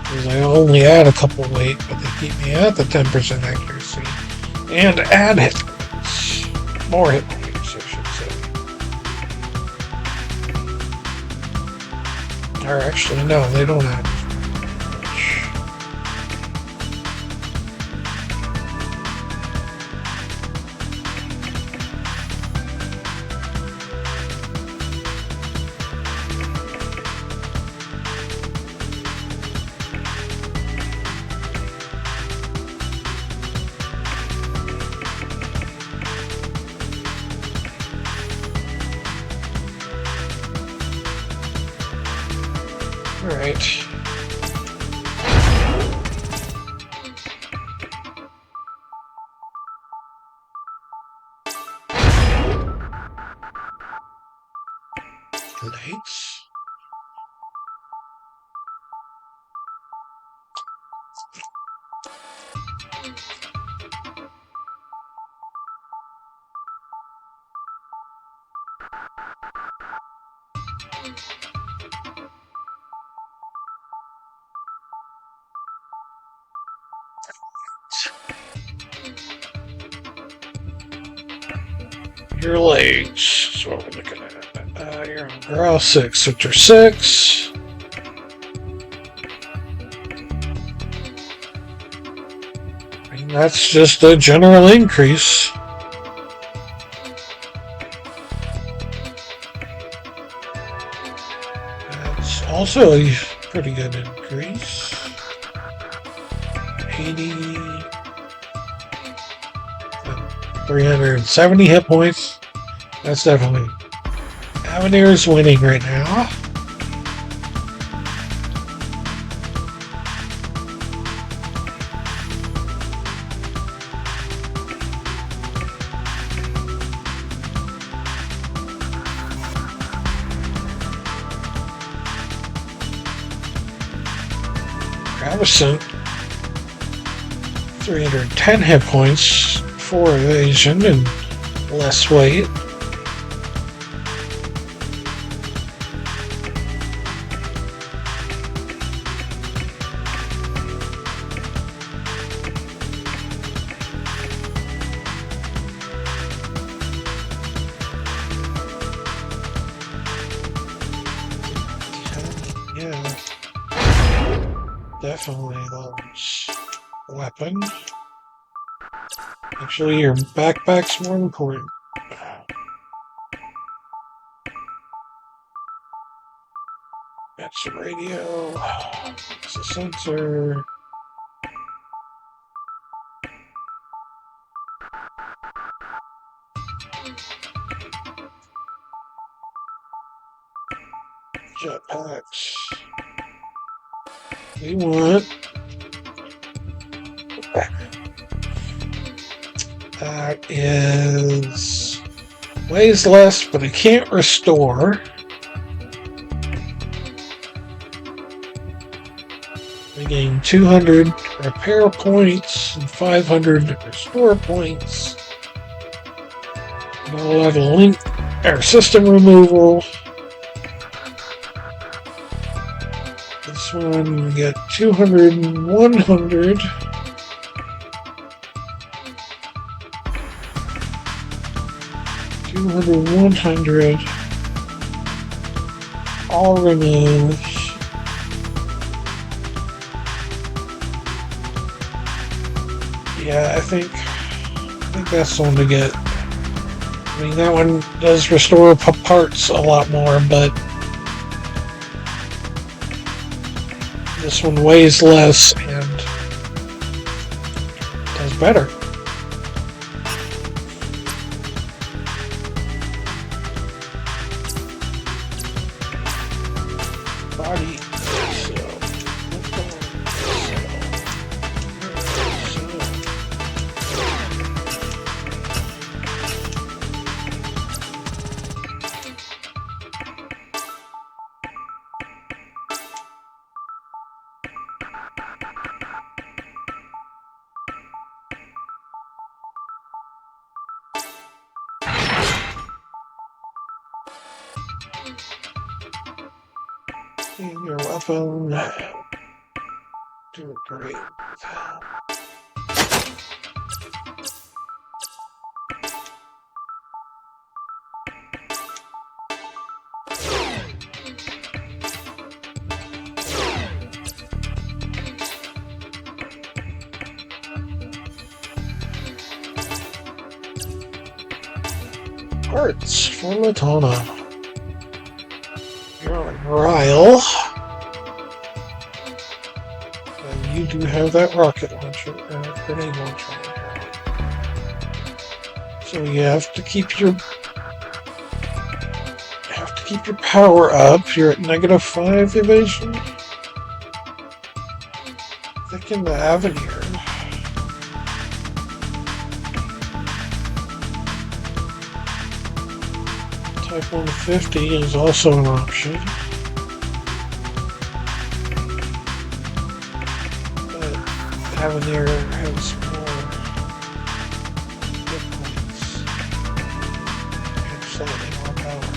Because I only add a couple weight, but they keep me at the 10% accuracy. And add hit points. More hit points, I should say. Or actually, no, they don't add much. Alright. Lights. Your legs is what we're looking at. You're on Growl 6, Sector 6. And that's just a general increase. That's also a pretty good increase. 80. 370 hit points. That's definitely Avenir's winning right now. Gravescent 310 hit points. 4 evasion and less weight. Yeah, definitely those weapons. Actually, your backpack's more important. That's a radio. It's a sensor. Jetpacks. We want that is weighs less, but it can't restore. We gain 200 repair points and 500 restore points. We'll have a link or system removal. This one we get 200 and 100. $200, 100, all removed. Yeah, I think that's the one to get. I mean, that one does restore parts a lot more, but This one weighs less and does better. Body. Your weapon. Doing great. Parts for Latona. You're on Ryle. And you do have that rocket launcher, grenade launcher. So you have to keep your power up. You're at -5 evasion. Thicken the Avenir. Type 150 is also an option. But Avenir has more hit points and slightly more power.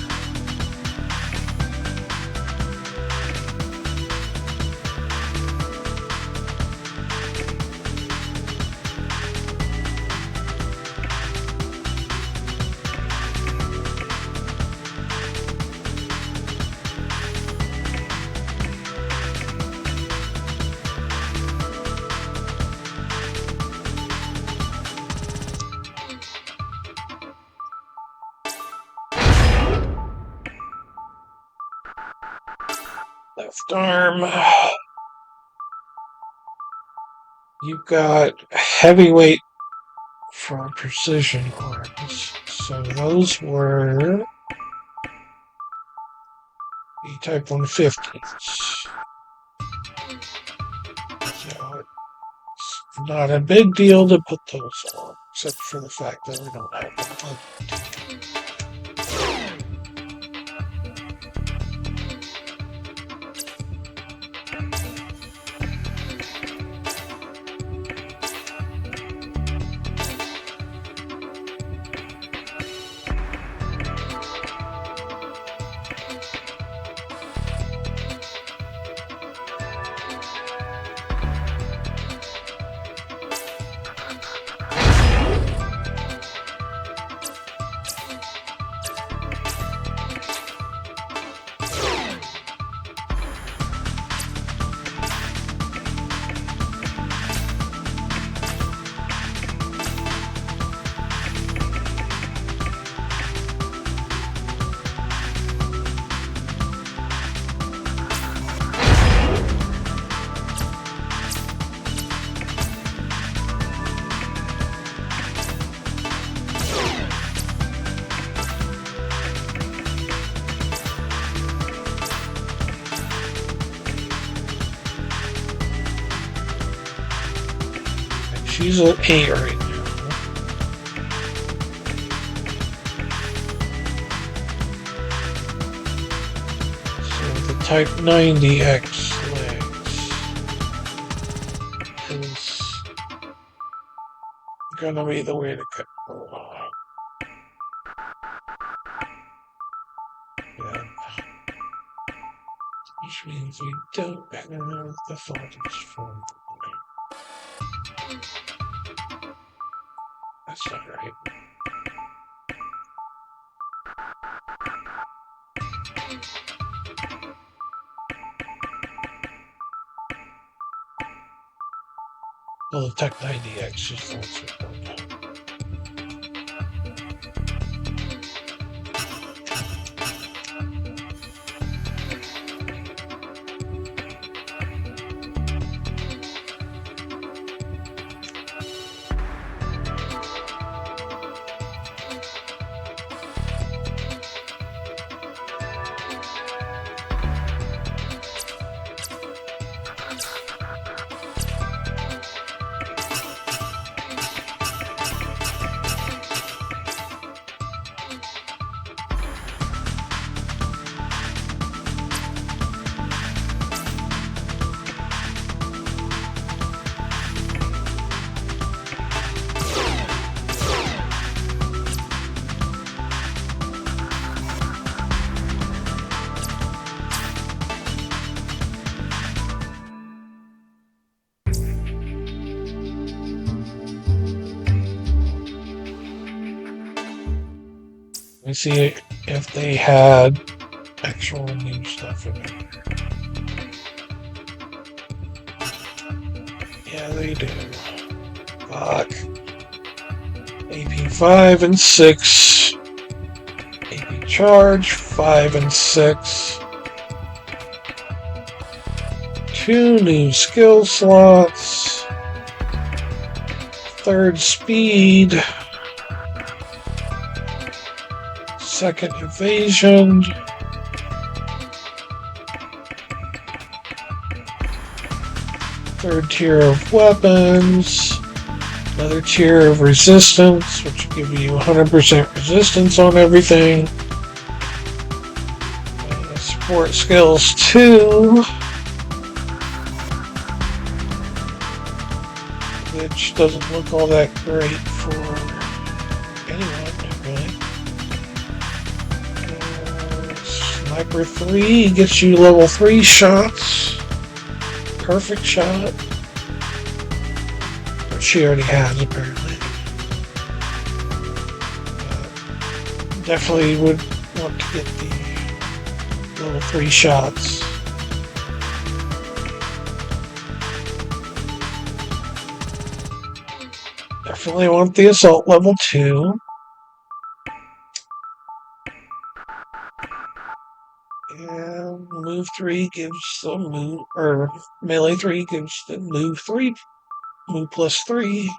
Left arm. You've got heavyweight for precision arms. So those were the Type 150s. So it's not a big deal to put those on, except for the fact that we don't have them. She's an A right now. So the Type 90X legs is gonna be the way to go. Yeah. Which means we don't have the photos from. That's not right. Well, the Tech 90X is also good. me see if they had actual new stuff in it. Yeah, they do. Fuck. AP 5 and 6. AP charge 5 and 6. 2 new skill slots. 3rd speed. 2nd evasion. 3rd tier of weapons. Another tier of resistance, which will give you 100% resistance on everything. Support skills 2. Which doesn't look all that great for anyone, really. Sniper 3 gets you level 3 shots. Perfect shot. Which she already has, apparently. Definitely would want to get the level 3 shots. Definitely want the assault level 2. And move 3 gives the move, or melee 3 gives the move 3, move plus 3.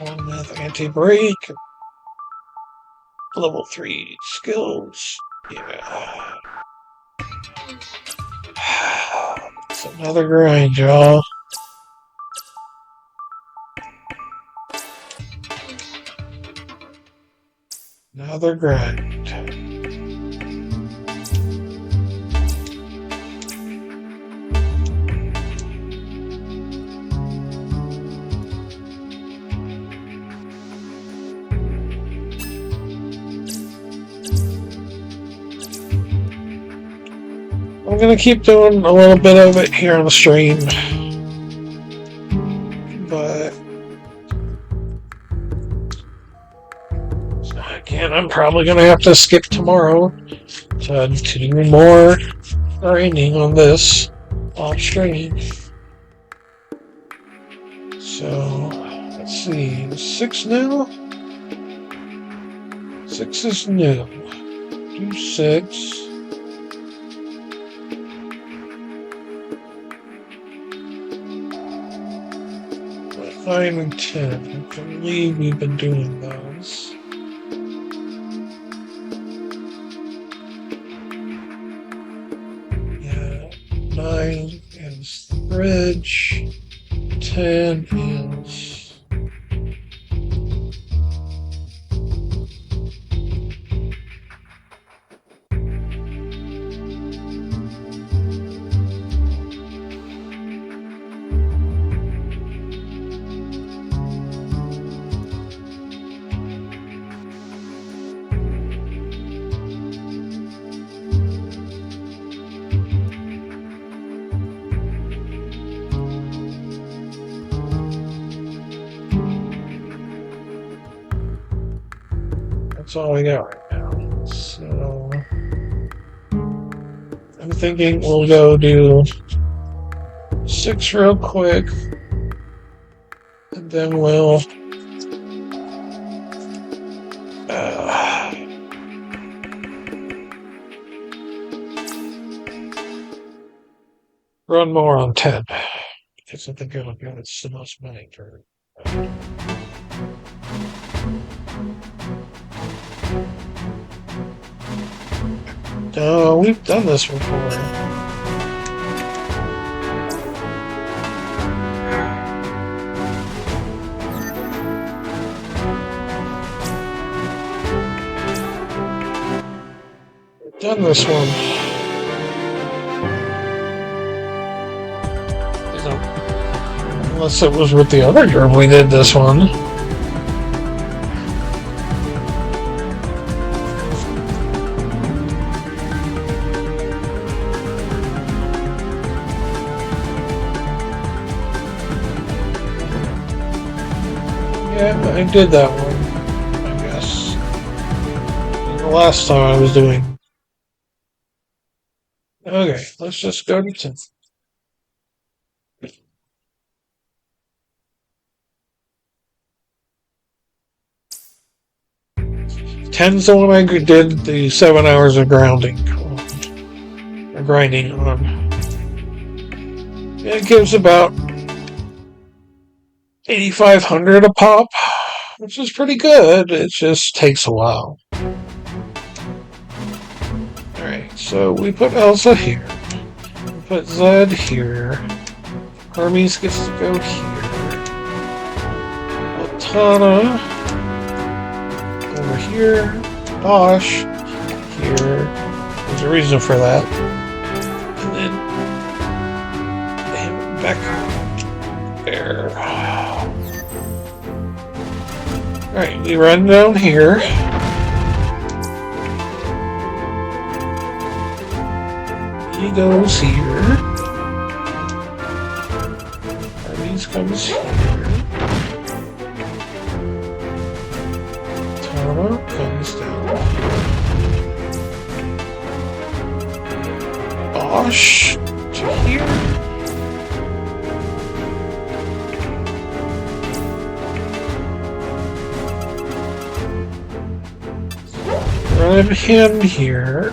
One with anti-break. Level 3 skills. Yeah. It's another grind, y'all. Another grind. I'm gonna keep doing a little bit of it here on the stream, but again, I'm probably gonna have to skip tomorrow to do more grinding on this off stream. So let's see, 6 new. 6 is new. Do 6. 9 and 10. I believe we've been doing those. Yeah, 9 is the bridge. 10 is... That's all we got right now. So I'm thinking we'll go do 6 real quick, and then we'll run more on 10 because I think it'll give us the most money for. No, we've done this before. We've done this one. Unless it was with the other girl we did this one. Yeah, I did that one, I guess. last time I was doing. Okay, let's just go to 10. Ten's the one I did the 7 hours of grinding on. It gives about 8,500 a pop, which is pretty good. It just takes a while. Alright, so we put Elsa here. We put Zed here. Hermes gets to go here. Latana over here. Dosh here. There's a reason for that. And then back there. Alright, we run down here. He goes here. Hermes comes here. Tana comes down here. Bosch to here. Run him here.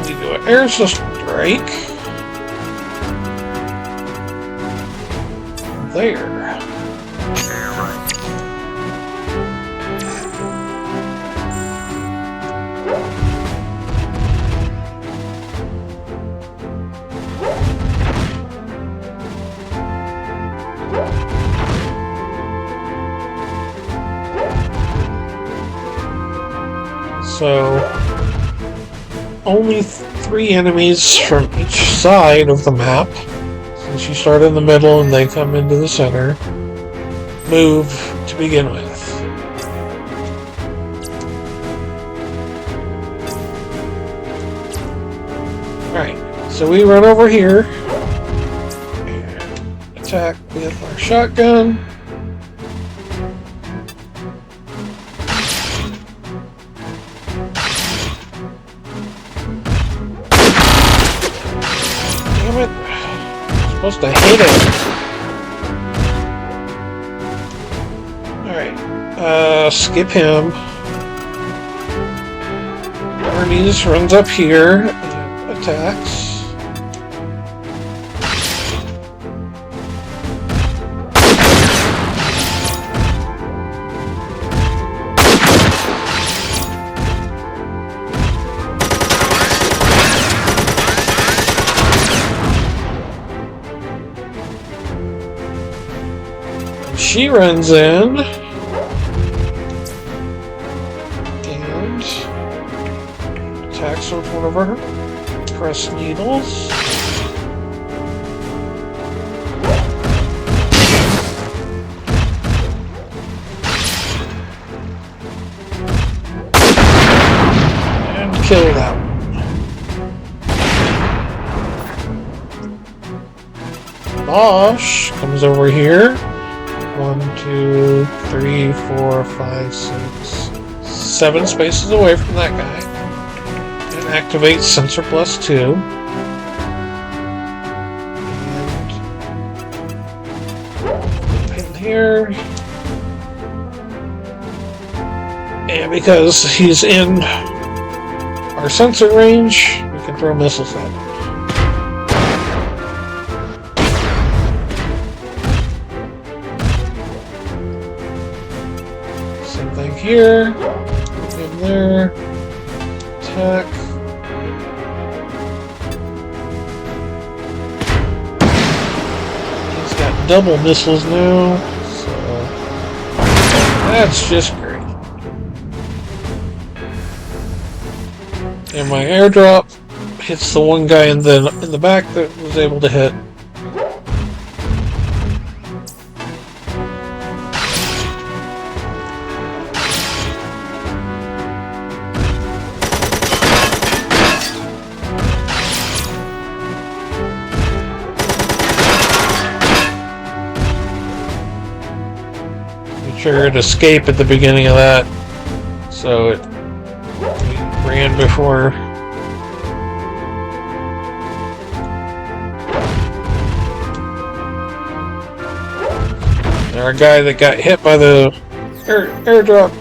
We do an air strike. There. So, only 3 enemies from each side of the map, since you start in the middle and they come into the center, move to begin with. Alright, so we run over here and attack with our shotgun. Supposed to hit it. Alright. Skip him. Hermes runs up here and attacks. She runs in and attacks with one of her press needles. And kill that one. Bosch comes over here. 1, 2, 3, 4, 5, 6, 7 spaces away from that guy. And activates Sensor Plus 2. And in here. And because he's in our sensor range, we can throw missiles at him. Here, in there, attack. He's got double missiles now, so that's just great. And my airdrop hits the one guy in the back that was able to hit. sure it escaped at the beginning of that, so it ran before. Our guy that got hit by the airdrop,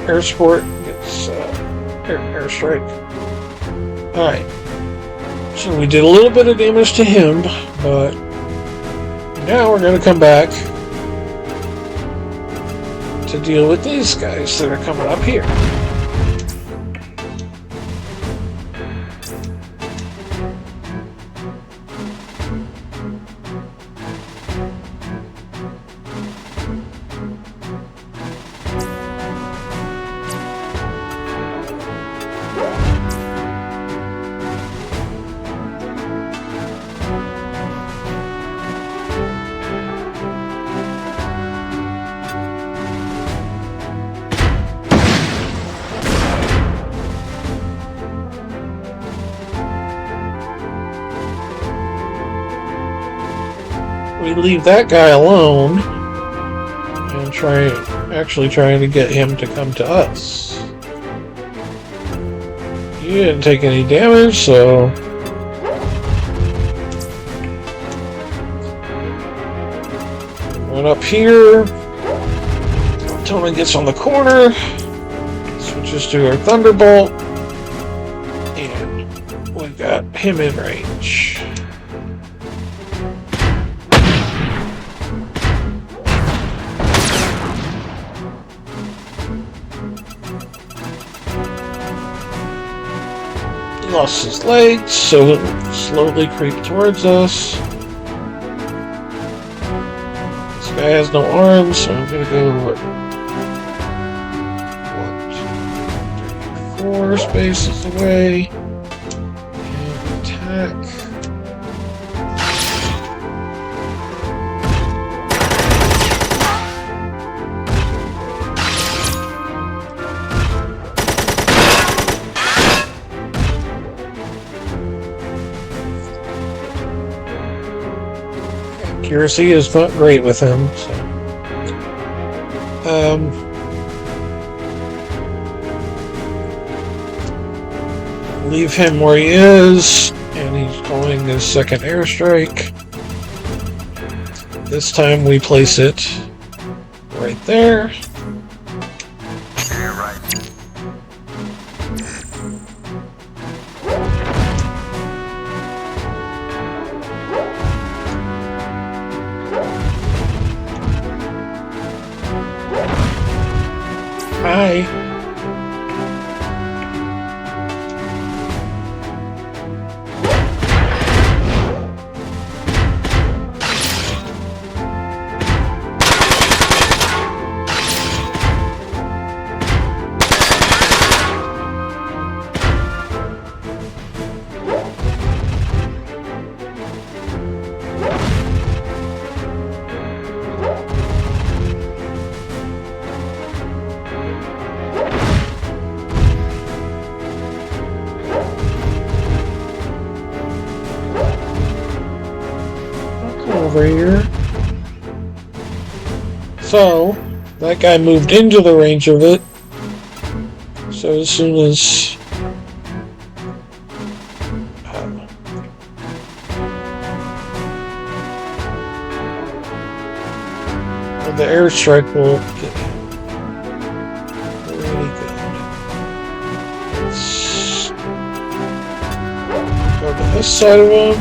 air sport, gets airstrike. Alright. So we did a little bit of damage to him, but now we're going to come back to deal with these guys that are coming up here. We leave that guy alone and actually trying to get him to come to us. You didn't take any damage, so went up here. Tony gets on the corner, switches to our Thunderbolt, and we got him in range. Lost his legs, so he'll slowly creep towards us. This guy has no arms, so I'm gonna go 1, 2, 3, 4 spaces away and attack. Accuracy is not great with him, so leave him where he is, and he's going his second airstrike. This time we place it right there. You're right. Hi. Over here. So, that guy moved into the range of it. So as soon as the airstrike will get really good. Let's go to this side of him.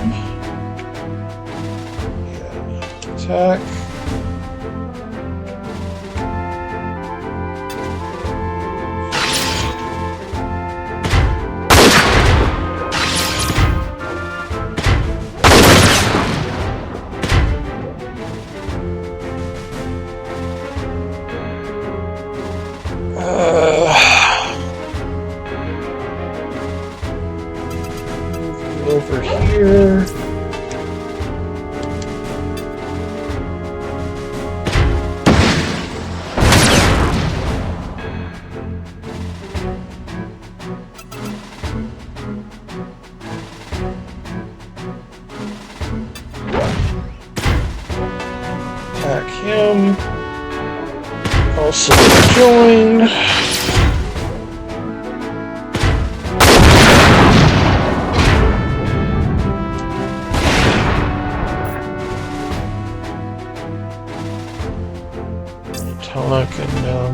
Attack. Move over here.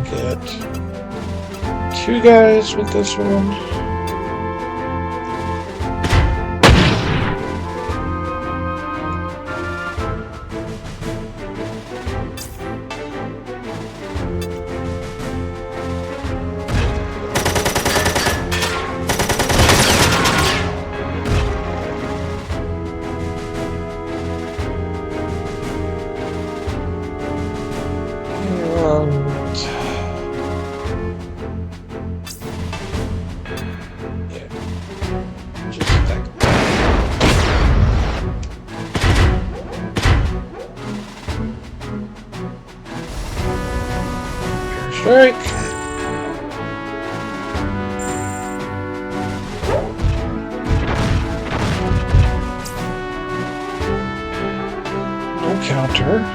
get 2 guys with this one. Strike. No counter.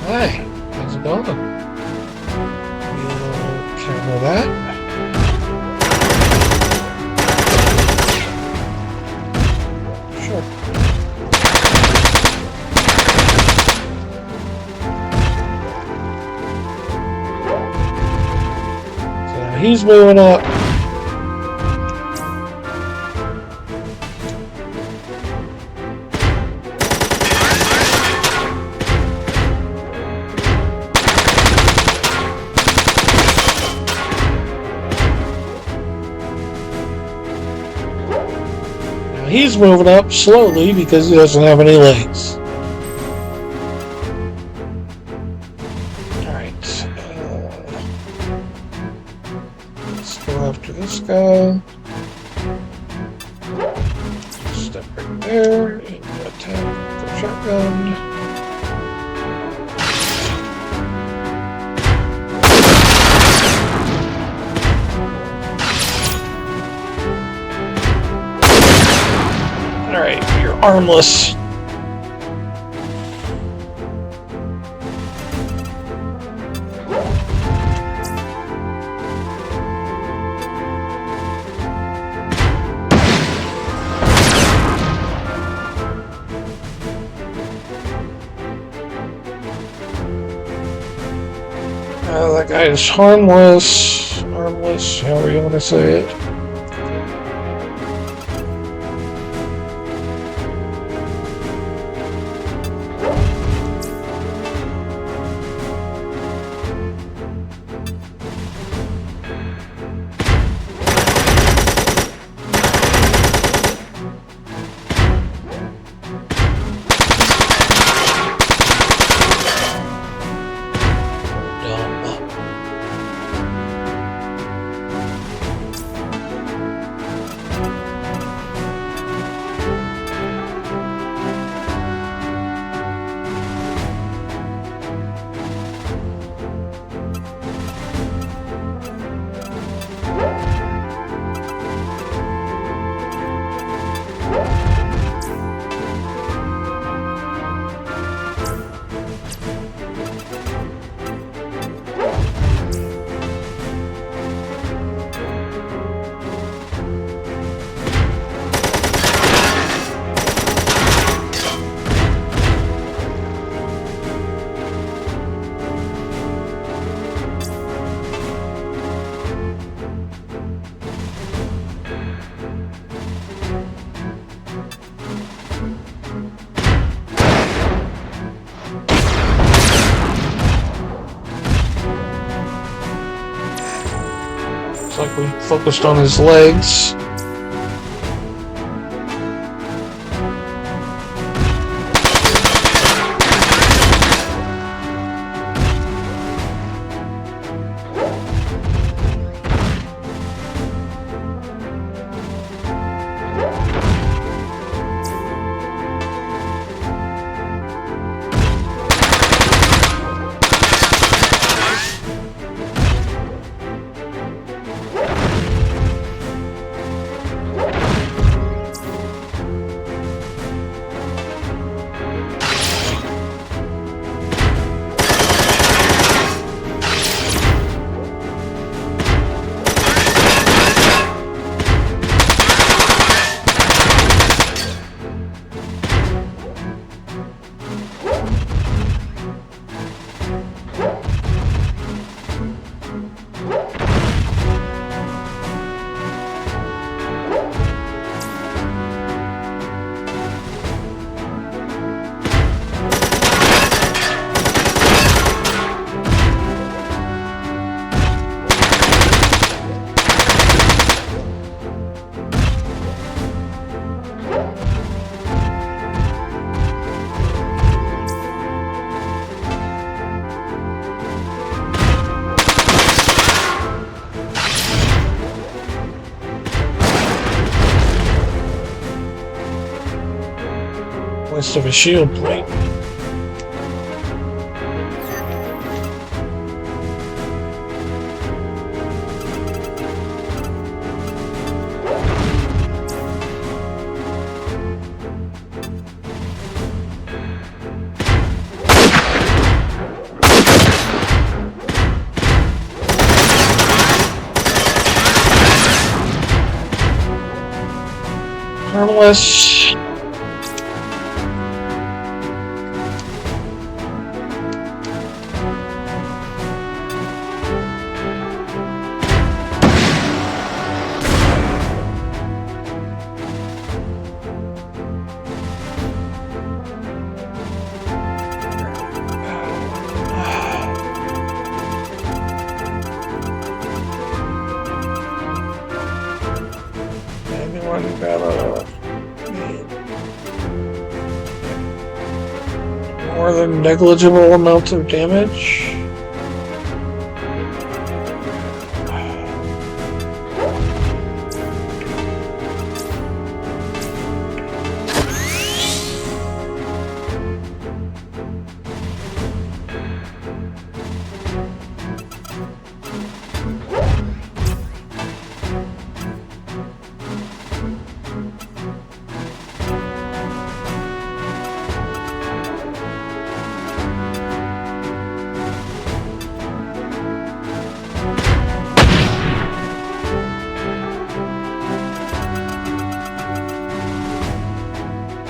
Hi, how's it going? We'll camera that. Sure. So he's moving up. He's moving up slowly because he doesn't have any legs. Alright. Let's go after this guy. Step right there and attack the shotgun. Alright, you're armless. That guy is harmless. Armless, however you want to say it. Looks like we focused on his legs. Waste of a shield plate. Harmless. Anyone got a more than negligible amount of damage?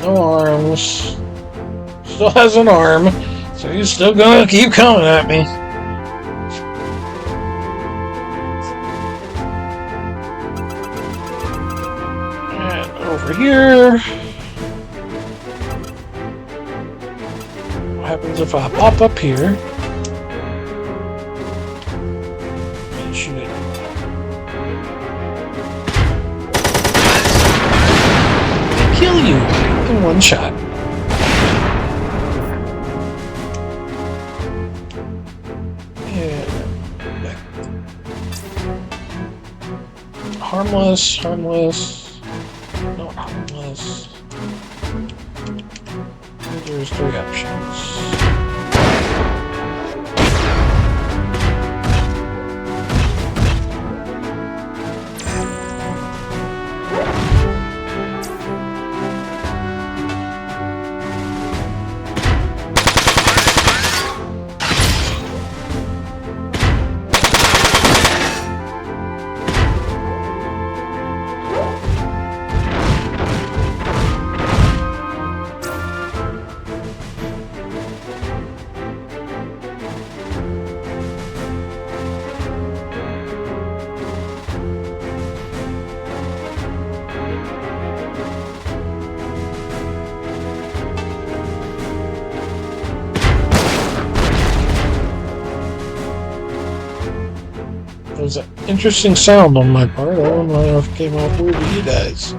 No arms. Still has an arm, so he's still gonna keep coming at me. And over here. What happens if I pop up here? And shoot it. And kill you in one shot. Harmless, harmless, not harmless. There's 3 options. There's an interesting sound on my part. I don't know if it came out weird to you guys.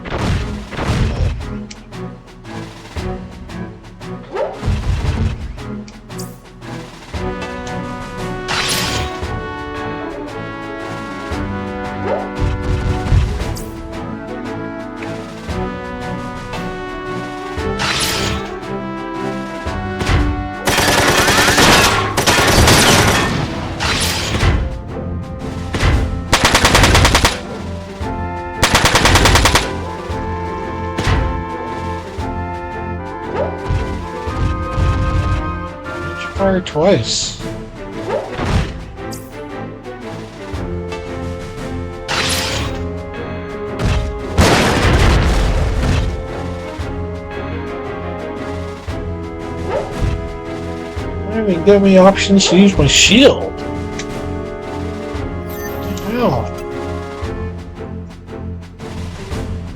Fire twice. I didn't even give me options to use my shield. What the hell?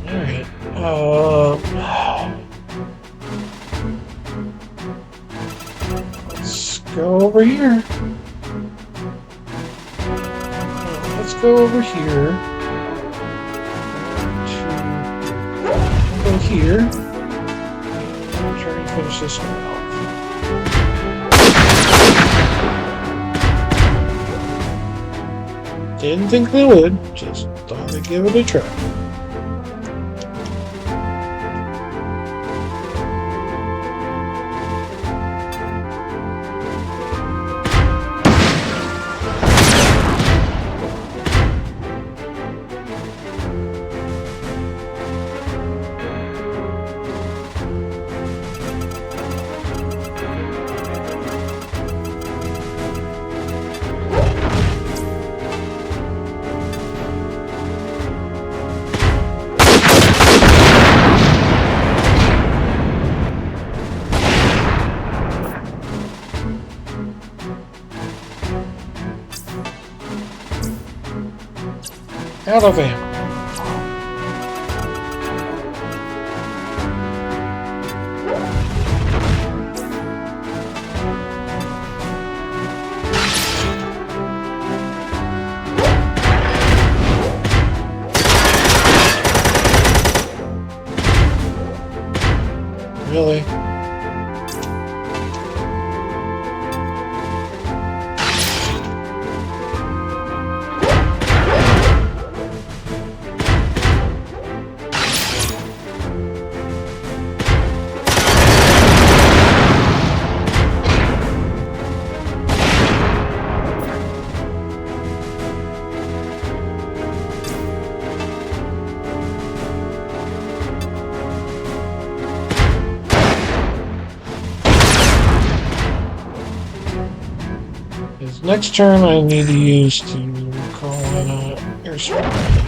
Alright, go over here. Let's go over here. Go here. And try and finish this one off. Didn't think they would, just thought I'd give it a try. Out of ammo. Really? His next turn I need to use to call in a airstrike.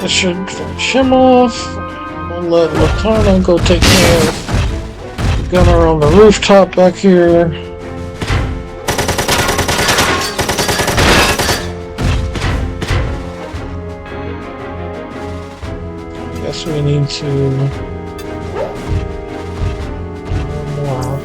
This should finish him off. We'll let Latana go take care of the gunner on the rooftop back here. Guess we need to do more.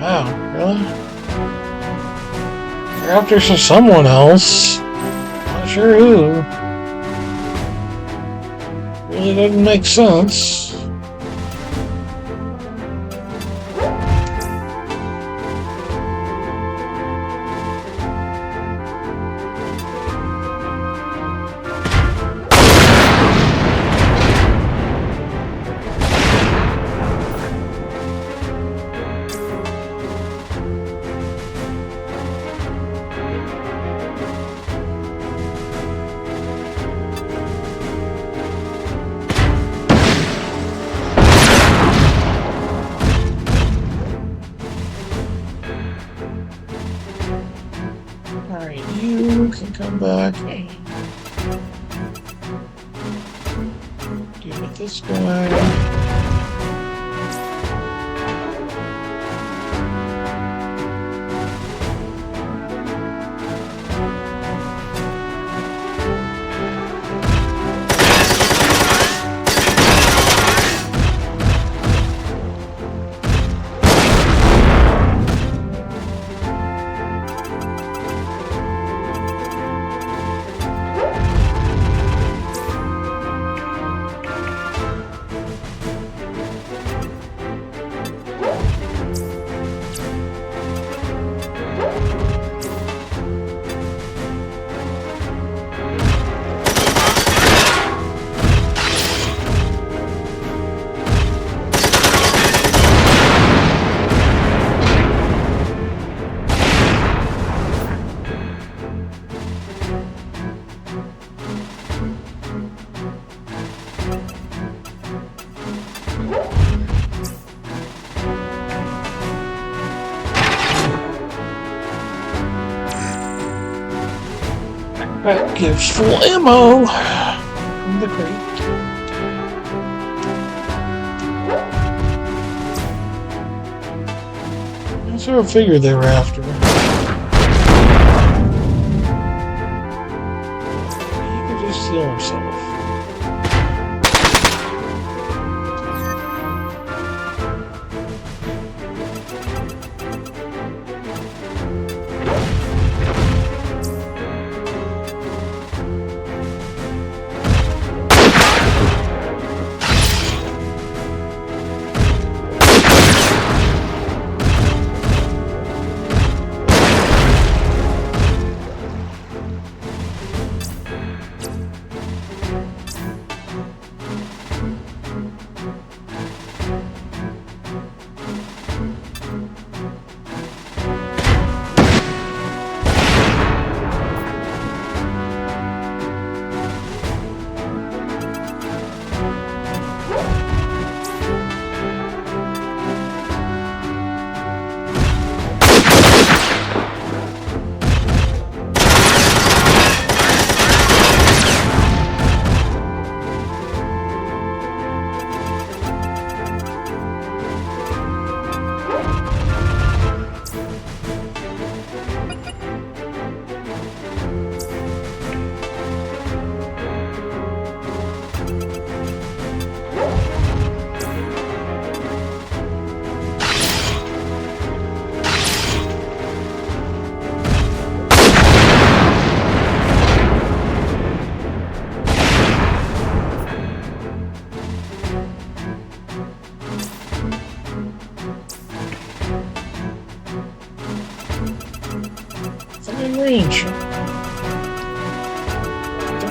Wow, really? They're after someone else. Not sure who. Really doesn't make sense. Alright, you can come back. Deal with this guy. That gives full ammo from the crate. I sort of figured they were after. He could just heal himself.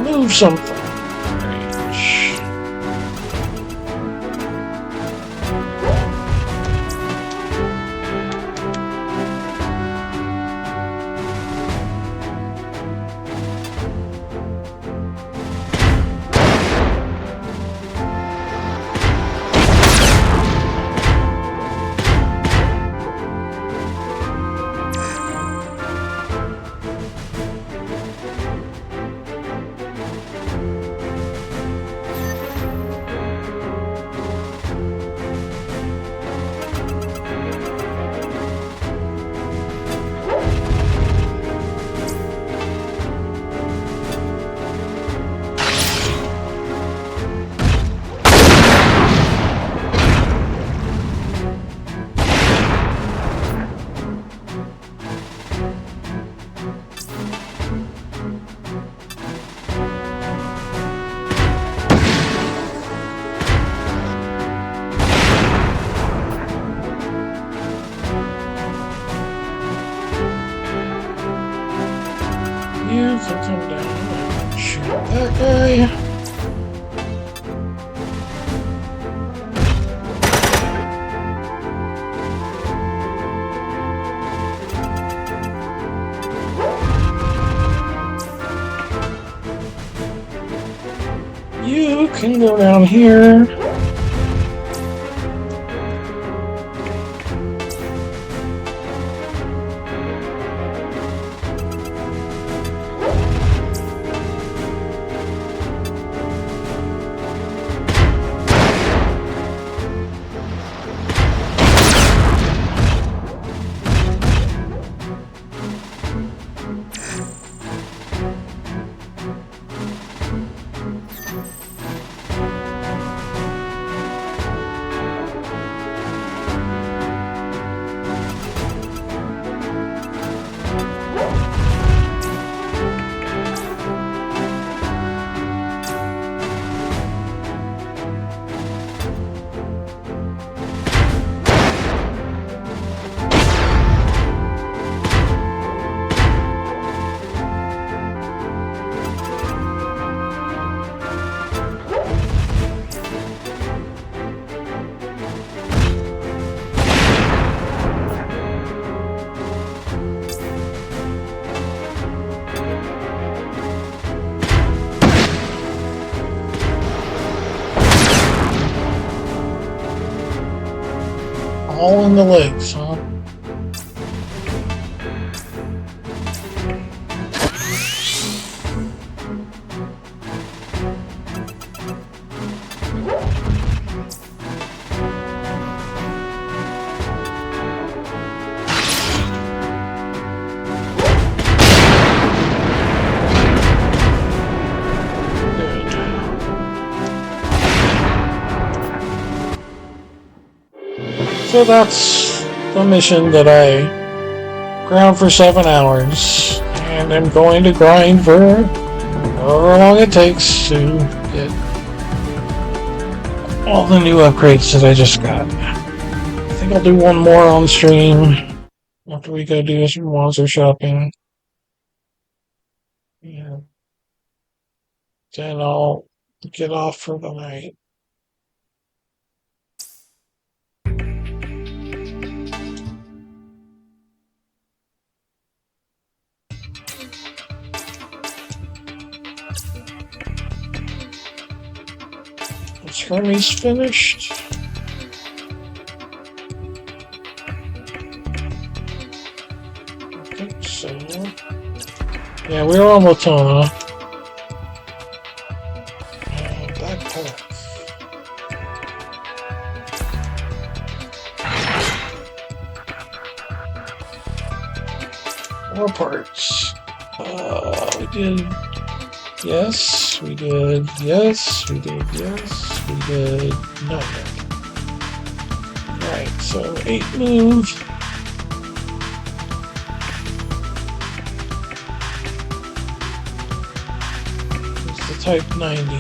Move something. Range. You can come down and shoot that guy. You can go down here. All in the legs, huh? So that's the mission that I ground for 7 hours, and I'm going to grind for however long it takes to get all the new upgrades that I just got. I think I'll do one more on stream after we go do some monster shopping. Yeah. Then I'll get off for the night. Hermes finished. I think so. Yeah, we're on Latona. Backpack. More parts. We did. Yes, we did. Yes, we did. Yes, we did. Nothing. Right, so 8 moves. It's the Type 90.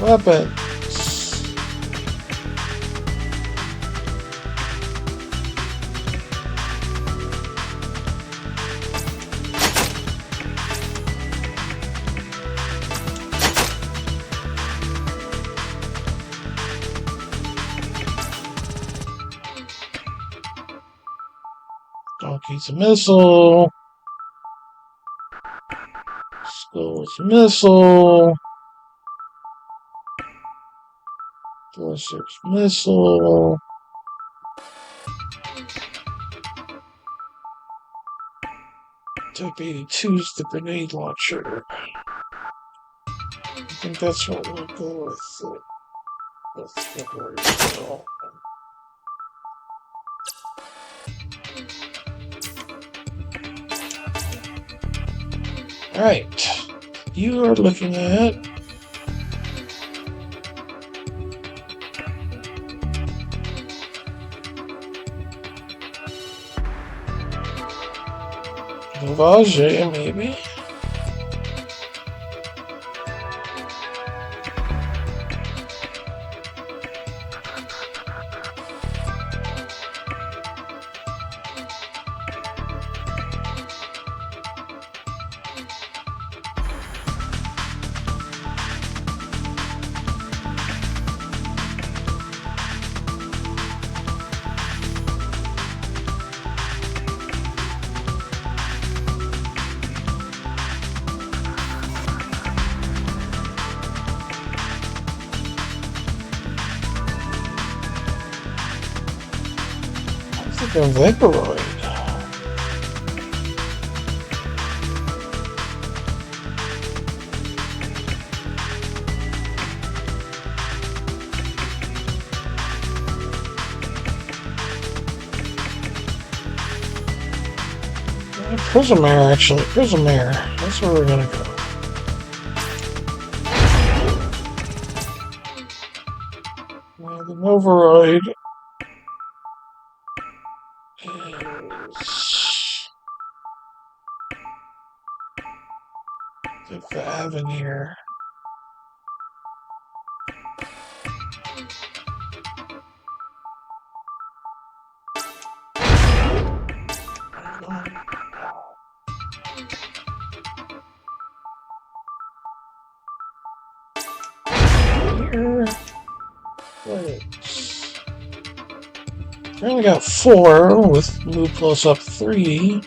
Weapons. Donkey's a missile. Skull's a missile. Blizzard's missile. Type 82's the grenade launcher. I think that's what we'll go with. Let's February missile. Alright. You are looking at Vajay, maybe? I think I'm Vaporoid. Prismaire, actually. Prismaire. That's where we're gonna go. Now, the Novoroid is the Avenir. Here. Wait. I only got 4 with Blue Plus up 3.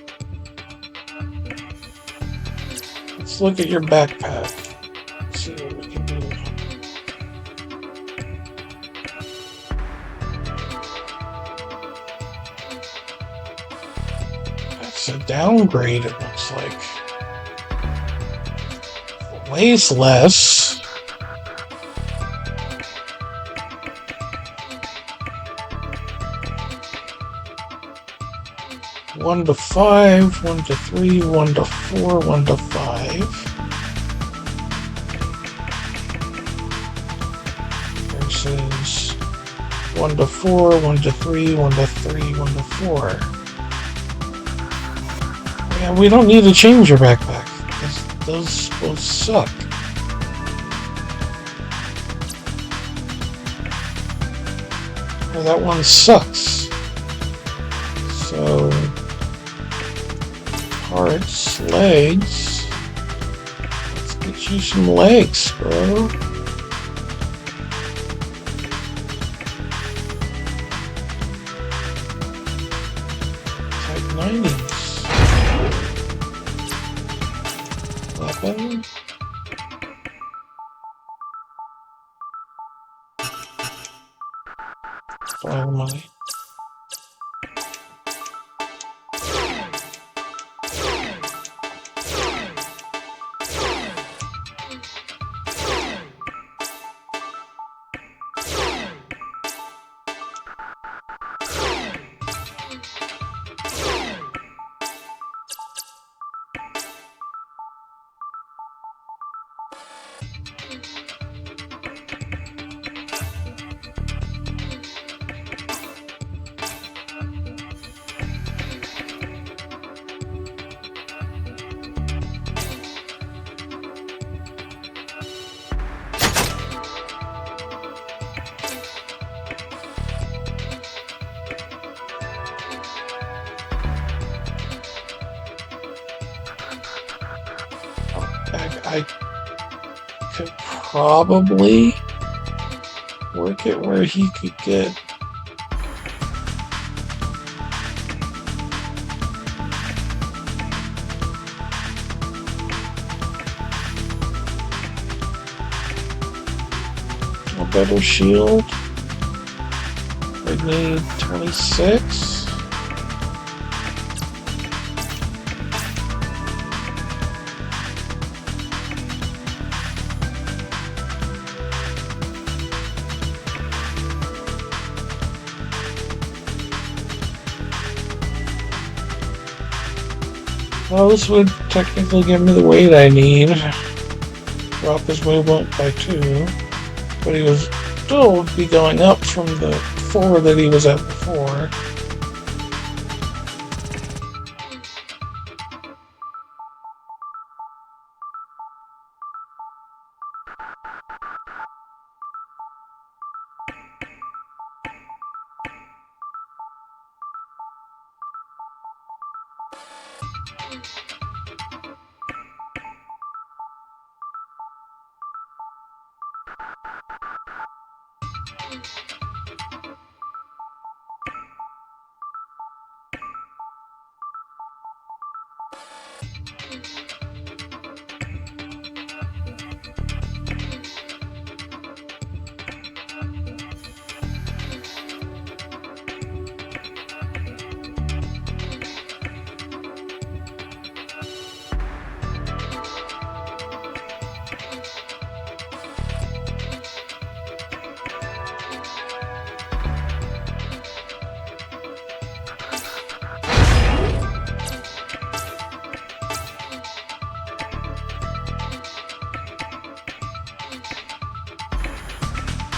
Let's look at your backpack. See what we can do. That's a downgrade, it looks like. Weighs less. 1 to 5, 1 to 3, 1 to 4, 1 to 5. Versus 1 to 4, 1 to 3, 1 to 3, 1 to 4. Yeah, we don't need to change your backpack, because those both suck. Well, that one sucks. So... Hearts, legs. Let's get you some legs, bro. Type 90s. Weapon. Fire money. could probably work it where he could get a better shield. We need 26. Well, this would technically give me the weight I need. Drop his movement by 2. But he was still be going up from the 4 that he was at before.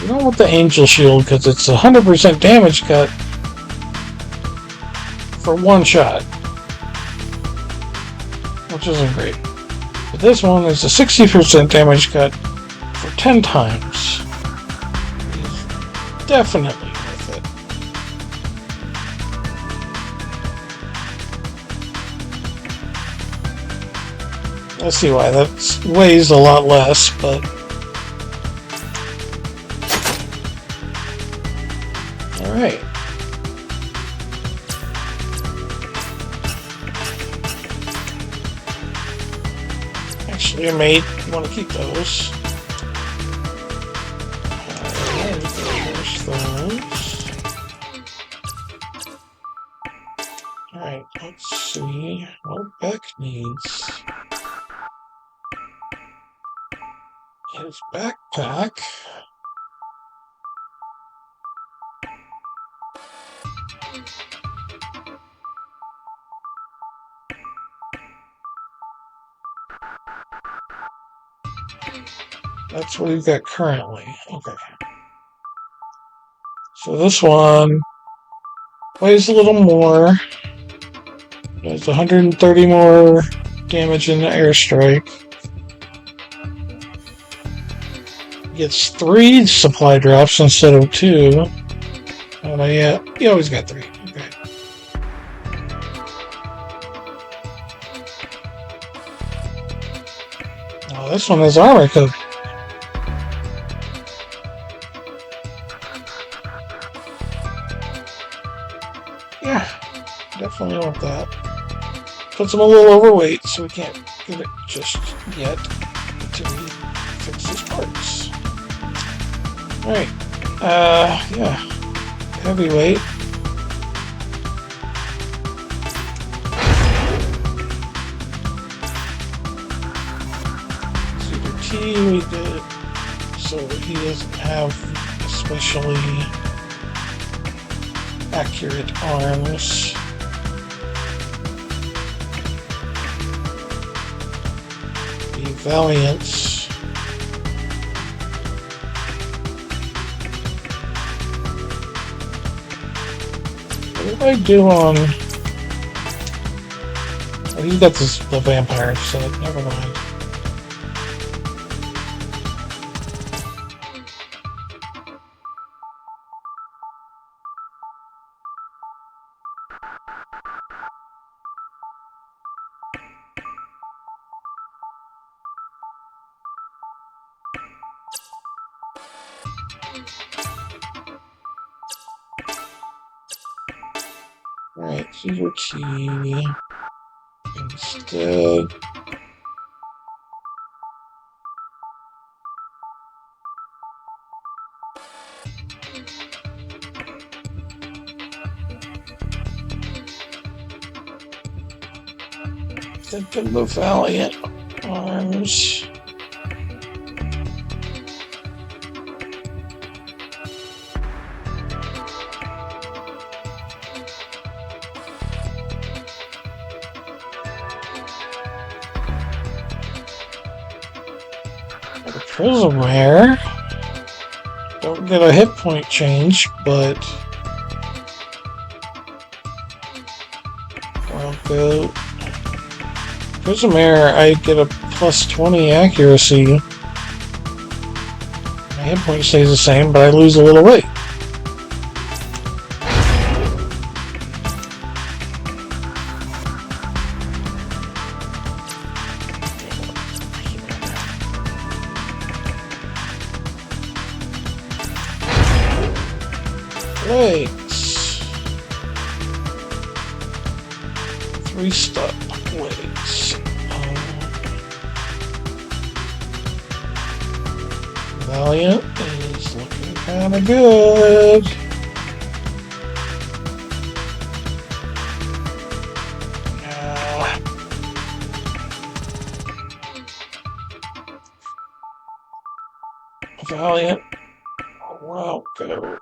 You don't want the Angel Shield because it's 100% damage cut for one shot, which isn't great. But this one is a 60% damage cut for 10 times. It's definitely worth it. I see why that weighs a lot less, but alright. Actually, I may want to keep those. There's those. Alright, let's see what Beck needs. His backpack. That's what we've got currently. Okay. So this one weighs a little more. Does 130 more damage in the airstrike. Gets 3 supply drops instead of 2. Oh yeah, you always got 3. Okay. Oh, this one has armor coat. Yeah, definitely want that. Puts him a little overweight, so we can't get it just yet until we fix his parts. Alright, yeah. Heavyweight. Super T we did, so he doesn't have especially accurate arms. The Valiance. What did I do on... Oh, he's got the vampire set, never mind. User key. Instead. Think of the Valiant Arms. The Prismware. Don't get a hit point change, but I'll go. Prismware, I get a plus 20 accuracy. My hit point stays the same, but I lose a little weight. Legs. 3 step legs. Valiant is looking kind of good. Valiant. Well, go.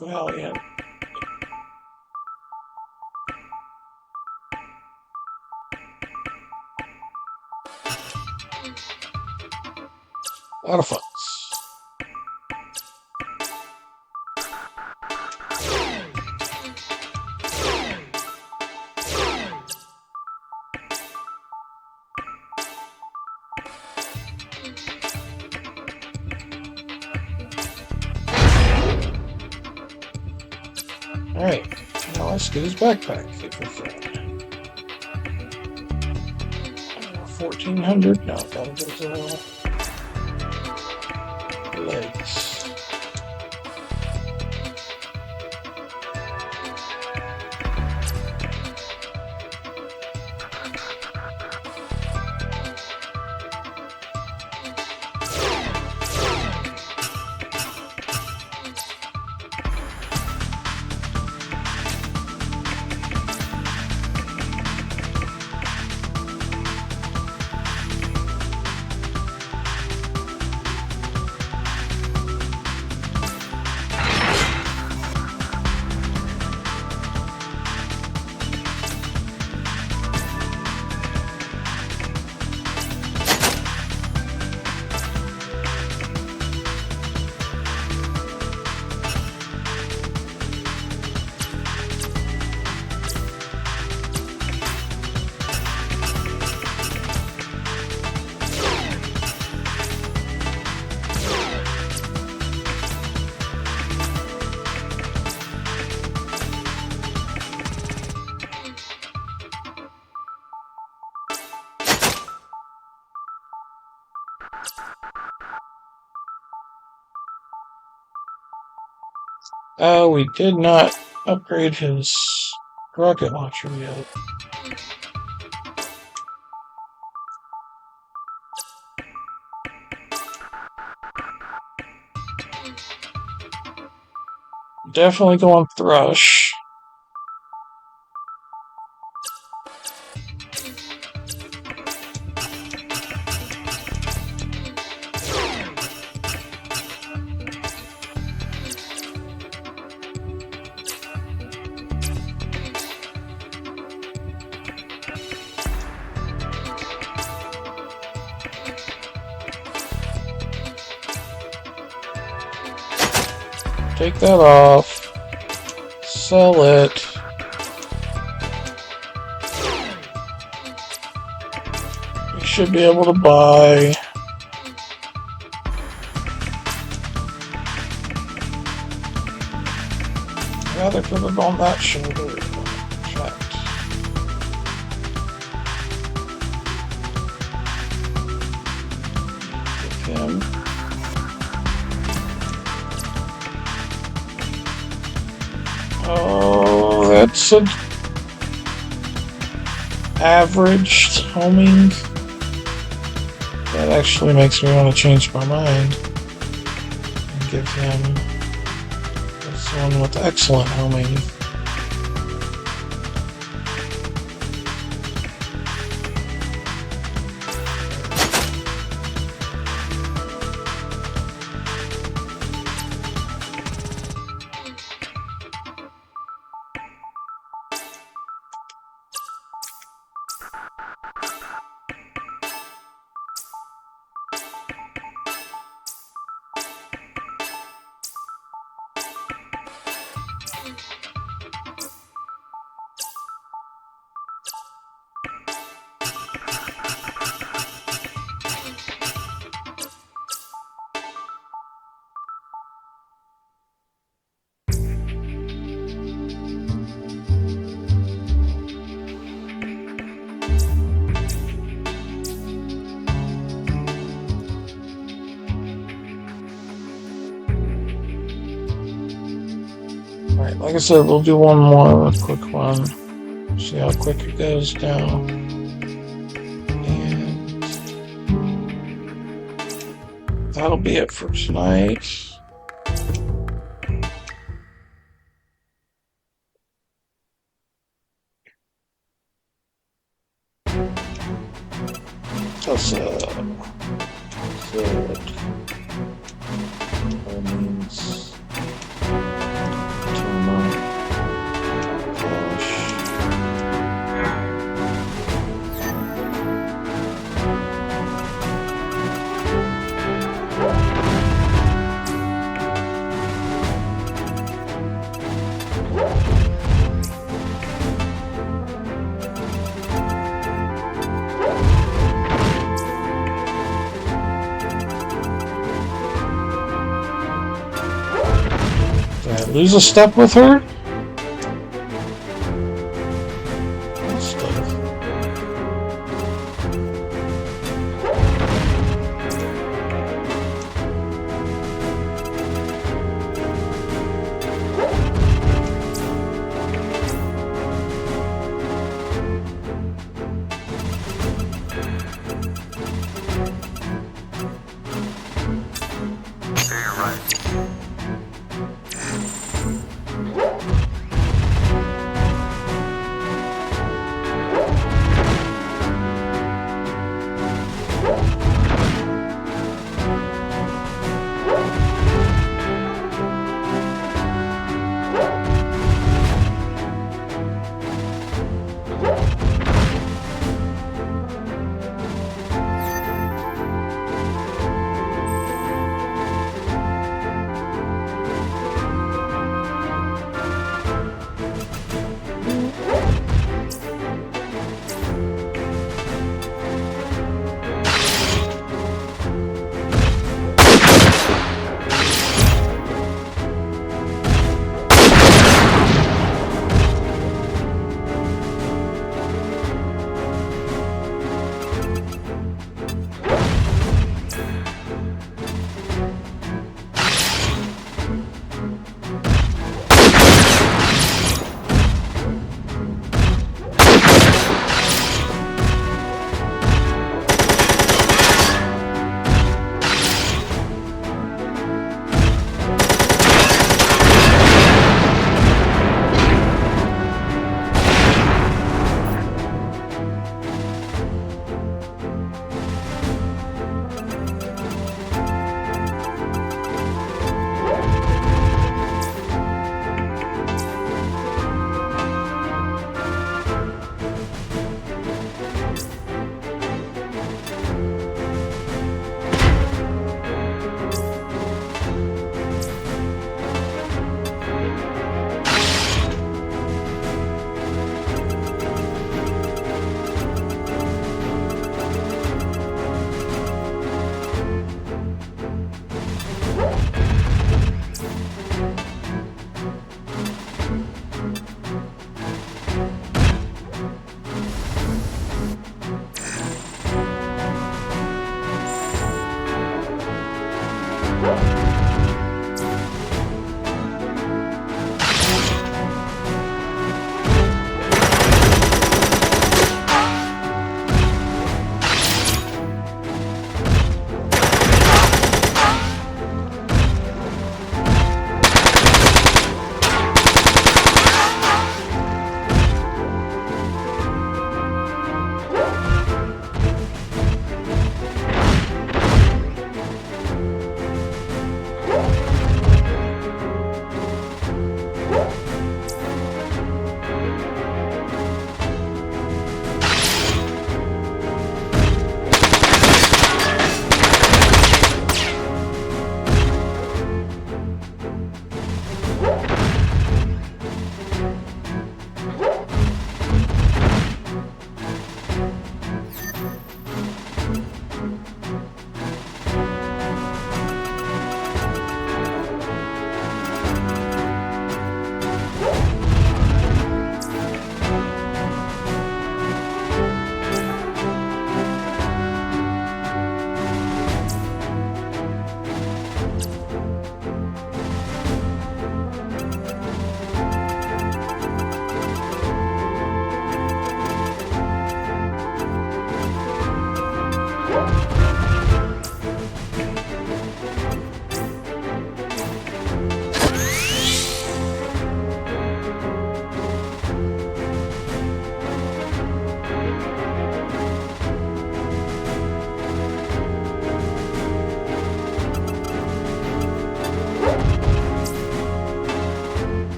Valiant. A lot of funs. Alright, now let's get his backpack. 1400? No, gotta go to legs. We did not upgrade his rocket launcher yet. Definitely go on Thrush. Take that off. Sell it. We should be able to buy. I'd rather put it on that shoulder. Checked. Get him. Oh, that's an average homing. That actually makes me want to change my mind and give him this one with excellent homing. Alright, like I said, we'll do one more quick one. See how quick it goes down. And that'll be it for tonight. That's good. That means lose a step with her? Stuff. You're right.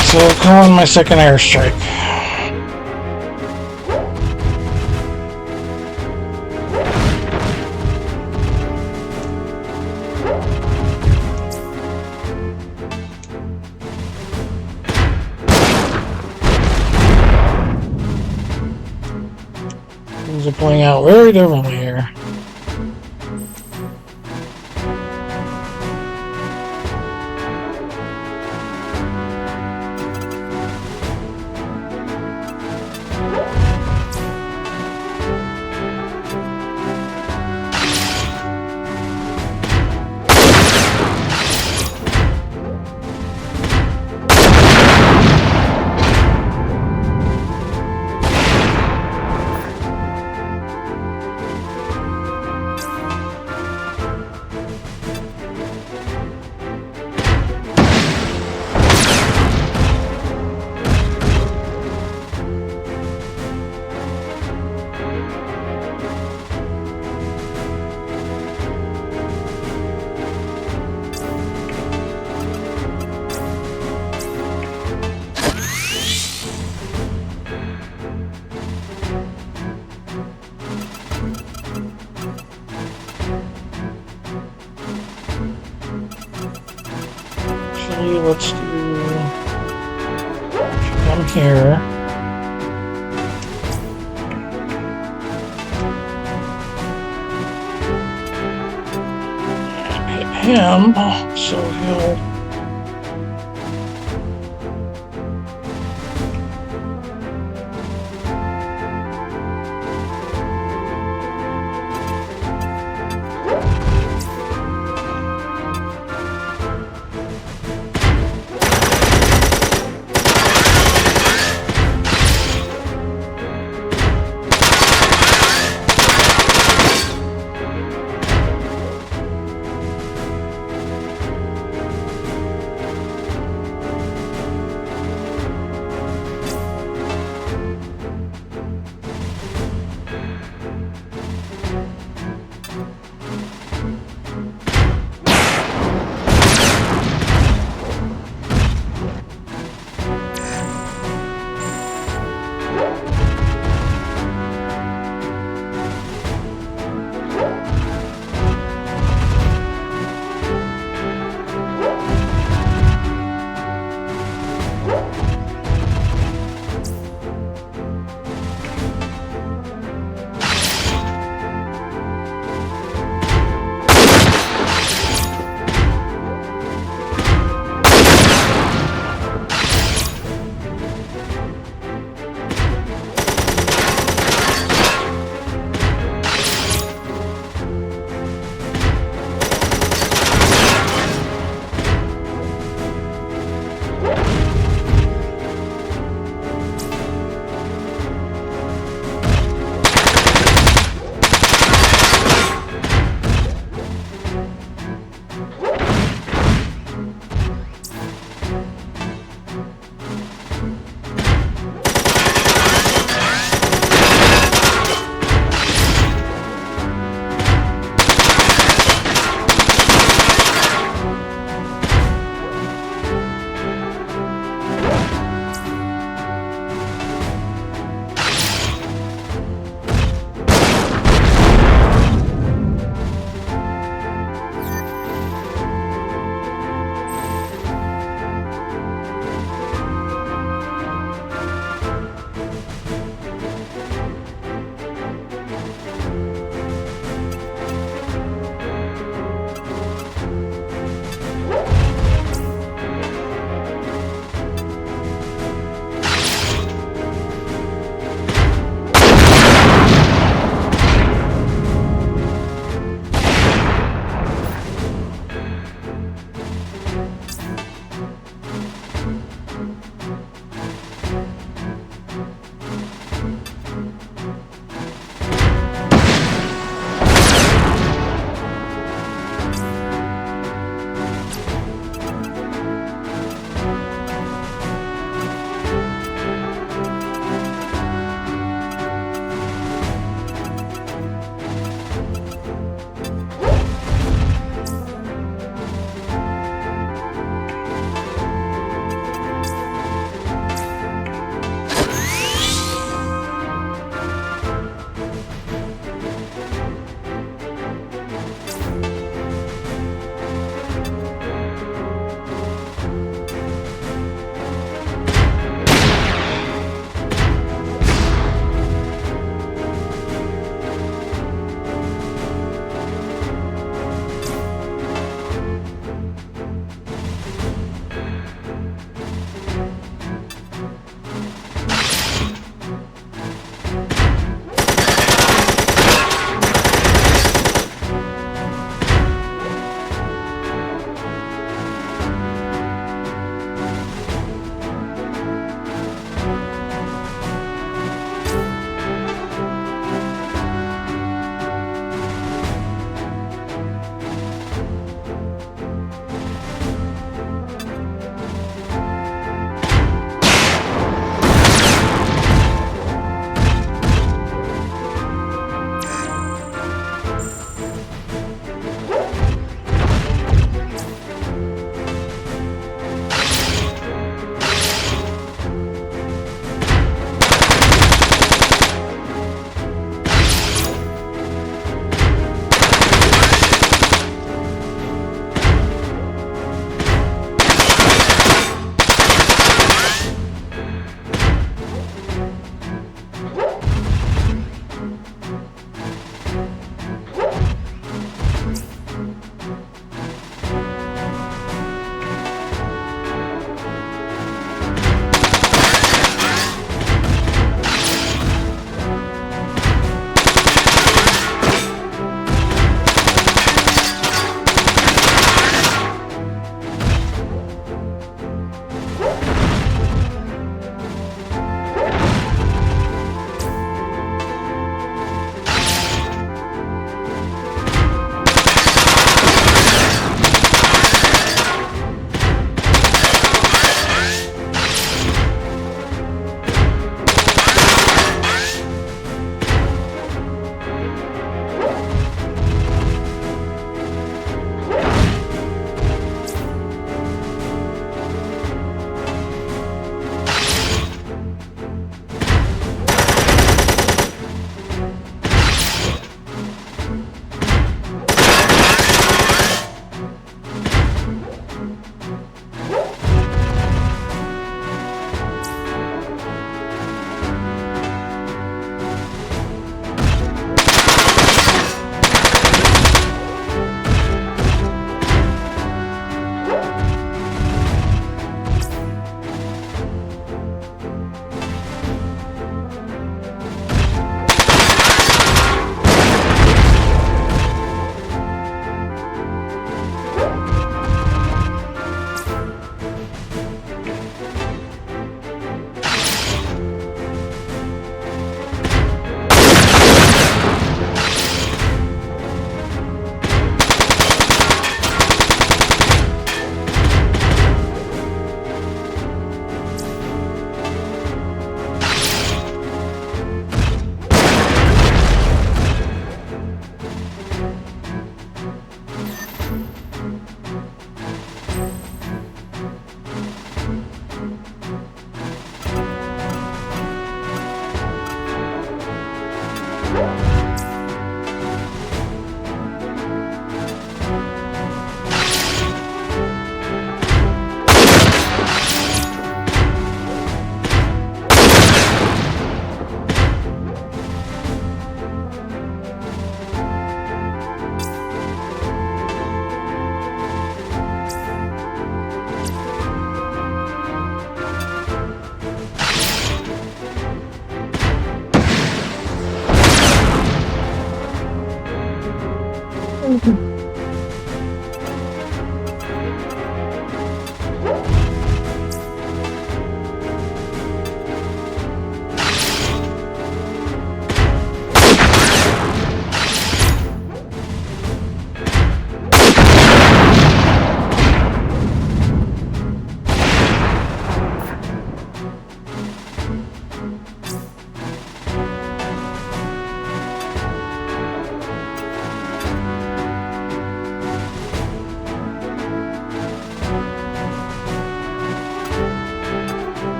So come on my second airstrike. Things are playing out very differently here. Actually, let's do come here. Hit him, so he'll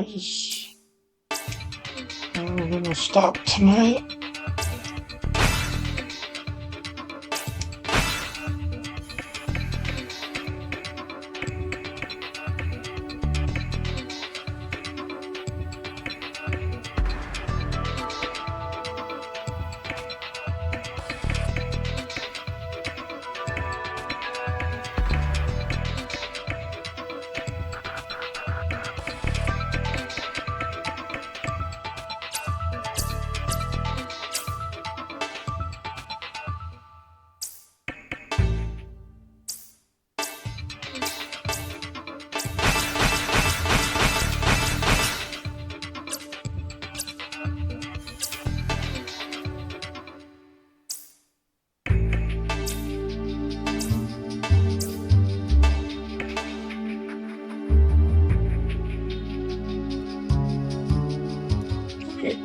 because we're gonna stop tonight.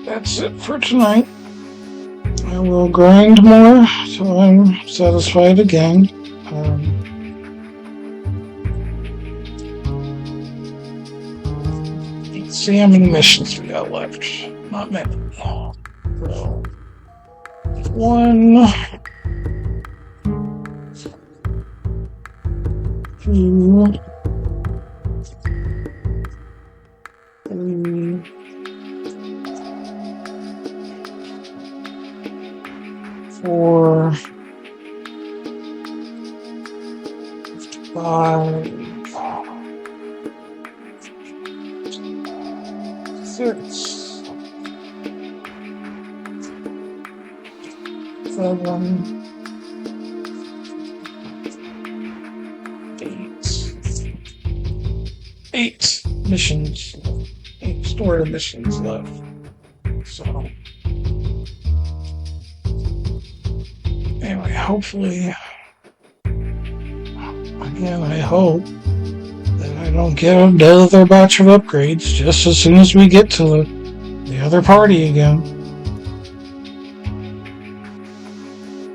That's it for tonight. I will grind more till I'm satisfied again. Let's see how many missions we got left. Not many. So, 1, 2, 3, 4, 5, 6, 7, 8 missions, 8 story missions left. So, anyway, hopefully, again, I hope that I don't get another batch of upgrades just as soon as we get to the other party again.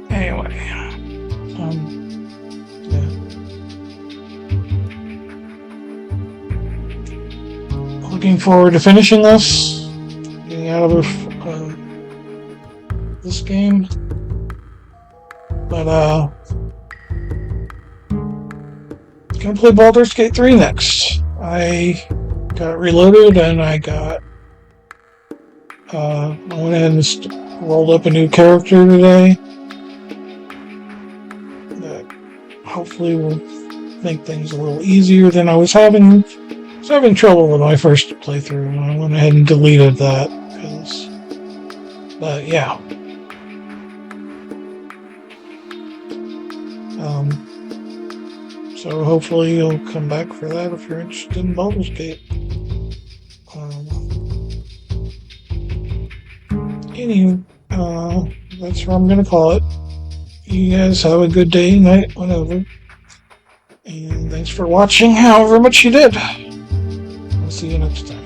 Anyway, yeah. Looking forward to finishing this, getting out of this game. But, gonna play Baldur's Gate 3 next. I got reloaded and I went ahead and rolled up a new character today that hopefully will make things a little easier than I was having. I was having trouble with my first playthrough, and I went ahead and deleted that. But yeah. So hopefully you'll come back for that if you're interested in Baldur's Gate. Anyway, that's where I'm gonna call it. You guys have a good day, night, whatever. And thanks for watching however much you did. I'll see you next time.